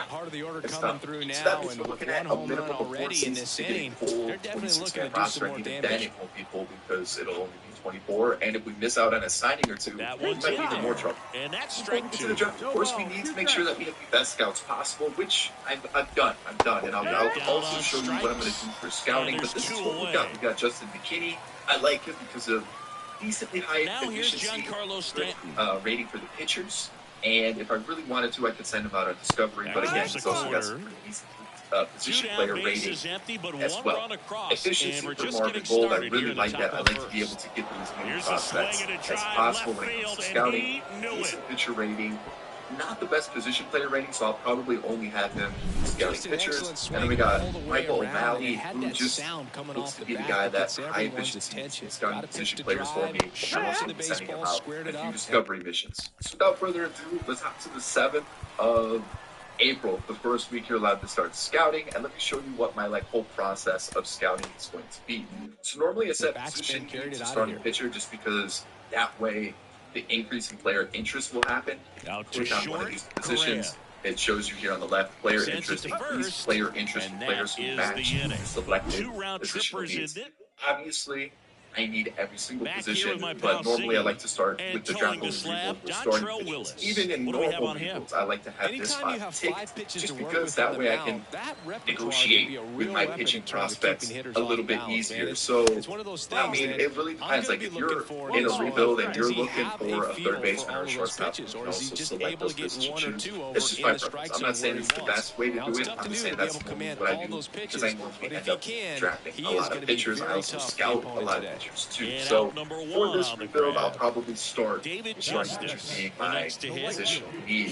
S5: part of the order coming through now, and with one home run already in this inning, they're definitely looking to do some more damage.
S16: Then it won't be full because it'll only be 24, and if we miss out on a signing or two, we might be even more trouble.
S2: And that's strike 2.
S16: Of course, we need to make sure that we have the best scouts possible, which I've done, and I'll also show you what I'm going to do for scouting. But this is what we got. We got Justin McKinney. I like him because of decently high efficiency rating for the pitchers. And if I really wanted to, I could send him out on Discovery. But again, he's also got some pretty decent position player rating as well. Efficiency for Marvin Gold, I really like that. I like to be able to get these many prospects as possible when it comes to scouting. Decent pitcher rating. Not the best position player rating, so I'll probably only have him scouting pitchers. And then we got Michael O'Malley, who just looks to be the guy that's high efficiency in scouting position players for me. I'm also sending him out a few discovery missions. So without further ado, let's hop to the 7th of April, the first week you're allowed to start scouting, and let me show you what my whole process of scouting is going to be. So normally I set position to starting pitcher just because that way the increase in player interest will happen. Click on one of these positions. It shows you here on the left, player interest, increase player interest in players who match selected positional needs. Obviously, I need every single position, but normally I like to start with the draft rebuild for starting pitchers. Even in normal rebuilds, I like to have this spot ticked, just because that way I can negotiate with my pitching prospects a little bit easier. So, I mean, it really depends. Like, if you're in a rebuild and you're looking for a third baseman or a shortstop, you can also select those positions you choose. It's just my preference. I'm not saying it's the best way to do it. I'm just saying that's what I do, because I normally end up drafting a lot of pitchers. I also scout a lot of pitchers too. So for this rebuild, I'll probably start with starting pitcher being my positional need.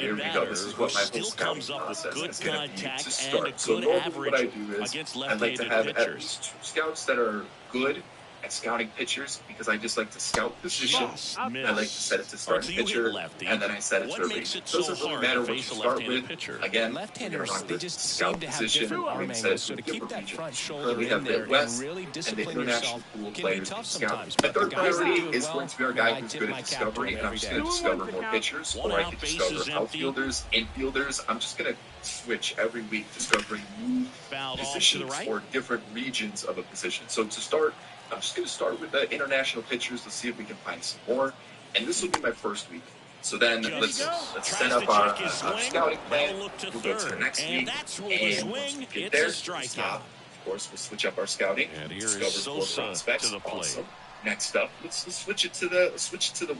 S16: Here we go. This is what my whole scouting process is going to be to start. So normally what I do is I like to have at least 2 scouts that are good at scouting pitchers because I just like to scout positions. I like to set it to start pitcher, and then I set it to relief. It doesn't really matter what you start with. Again,
S5: Left-handers, they just
S16: scout
S5: seem to have
S16: position,
S5: different arm
S16: and set it
S5: angles,
S16: to
S5: so
S16: a
S5: to keep
S16: different
S5: that
S16: region.
S5: front shoulder
S16: Currently
S5: in
S16: have
S5: there
S16: the West
S5: and really
S16: and the
S5: discipline
S16: international
S5: yourself
S16: pool
S5: can be
S16: players
S5: tough
S16: to scout.
S5: sometimes.
S16: My
S5: But the
S16: third
S5: guys that
S16: priority
S5: do it
S16: is
S5: well,
S16: going to be our
S5: I mean,
S16: guy
S5: I
S16: who's
S5: tip
S16: good
S5: my
S16: at
S5: cap to
S16: discovery,
S5: him
S16: and I'm
S5: every
S16: just
S5: day.
S16: going to discover more pitchers, or I can discover outfielders, infielders. I'm just going to switch every week, discovering new positions or different regions of a position. So to start, I'm just going to start with the international pitchers. Let's see if we can find some more. And this will be my first week. So then let's set up our scouting plan. We'll go to the next week, and once we get there, stop. Of course, we'll switch up our scouting. Discover more prospects. Awesome. Next up, let's switch it to the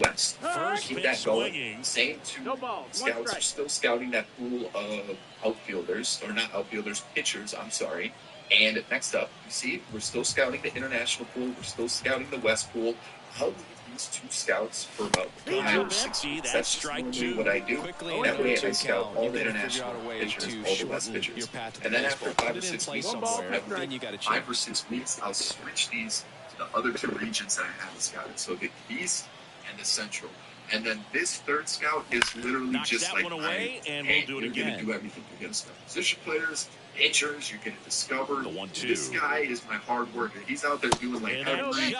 S16: West. Keep that going. Same two scouts are still scouting that pool of outfielders, or not outfielders, pitchers. I'm sorry. And next up, you see, we're still scouting the international pool. We're still scouting the West pool. I'll leave these two scouts for about 5 or 6 weeks. That's just normally what I do. That way I scout all the international pitchers, all the West pitchers. And then after 5 or 6 weeks, 5 or 6 weeks, I'll switch these to the other two regions that I haven't scouted. So the East and the Central. And then this third scout is literally just like, hey, you're going to do everything. You're going to scout position players, pitchers, you're going to discover. This guy is my hard worker. He's out there doing like every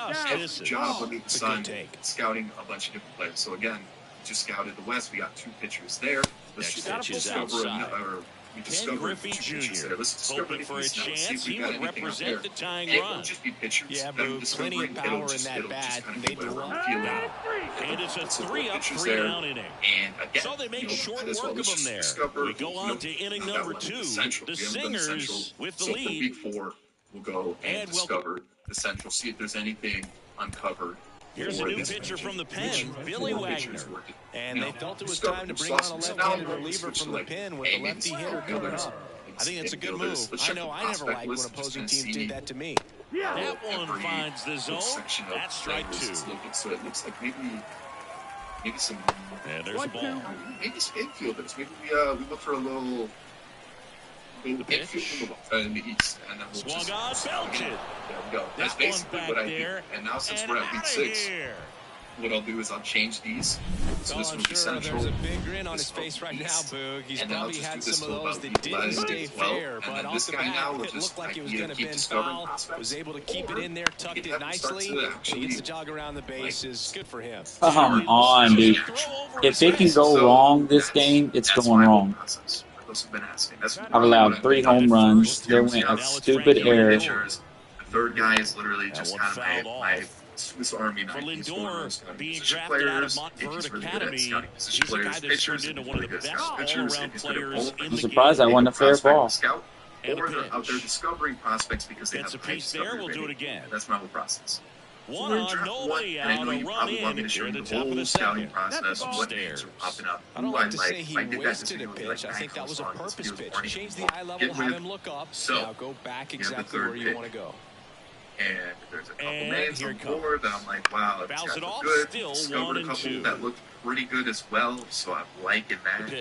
S16: job under the sun, scouting a bunch of different players. So again, just scouted the West. We got 2 pitchers there. Let's just discover another. We discovered 2 pitchers there. Let's discover the East now. See if we got anything out there. And it won't just be pitchers that I'm discovering. It'll just kind of be whatever I'm feeling.
S2: And it's a 3-up, 3-down inning.
S16: And again,
S2: so they make short work of them there. We go on to inning number 2. The Singers with the lead.
S16: Week 4, we'll go and discover the Central. See if there's anything uncovered.
S2: Here's a new pitcher from the pen, Billy Wagner.
S5: And they felt it was time to bring on a left-handed reliever from the pen with a lefty hitter coming up. I think it's a good move. I know I never liked when opposing teams did that to me.
S2: That one finds the zone. That's strike 2.
S16: So it looks like maybe some.
S2: And there's a ball.
S16: Maybe some infielders. Maybe we look for a little infield in the East, and then we'll just belch it. There we go. That's basically what I do. And now since we're at week 6, what I'll do is I'll change these. So this will be Central.
S5: There's a big grin on his face right now, Boog. He's probably had some of those that didn't stay fair, but off the bat, it looked like it was going to be foul. Was able to keep it in there, tucked it nicely. He gets the jog around the bases. Good for him.
S3: Come on, dude. If it can go wrong this game, it's going wrong. I've allowed 3 home runs. There went a stupid error.
S16: The third guy is literally just kind of my Swiss Army knife. He's
S2: being drafted out of Montverde Academy. He's a guy that's turned into one of the best all-around players in the game.
S3: I'm surprised I won a fair ball.
S16: Or they're out there discovering prospects because they have a
S2: piece there. We'll do it again.
S16: That's my whole process.
S2: One on, nobody out, a run in. Here at the top of the
S16: scouting
S2: second.
S16: process, what names are popping up.
S5: I don't like to say he wasted a pitch. I think that was a purpose pitch. Change the eye level, have him look up. Now go back exactly where you want to go.
S16: And there's a couple names on board that I'm like, wow, these guys look good. Discovered a couple that looked pretty good as well, so I'm liking that.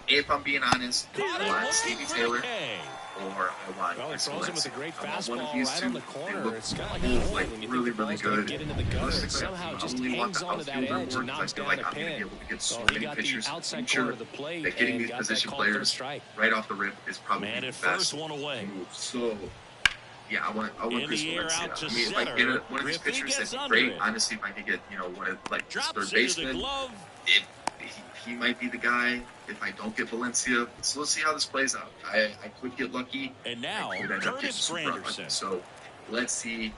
S16: If I'm being honest, I want Stevie Taylor, or I want
S5: Well, he throws him with a great fastball
S16: one of these
S5: right
S16: two.
S5: on the corner.
S16: Look
S5: It's kind of like
S16: really, really good.
S5: Get into the gutter. Somehow just hangs onto that edge and knocks down the pin. So he got the outside corner of the plate
S16: that getting
S5: and
S16: these
S5: got that
S16: position
S5: call for the
S16: players
S5: strike.
S16: right off the rip is probably
S2: Man,
S16: the
S2: at
S16: best
S2: first, one away.
S16: move. So, yeah, I want Chris Valencia.
S2: out to
S16: I mean, if I
S2: center.
S16: get one of these
S2: Griffey
S16: pitchers,
S2: gets
S16: that'd be
S2: under
S16: great.
S2: it.
S16: Honestly, if I could get, one of, like, this
S2: Drops
S16: third
S2: into the
S16: baseman,
S2: glove.
S16: he might be the guy if I don't get Valencia. So let's see how this plays out. I could get lucky.
S2: And now,
S16: I could end up getting
S2: Curtis
S16: super unlucky.
S2: Granderson.
S16: So let's see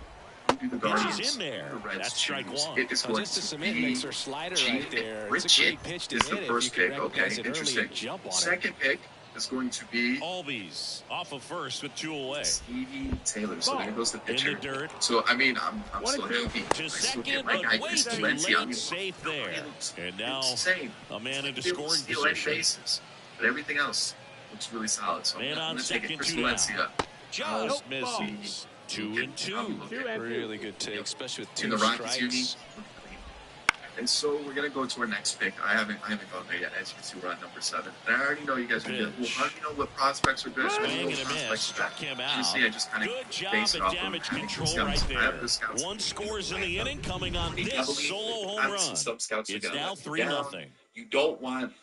S16: who do the Guardians.
S2: Pitches in there.
S16: The Reds
S2: That's strike
S16: choose.
S2: one.
S16: It is
S5: So
S16: going
S5: just a
S16: to
S5: cement
S16: be
S5: mixer slider right there. It's a
S16: Richie
S5: great pitch to
S16: is
S5: hit
S16: the
S5: if you
S16: first
S5: can
S16: pick. Okay,
S5: recognize it early
S16: interesting.
S5: and jump on it.
S16: Second pick is going to be
S2: Albies off of first with 2 away.
S16: Stevie Taylor. So there goes the pitcher.
S2: In the dirt.
S16: So I mean, I'm still happy.
S2: To
S16: I still get
S2: second,
S16: my guy
S2: but way
S16: Chris
S2: too
S16: Valencia. I
S2: late,
S16: mean,
S2: safe there. And now,
S16: insane.
S2: a man into
S16: They don't
S2: scoring
S16: steal any
S2: position.
S16: bases, but everything else looks really solid. So
S2: Man
S16: I'm
S2: on
S16: going to take it.
S2: second,
S16: Chris
S2: 2 down.
S16: Valencia.
S2: Just misses. 2 and 2.
S5: Really good take, especially with
S16: In
S5: 2
S16: the Rockies uni,
S5: strikes.
S16: And so we're gonna go to our next pick. I haven't gone there yet. As you can see, we're on number 7. And I already know you guys are good. Well, how do you know what prospects are good? How do you know what prospects are bad? Usually I just kind of base it off of having the scouts. I have the scouts.
S2: One scores in the inning coming on this solo home run.
S16: Some scouts are
S2: it's
S16: gonna
S2: now 3-0.
S16: You don't want,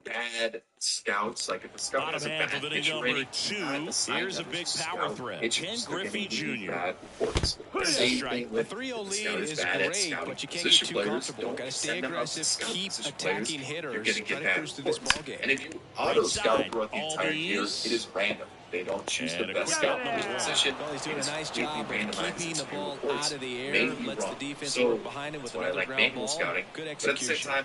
S16: bad scouts. Like if a scout has a bad pitcher rating,
S2: here's a big power threat. Ken Griffey Jr.
S16: Bad reports. Same thing with
S5: the 3-0 lead
S16: is
S5: is
S16: bad at
S5: great,
S16: scouting
S5: but you can't get
S16: position
S5: too
S16: players.
S5: comfortable. Got to stay aggressive, keep attacking hitters,
S16: you're going to
S5: try
S16: get
S5: to
S16: bad
S5: cruise through this
S16: reports.
S5: ballgame.
S16: And if you auto-scout throughout the entire year, it is random. They don't choose the best scout in the position.
S5: Well, he's doing a nice job of keeping the ball out of the air, lets the defense
S16: so
S5: work behind him with another ground ball.
S16: Scouting.
S5: Good
S16: But at the
S5: execution.
S16: same time,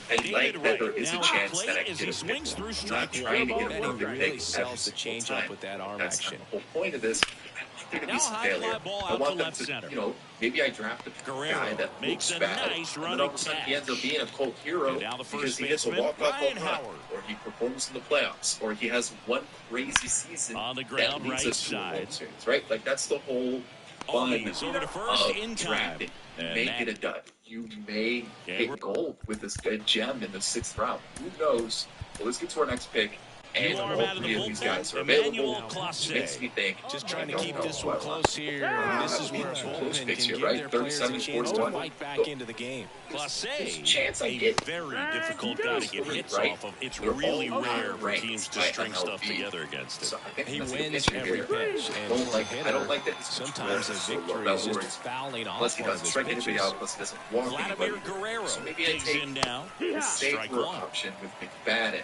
S16: I like that there is a chance that I can get a pick. I'm not trying to get a perfect
S5: really
S16: pick
S5: sells the change up with that arm
S16: That's
S5: action.
S16: the whole point of this. I want there to be some failure. I want them to, maybe I draft a guy that looks bad, and then all of a sudden he ends up being a cult hero because he hits a walk-off home run, or he performs in the playoffs, or he has one crazy season
S2: on the
S16: that
S2: ground
S16: leads
S2: right
S16: us to a
S2: side.
S16: World Series, right? Like that's the whole fun
S2: over to first
S16: of
S2: in time.
S16: drafting. You may get a dud. You may hit gold with this good gem in the 6th round. Who knows? Well, let's get to our next pick. And all 3 of these guys are available, which makes me think.
S5: Just trying to keep this one close here. This is where a bullpen can give their players a chance to fight back into the game.
S2: Classe,
S16: chance I get
S2: very difficult guy to get hits off of. It's really rare for teams to string stuff together against it.
S16: So
S5: he wins every pitch. And
S16: I don't like that.
S5: Sometimes a victory is just fouling off.
S16: Plus he doesn't strike anybody out. Plus he doesn't walk anybody.
S2: Guerrero
S16: So maybe I take
S2: now.
S16: the safer option with McFadden.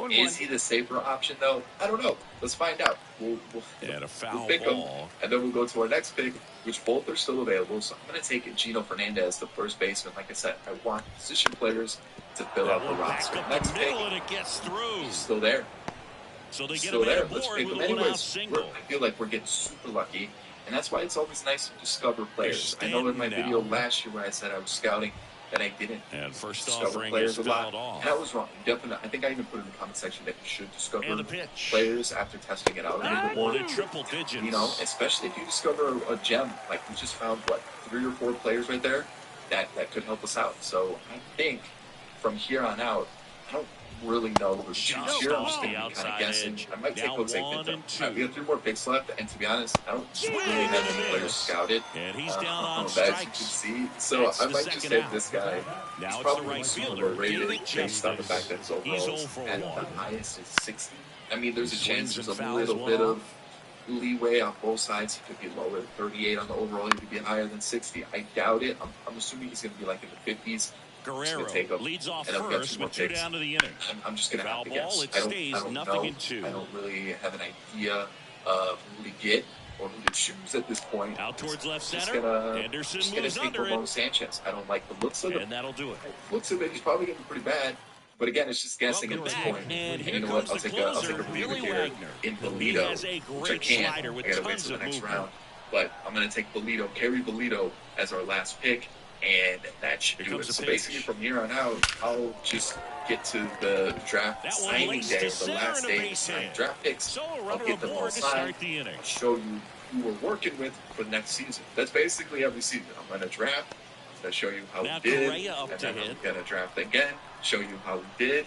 S16: Is he the safer option, though? I don't know. Let's find out. We'll pick him, and then we'll go to our next pick, which both are still available. So I'm going to take Gino Fernandez, the first baseman. Like I said, I want position players to fill out the roster. Next pick, he's still there.
S2: So they get
S16: still there. Let's
S2: board
S16: pick
S2: with
S16: him
S2: a
S16: anyways. I feel like we're getting super lucky, and that's why it's always nice to discover players. I know in my video last year where I said I was scouting, that I didn't discover players a lot. And I was wrong. Definitely, I think I even put in the comment section that you should discover players after testing it out a little bit more.
S2: Triple digits.
S16: Especially if you discover a gem, like we just found, 3 or 4 players right there, that could help us out. So I think from here on out, I don't really know who to choose here. I'm just going to be kind of guessing. I might take Jose Pinto. We have 3 more picks left, and to be honest, I don't really have any players scouted.
S2: And he's down on
S16: as you can see. So I might just take this guy. He's probably super overrated based on the fact that his overalls at the highest is 60. I mean, there's a chance there's a little bit of leeway on both sides. He could be lower than 38 on the overall. He could be higher than 60. I doubt it. I'm assuming he's going to be like in the 50s.
S2: Guerrero leads off first with 2 down to the inning.
S16: I'm just going to have to guess. I don't know. I don't really have an idea of who to get or who to choose at this point.
S2: Out towards left center.
S16: Henderson moves under it. Sanchez. I don't like the looks of it.
S2: And that'll do it.
S16: Looks of it. He's probably going to be pretty bad. But again, it's just guessing at this point.
S2: And
S16: you know what? I'll take a reliever here in Bolito, which I can't. I got to wait for the next round. But I'm going to take Bolito, Kerry Bolito, as our last pick. And that should do it. So basically, from here on out, I'll just get to the draft signing day, the last day to sign draft picks. I'll get them all signed. I'll show you who we're working with for next season. That's basically every season. I'm going to draft. I'm going to show you how we did. And then I'm going to draft again, show you how we did.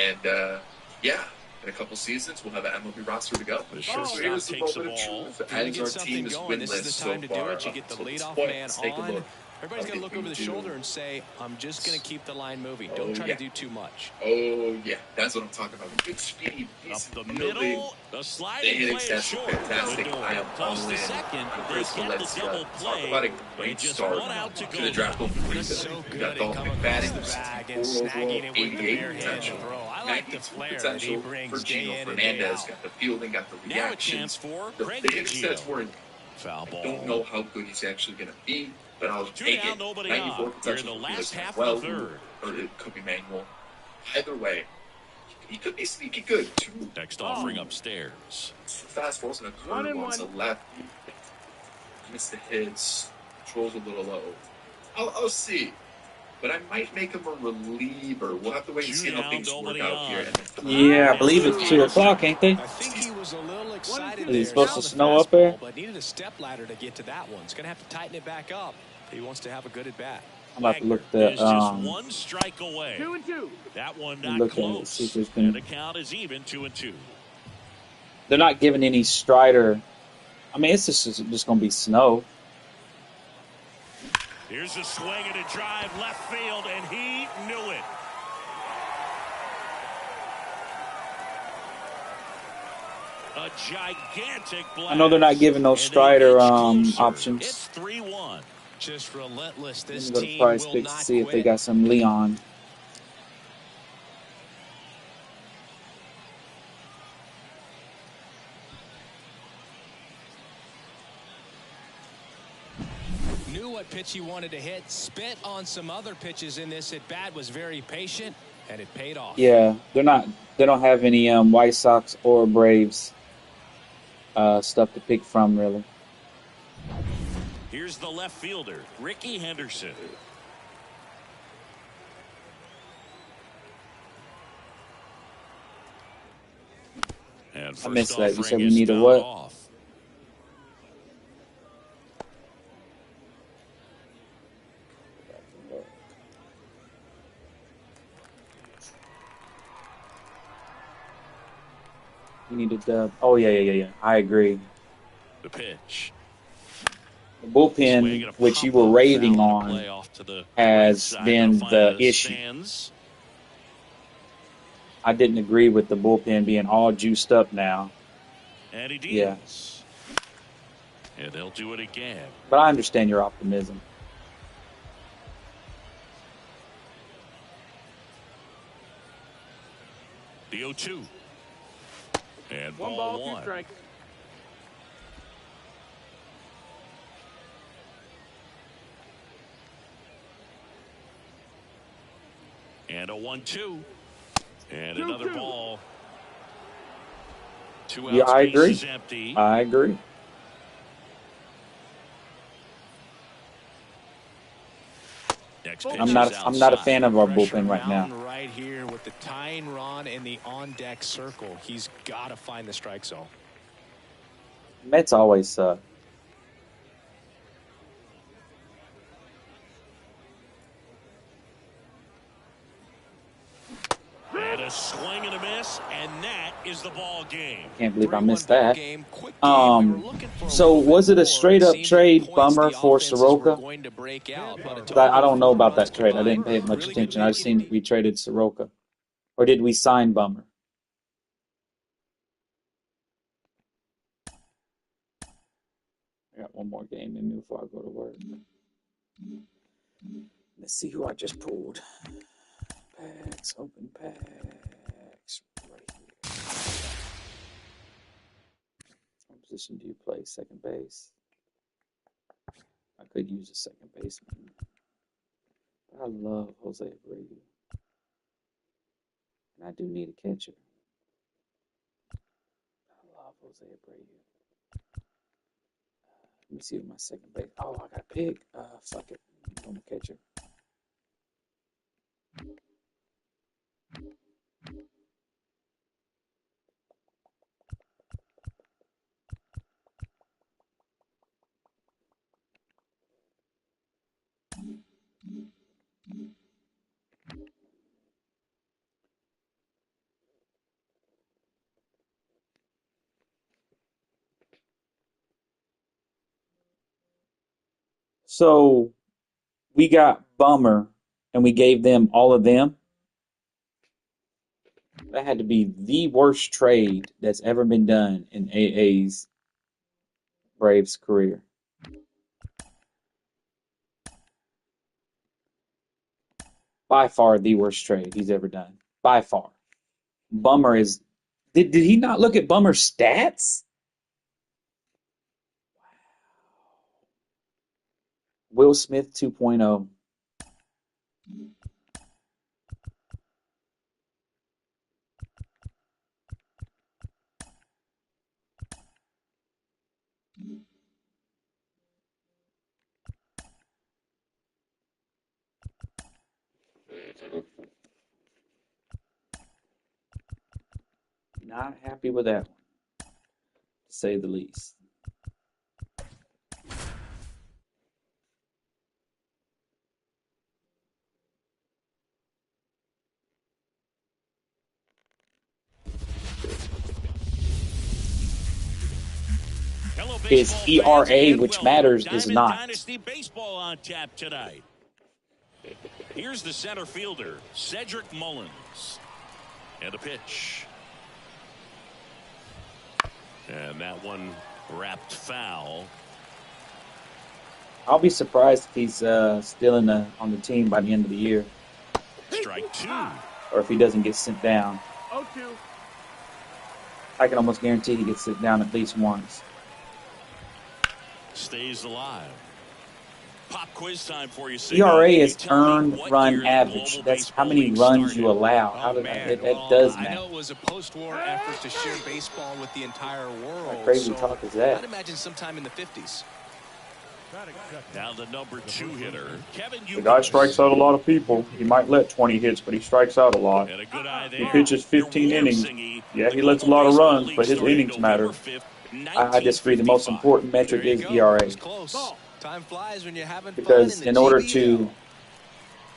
S16: And, in a couple seasons, we'll have an MLB roster to go. So here's the moment of truth. As our team is winless so far up until this point, let's take a look.
S5: Everybody's got to look over the shoulder and say, I'm just going to keep the line moving. Don't try to do too much.
S16: Oh, yeah. That's what I'm talking about. Good speed, decent fielding. The hitting stats are fantastic. I am all in. I'm Chris Valencia. Talk about a great start to the draft over the weekend. We got Dalton McFadden, who's 64 overall, 88 potential. 92 potential for Gino Fernandez. Got the fielding, got the reactions. The hitting stats weren't. I don't know how good he's actually going to be. But I'll take it. 94 potential for Felix Manuel, or it could be Manuel. Either way, he could be sneaky good, too.
S2: Next offering upstairs.
S16: Fastballs and a curveball to left. Missed the hits. Controls a little low. I'll see. But I might make him a reliever. We'll have to wait and see how things work out here.
S3: Yeah, I believe it's 2 o'clock, ain't they?
S5: I think he was a little excited.
S3: Is it supposed to snow up there?
S5: But needed a step ladder to get to that one. It's going to have to tighten it back up. He wants to have a good at bat.
S3: I'm about to look the
S2: just one strike away.
S4: 2-2.
S2: That one not
S3: look
S2: close.
S3: at it, see if there's
S2: And
S3: been.
S2: the count is even 2-2.
S3: They're not giving any Strider. I mean, it's just going to be snow.
S2: Here's a swing and a drive left field, and he knew it. A gigantic blast.
S3: I know they're not giving those Strider options.
S2: It's 3-1.
S5: Just relentless. This
S3: Let me go to
S5: team
S3: Prize
S5: will
S3: Picks
S5: not
S3: to see if they
S5: quit.
S3: got some Leon.
S5: Knew what pitch he wanted to hit. Spent on some other pitches in this at bat. Was very patient, and it paid off.
S3: Yeah, they're not. They don't have any White Sox or Braves stuff to pick from, really.
S2: Here's the left fielder, Ricky Henderson. And
S3: I missed that. You said we
S2: is
S3: need a
S2: fouled
S3: what?
S2: off.
S3: We need a dub. Oh, yeah. I agree.
S2: The pitch.
S3: The bullpen, which you were raving on, has been the issue. I didn't agree with the bullpen being all juiced up now.
S2: And he
S3: Yeah.
S2: deals. And they'll do it again.
S3: But I understand your optimism.
S2: The 0-2. And
S4: One
S2: ball
S4: ball, 2 strikes.
S2: And a 1-2. And another ball. 2 outs,
S3: Yeah, I agree.
S2: base is empty.
S3: I agree.
S2: Next pitch
S3: I'm not a
S2: outside.
S3: fan of our
S5: Pressure
S3: bullpen right now.
S5: mountain right here with the tying run in the on-deck circle. He's got to find the strike zone.
S3: Mets always suck.
S2: And a swing and a miss, and that is the ball game.
S3: Can't believe I missed that. So was it a straight up trade bummer for Soroka? I don't know about that trade. I didn't pay much attention. I just seen we traded Soroka. Or did we sign Bummer? I got one more game in me before I go to work. Let's see who I just pulled. Packs, open packs, right here. What position do you play? Second base? I could use a second baseman. I love Jose Abreu. And I do need a catcher. I love Jose Abreu. Let me see what my second base. Oh, I got a pick. Fuck it. I'm a catcher. So we got Bummer and we gave them all of them. That had to be the worst trade that's ever been done in AA's Braves career. By far the worst trade he's ever done. By far. Bummer is... Did he not look at Bummer's stats? Will Smith 2.0. Not happy with that one, to say the least. His ERA, which matters, is
S2: Diamond
S3: not.
S2: Dynasty Baseball on tap tonight. Here's the center fielder, Cedric Mullins. And a pitch. And that one wrapped foul.
S3: I'll be surprised if he's still on the team by the end of the year.
S2: Strike 2.
S3: Or if he doesn't get sent down.
S4: 0-2.
S3: I can almost guarantee he gets sent down at least once.
S2: Stays alive. Pop quiz time for you.
S3: ERA is earned run average. That's how many runs you allow. How did it does matter.
S5: I know it was a post-war effort to share baseball with the entire world.
S3: What crazy talk is that?
S5: I'd imagine sometime in the 50s.
S2: Now the number 2 hitter, Kevin.
S15: The guy strikes out a lot of people. He might let 20 hits, but he strikes out a lot.
S2: And a good eye there.
S15: He pitches 15 innings. Yeah, he lets a lot of runs, but his innings matter.
S3: I disagree. The most important metric is ERA.
S5: Time flies when you're having
S3: because
S5: fun
S3: in order to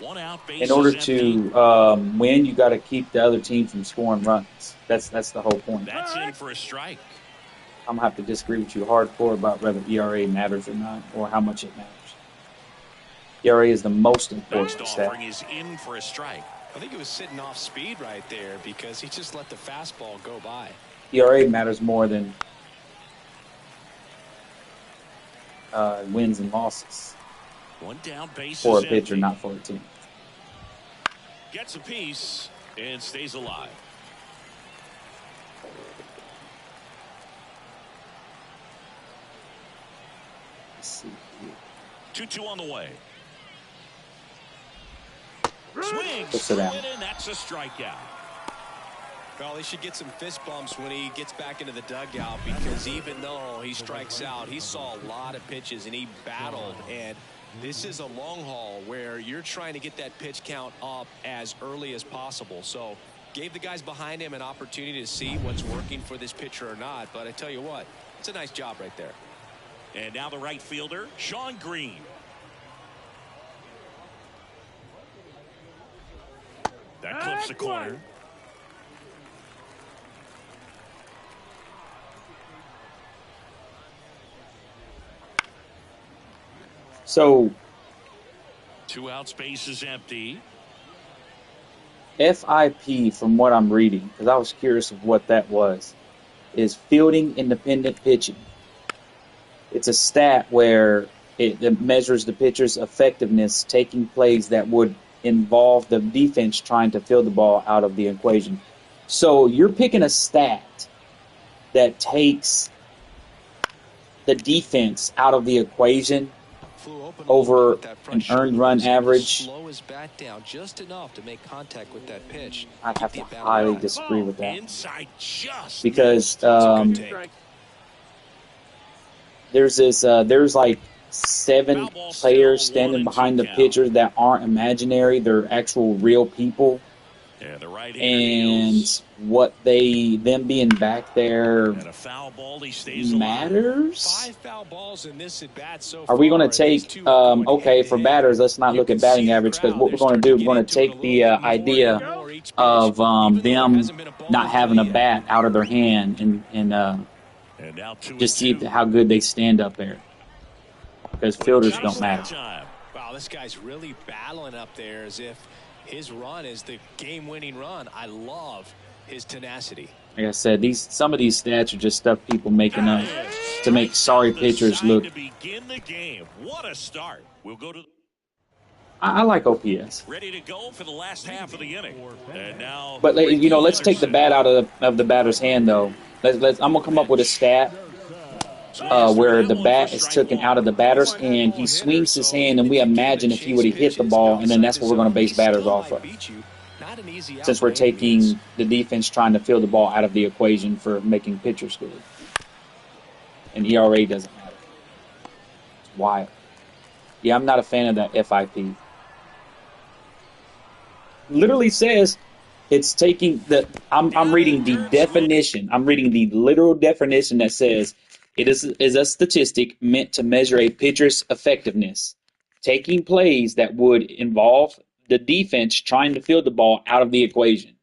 S3: win, you got to keep the other team from scoring runs. That's the whole point.
S2: That's in for a strike.
S3: I'm gonna have to disagree with you hardcore about whether ERA matters or not, or how much it matters. ERA is the most important stat.
S2: Is in for a strike.
S5: I think it was sitting off speed right there because he just let the fastball go by.
S3: ERA matters more than wins and losses.
S2: One down, base
S3: for a
S2: is
S3: pitcher,
S2: empty.
S3: not for a team.
S2: Gets a piece and stays alive.
S3: Let's see.
S2: 2-2 on the way. Swing,
S3: sit down.
S2: and that's a strikeout.
S5: Well, he should get some fist bumps when he gets back into the dugout because even though he strikes out, he saw a lot of pitches and he battled. And this is a long haul where you're trying to get that pitch count up as early as possible. So gave the guys behind him an opportunity to see what's working for this pitcher or not. But I tell you what, it's a nice job right there.
S2: And now the right fielder, Sean Green. That clips the corner.
S3: So
S2: 2 out, space is empty.
S3: FIP, from what I'm reading, because I was curious of what that was, is fielding independent pitching. It's a stat where it measures the pitcher's effectiveness taking plays that would involve the defense trying to field the ball out of the equation. So you're picking a stat that takes the defense out of the equation over an earned run average.
S5: Slow his bat down just enough to make contact with that pitch.
S3: I have to highly disagree with that.
S2: Inside just
S3: because there's like 7 players standing behind the pitcher that aren't imaginary. They're actual real people.
S2: Yeah, the right
S3: and what them being back there
S2: and a foul ball, he stays
S3: matters.
S5: 5 foul balls in this at bat so
S3: Are we going to take okay, for batters, let's not look at batting average, because what we're going to do, we're going to take the idea of them not having a bat out of their hand and just see how good they stand up there, because fielders don't matter.
S5: Wow, this guy's really battling up there as if his run is the game-winning run. I love his tenacity.
S3: Like I said, some of these stats are just stuff people making up to make sorry pitchers look.
S2: To begin the game. What a start. We'll go to.
S3: I like OPS.
S2: Ready to go for the last half of the inning. And now,
S3: but let's take the bat out of the batter's hand, though. I'm gonna come up with a stat where the bat is taken out of the batter's hand. He swings his hand, and we imagine if he would have hit the ball, and then that's what we're going to base batters off of. Since we're taking the defense trying to field the ball out of the equation for making pitchers good. And ERA doesn't matter. It's wild. Yeah, I'm not a fan of that FIP. Literally says it's taking the. I'm reading the definition. I'm reading the literal definition that says it is a statistic meant to measure a pitcher's effectiveness, taking plays that would involve the defense trying to field the ball out of the equation.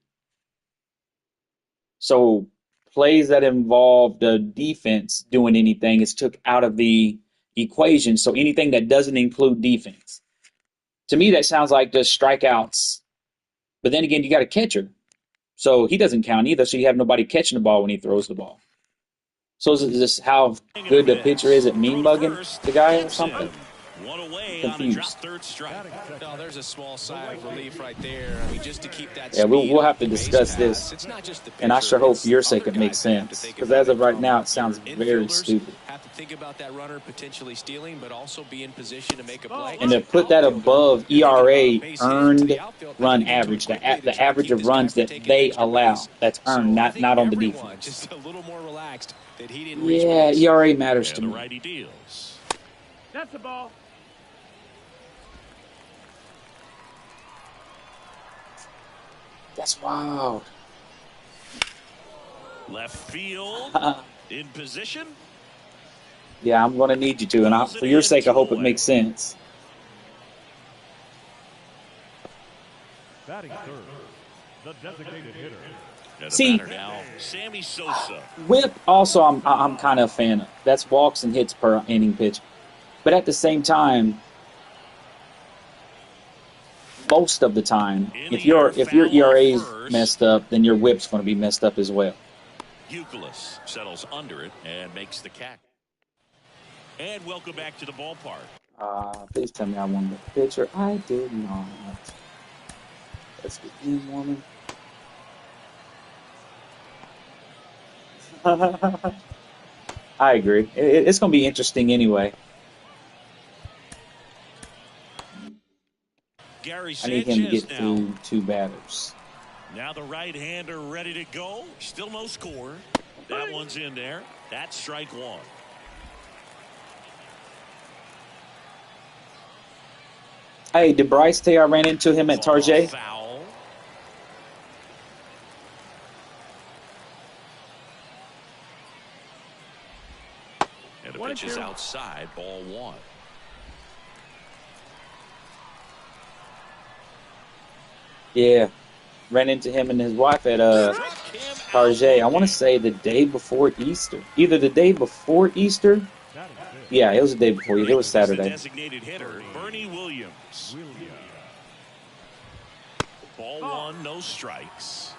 S3: So plays that involve the defense doing anything is took out of the equation. So anything that doesn't include defense. To me, that sounds like just strikeouts. But then again, you got a catcher. So he doesn't count either. So you have nobody catching the ball when he throws the ball. So is this how good the pitcher is at mean mugging the guy or something?
S2: One away
S3: Confused.
S2: on a drop third strike.
S5: Oh, there's a small sigh of relief right there. I mean, just to keep that
S3: Yeah, we'll have to discuss this.
S5: It's not just the pitcher,
S3: and I sure hope
S5: it's
S3: for your
S5: other
S3: sake it makes
S5: guys that have to
S3: sense.
S5: think
S3: Because
S5: about
S3: as of
S5: it
S3: right
S5: from
S3: now, it sounds very
S5: infielders
S3: stupid.
S5: have to think about that runner potentially stealing, but also be in position to make a play.
S3: And to put that above ERA, earned run average, the average of runs that they allow, that's earned, not on the defense.
S5: Just a little more relaxed that he didn't reach
S3: Yeah,
S5: base.
S3: ERA matters to
S2: The
S3: me.
S2: righty deals.
S4: That's the ball.
S3: That's wild.
S2: Left field in position.
S3: Yeah, I'm going to need you to. And for your sake, I hope it makes sense.
S8: Batting third, the designated hitter.
S3: See,
S2: Now, Sammy Sosa.
S3: whip also I'm kind of a fan of. That's walks and hits per inning pitch. But at the same time, most of the time, if your ERA's messed up, then your whip's going to be messed up as well.
S2: Euclid settles under it and makes the catch. And welcome back to the ballpark.
S3: Please tell me I won the pitcher. I did not. Let's get in, woman. I agree. It's going to be interesting anyway.
S2: Gary
S3: I need him to
S2: Sanchez
S3: get through two batters.
S2: Now the right-hander ready to go. Still no score. That one's in there. That's strike one.
S3: Hey, did Bryce tell you I ran into him at Tarjay?
S2: Foul. And the pitch is outside. Ball one.
S3: Yeah. Ran into him and his wife at Tarjay. I want to say the day before Easter. Either the day before Easter. Yeah, it was the day before. It was Saturday.
S2: Designated hitter, Bernie Williams. Ball one, no strikes.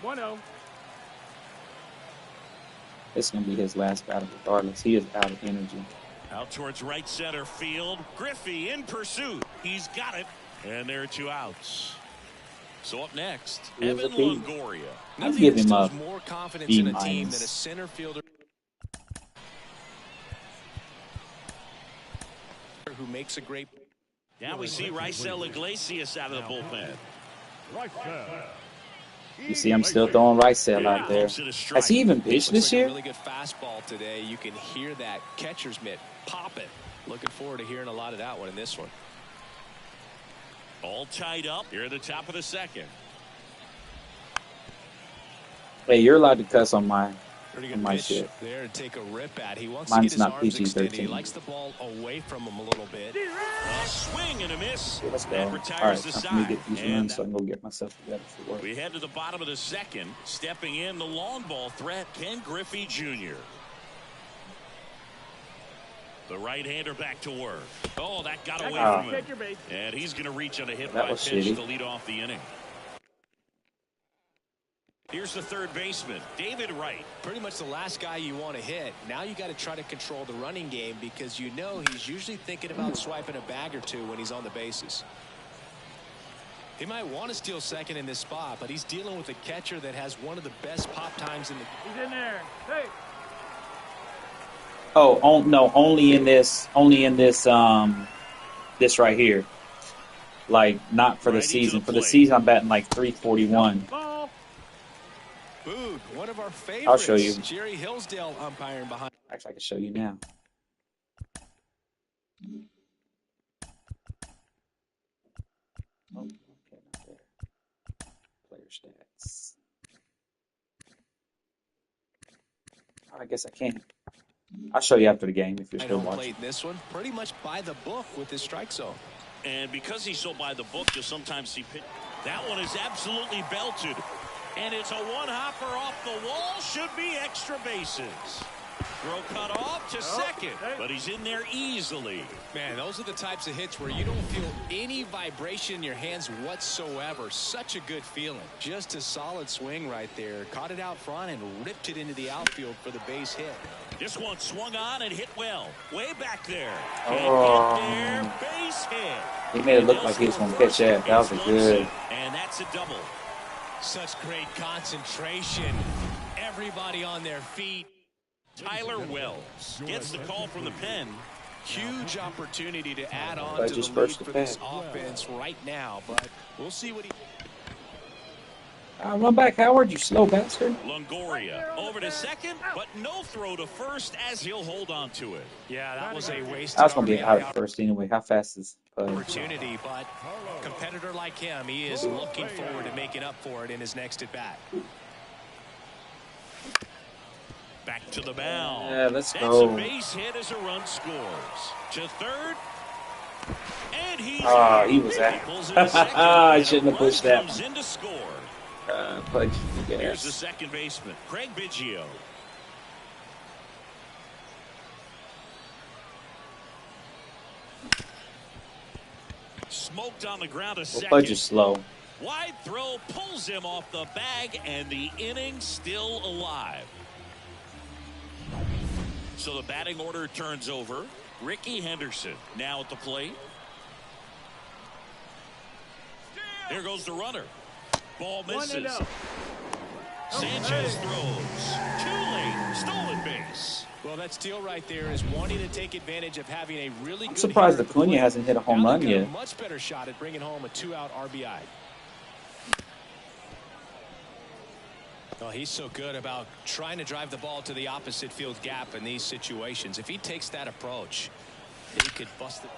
S4: 1-0.
S3: It's going to be his last battle regardless. He is out of energy.
S2: Out towards right center field. Griffey in pursuit. He's got it. And there are two outs. So up next, Evan Longoria.
S3: I'd give him a
S5: more confidence
S3: B
S5: in a team than a
S3: minus.
S5: center fielder who makes a great.
S2: Now we see Raisel Iglesias out of the bullpen.
S3: You see, I'm still throwing Raisel out there. Has he even pitched this year?
S5: Really good fastball today. You can hear that catcher's mitt popping. Looking forward to hearing a lot of that one in this one.
S2: All tied up here at the top of the second.
S3: Hey, you're allowed to cuss on my
S5: pitch
S3: shit.
S5: There to take a rip at. He wants
S3: Mine's
S5: to get his
S3: not
S5: arms extended. He
S3: PG-13.
S5: likes the ball away from him a little bit.
S2: A swing and a miss.
S3: Let's go.
S2: And
S3: All
S2: retires
S3: right,
S2: the
S3: time for me to
S2: side.
S3: get these
S2: And
S3: runs so I can go get myself together for work.
S2: we head to the bottom of the second. Stepping in the long ball threat, Ken Griffey Jr. The right-hander back to work. Oh, that got away from him. And he's going to reach on a hit by pitch to lead off the inning. Here's the third baseman, David Wright.
S5: Pretty much the last guy you want to hit. Now you got to try to control the running game because you know he's usually thinking about swiping a bag or two when he's on the bases. He might want to steal second in this spot, but he's dealing with a catcher that has one of the best pop times in the.
S4: He's in there. Hey.
S3: Oh, no, only in this, this right here. Like, not for the season. For the season, I'm batting like 341.
S5: Boog, one of our favorites.
S3: I'll show you.
S5: Jerry Hillsdale umpiring behind.
S3: Actually, I can show you now. Oh, okay, not there. Player stats. Oh, I guess I can. I'll show you after the game if you're still watching.
S5: Played this one pretty much by the book with his strike zone.
S2: And because he's so by the book, you'll sometimes see pitch. That one is absolutely belted. And it's a one-hopper off the wall. Should be extra bases. Throw cut off to second, but he's in there easily.
S5: Man, those are the types of hits where you don't feel any vibration in your hands whatsoever. Such a good feeling. Just a solid swing right there. Caught it out front and ripped it into the outfield for the base hit.
S2: This one swung on and hit well. Way back there. Get there. Base hit.
S3: He made it look like he was going to catch that. That was a good.
S2: And that's a double.
S5: Such great concentration. Everybody on their feet.
S2: Tyler Wells gets the call from the pen.
S5: Huge opportunity to add on to the lead for this offense right now, but we'll see what he...
S3: Run back, Howard, you slow bastard.
S2: Longoria over to second, but no throw to first as he'll hold on to it.
S5: Yeah, that was a waste.
S3: I was going to be out at first anyway. How fast is
S5: opportunity, but a competitor like him, he is looking forward to making up for it in his next at-bat.
S2: Back to the mound.
S3: Yeah, let's
S2: go.
S3: That's
S2: a base hit as a run scores. To third. And he's
S3: he was out. I shouldn't have pushed that.
S2: Comes in to score.
S3: Here's
S2: the second baseman, Craig Biggio. Smoked on the ground a second.
S3: Pudge is slow.
S2: Wide throw pulls him off the bag, and the inning still alive. So the batting order turns over. Ricky Henderson now at the plate. Here goes the runner. Ball misses. Sanchez throws. Too late. Stolen base.
S5: Well, that steal right there is wanting to take advantage of having a really good.
S3: I'm surprised Acuna hasn't hit a home run yet.
S5: A much better shot at bringing home a 2-out RBI. Well, he's so good about trying to drive the ball to the opposite field gap in these situations. If he takes that approach, he could bust it.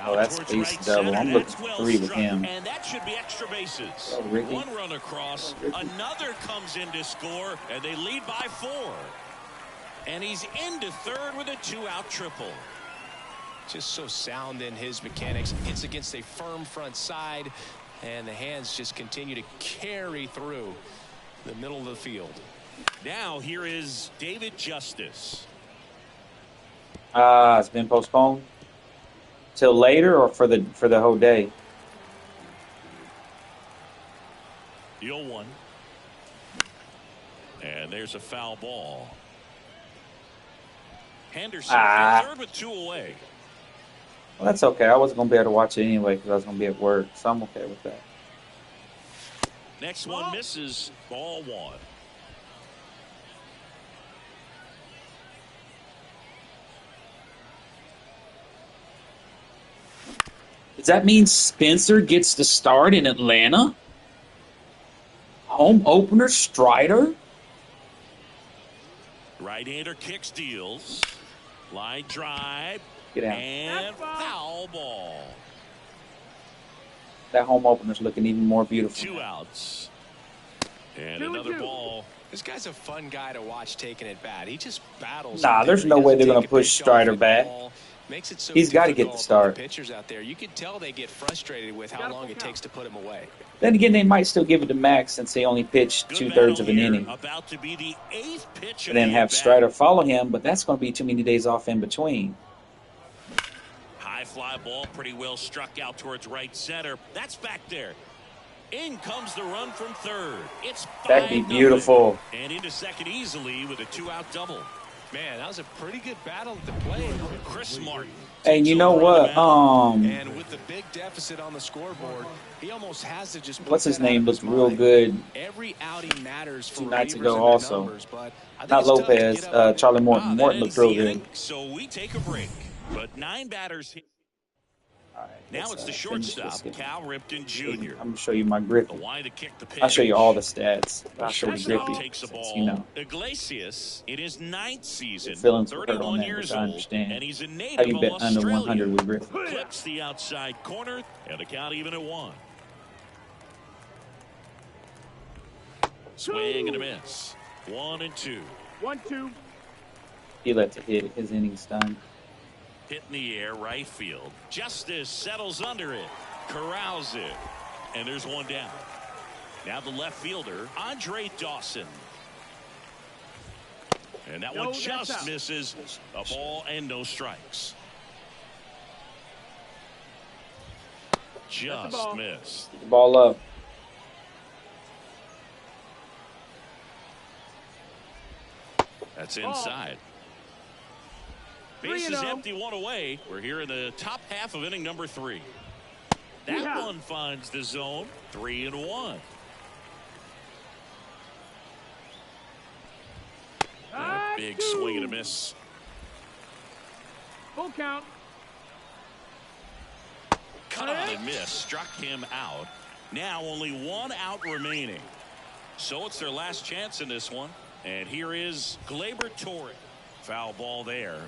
S3: Oh, that's base double. I'm looking for 3 with him.
S2: And that should be extra bases. One run across, another comes in to score, and they lead by 4. And he's into third with a 2-out triple.
S5: Just so sound in his mechanics. Hits against a firm front side, and the hands just continue to carry through the middle of the field.
S2: Now here is David Justice.
S3: It's been postponed till later or for the whole day.
S2: The 0-1. And there's a foul ball. Henderson third with 2 away.
S3: Well, that's okay. I wasn't going to be able to watch it anyway because I was going to be at work, so I'm okay with that.
S2: Next one misses. Ball 1.
S3: Does that mean Spencer gets the start in Atlanta? Home opener, Strider?
S2: Right-hander kick steals. Line drive.
S3: Get out.
S2: And foul ball.
S3: That home opener's looking even more beautiful.
S2: 2 outs. And another ball.
S5: This guy's a fun guy to watch taking it bat. He just battles.
S3: Nah, there's no way they're going to push Strider back.
S5: Makes it so
S3: he's got to get the start.
S5: Pitchers out there, you can tell they get frustrated with how long it takes to put him away.
S3: Then again, they might still give it to Max since he only pitched 2/3 of an inning.
S2: About to be the 8th pitch.
S3: And then have Strider follow him, but that's going to be too many days off in between.
S2: High fly ball, pretty well struck out towards right center. That's back there. In comes the run from third. It's
S3: that'd be beautiful.
S2: And into second easily with a 2-out double.
S5: Man, that was a pretty good battle at the plate.
S2: Chris Martin.
S3: And you know what?
S5: And with the big deficit on the scoreboard, he almost has to just.
S3: What's his name? Looked real good.
S5: Every outing matters for
S3: 2 nights ago, also. Not Lopez. Charlie Morton. Morton looked real good.
S2: So we take a break, but 9 batters here.
S3: Right,
S2: now it's the shortstop, Cal Ripken Jr.
S3: I'm going to show you my Griffey.
S2: To
S3: I'll show you all the stats. I'll show you Griffey.
S2: Takes the ball.
S3: You know.
S2: Iglesias in his 9th season,
S3: feelings were hurt on
S2: 31
S3: that,
S2: years
S3: I
S2: old,
S3: understand.
S2: and he's a native
S3: How you
S2: of
S3: bet
S2: Australia.
S3: under 100 with Griffey?
S2: Clips the outside corner, and the count even at 1. Swing and a miss. 1-2.
S4: 1-2.
S3: He let the hit. His innings done.
S2: Hit in the air, right field. Justice settles under it, corrals it, and there's one down. Now the left fielder, Andre Dawson. And that one just misses. A ball and no strikes. Just missed.
S3: The ball up.
S2: That's inside. Base is empty, one away. We're here in the top half of inning number 3. That one finds the zone. 3-1. Big swing and a miss.
S4: Full count.
S2: Cut on and miss. Struck him out. Now only 1 out remaining. So it's their last chance in this one. And here is Gleyber Torres. Foul ball there.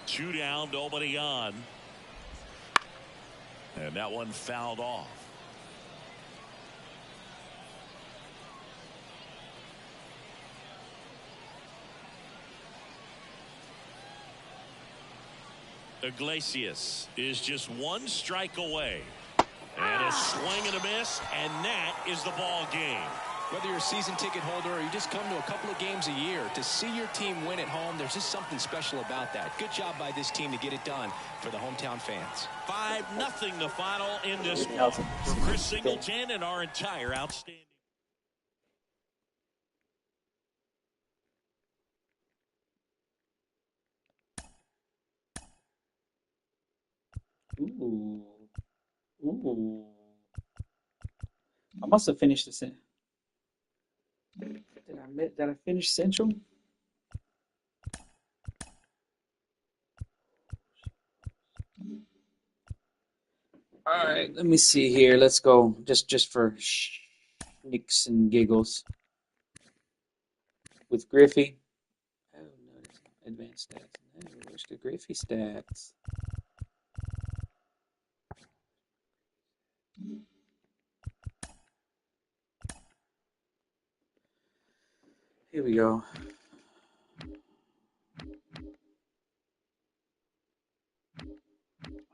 S2: Two down, nobody on. And that one fouled off. Iglesias is just 1 strike away. And a swing and a miss, and that is the ball game.
S5: Whether you're a season ticket holder or you just come to a couple of games a year, to see your team win at home, there's just something special about that. Good job by this team to get it done for the hometown fans.
S2: 5-0 the final in this one. For Chris Singleton and our entire outstanding.
S3: Ooh. Ooh. I must have finished this. Did I finish Central? All right, let me see here. Let's go just for nicks and giggles with Griffey. Oh no, there's not advanced stats. No, where's the Griffey stats? Here we go.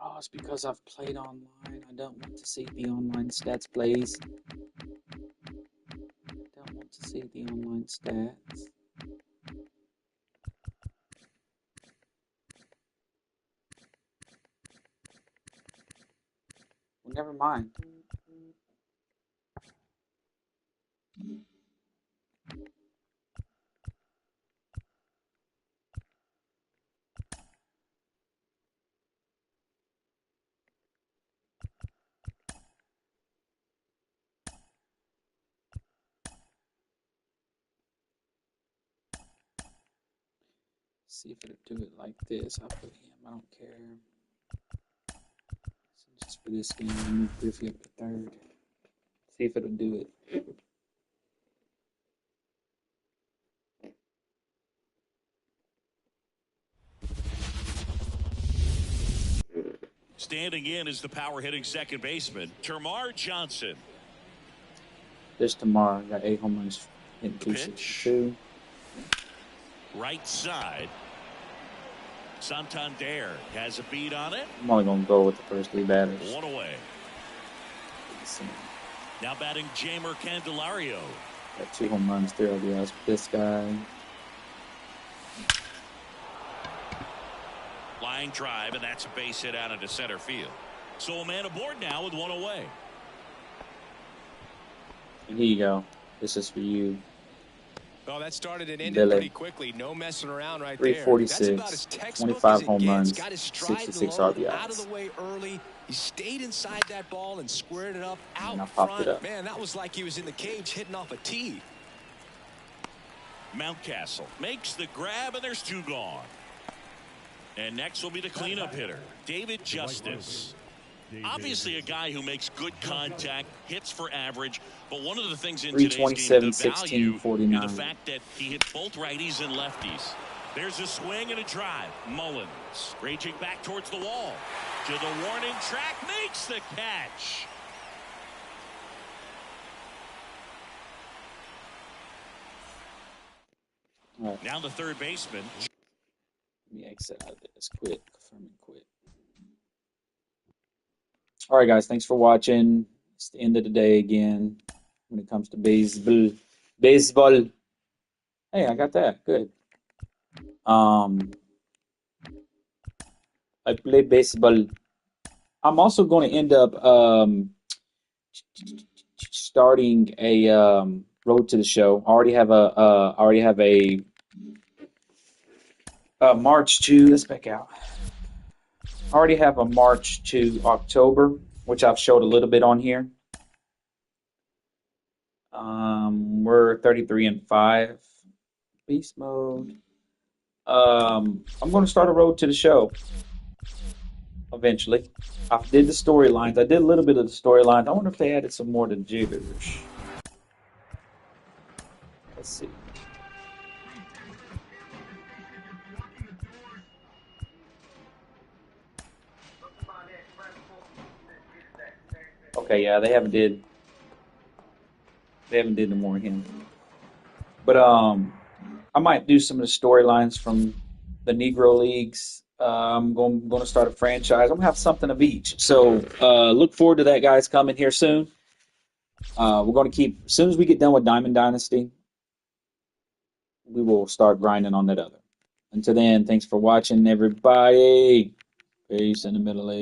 S3: Oh, it's because I've played online. I don't want to see the online stats, please. Don't want to see the online stats. Well, never mind. See if it'll do it like this. I'll put him. I don't care. So just for this game, I'll move Griffey up to 3rd. See if it'll do it.
S2: Standing in is the power hitting second baseman, Termarr Johnson.
S3: This tomorrow, got 8 home runs, hitting 262.
S2: Right side. Santander has a beat on it.
S3: I'm only going to go with the first 3 batters.
S2: 1 away. Now batting Jamer Candelario.
S3: Got 2 home runs, 3 RBIs. This guy.
S2: Line drive, and that's a base hit out into center field. So a man aboard now with 1 away.
S3: And here you go. This is for you.
S5: Oh, that started and ended pretty quickly. No messing around right there.
S3: 346, 25 home runs, 66 RBIs.
S5: Out of the way early. He stayed inside that ball and squared it up out
S3: and front.
S5: Man, that was like he was in the cage hitting off a tee.
S2: Mountcastle makes the grab, and there's 2 gone. And next will be the cleanup hitter, David Justice. Obviously a guy who makes good contact, hits for average, but one of the things in today's game, the value is the fact that he hit both righties and lefties. There's a swing and a drive. Mullins raging back towards the wall. To the warning track, makes the catch.
S3: right.
S2: Now the third baseman.
S3: Let me exit out of this. Quit. Confirm and quit. All right, guys. Thanks for watching. It's the end of the day again when it comes to baseball. Baseball. Hey, I got that. Good. I play baseball. I'm also going to end up starting a road to the show. I already have a March to. Let's back out. I already have a March to October, which I've showed a little bit on here. We're 33-5. Beast mode. I'm going to start a road to the show eventually. I did the storylines. I did a little bit of the storylines. I wonder if they added some more to jiggers. Let's see. Okay, yeah, they haven't did no more of him. But I might do some of the storylines from the Negro Leagues. I'm going to start a franchise. I'm going to have something of each. So look forward to that, guys, coming here soon. We're going to keep, as soon as we get done with Diamond Dynasty, we will start grinding on that other. Until then, thanks for watching, everybody. Peace in the Middle Age.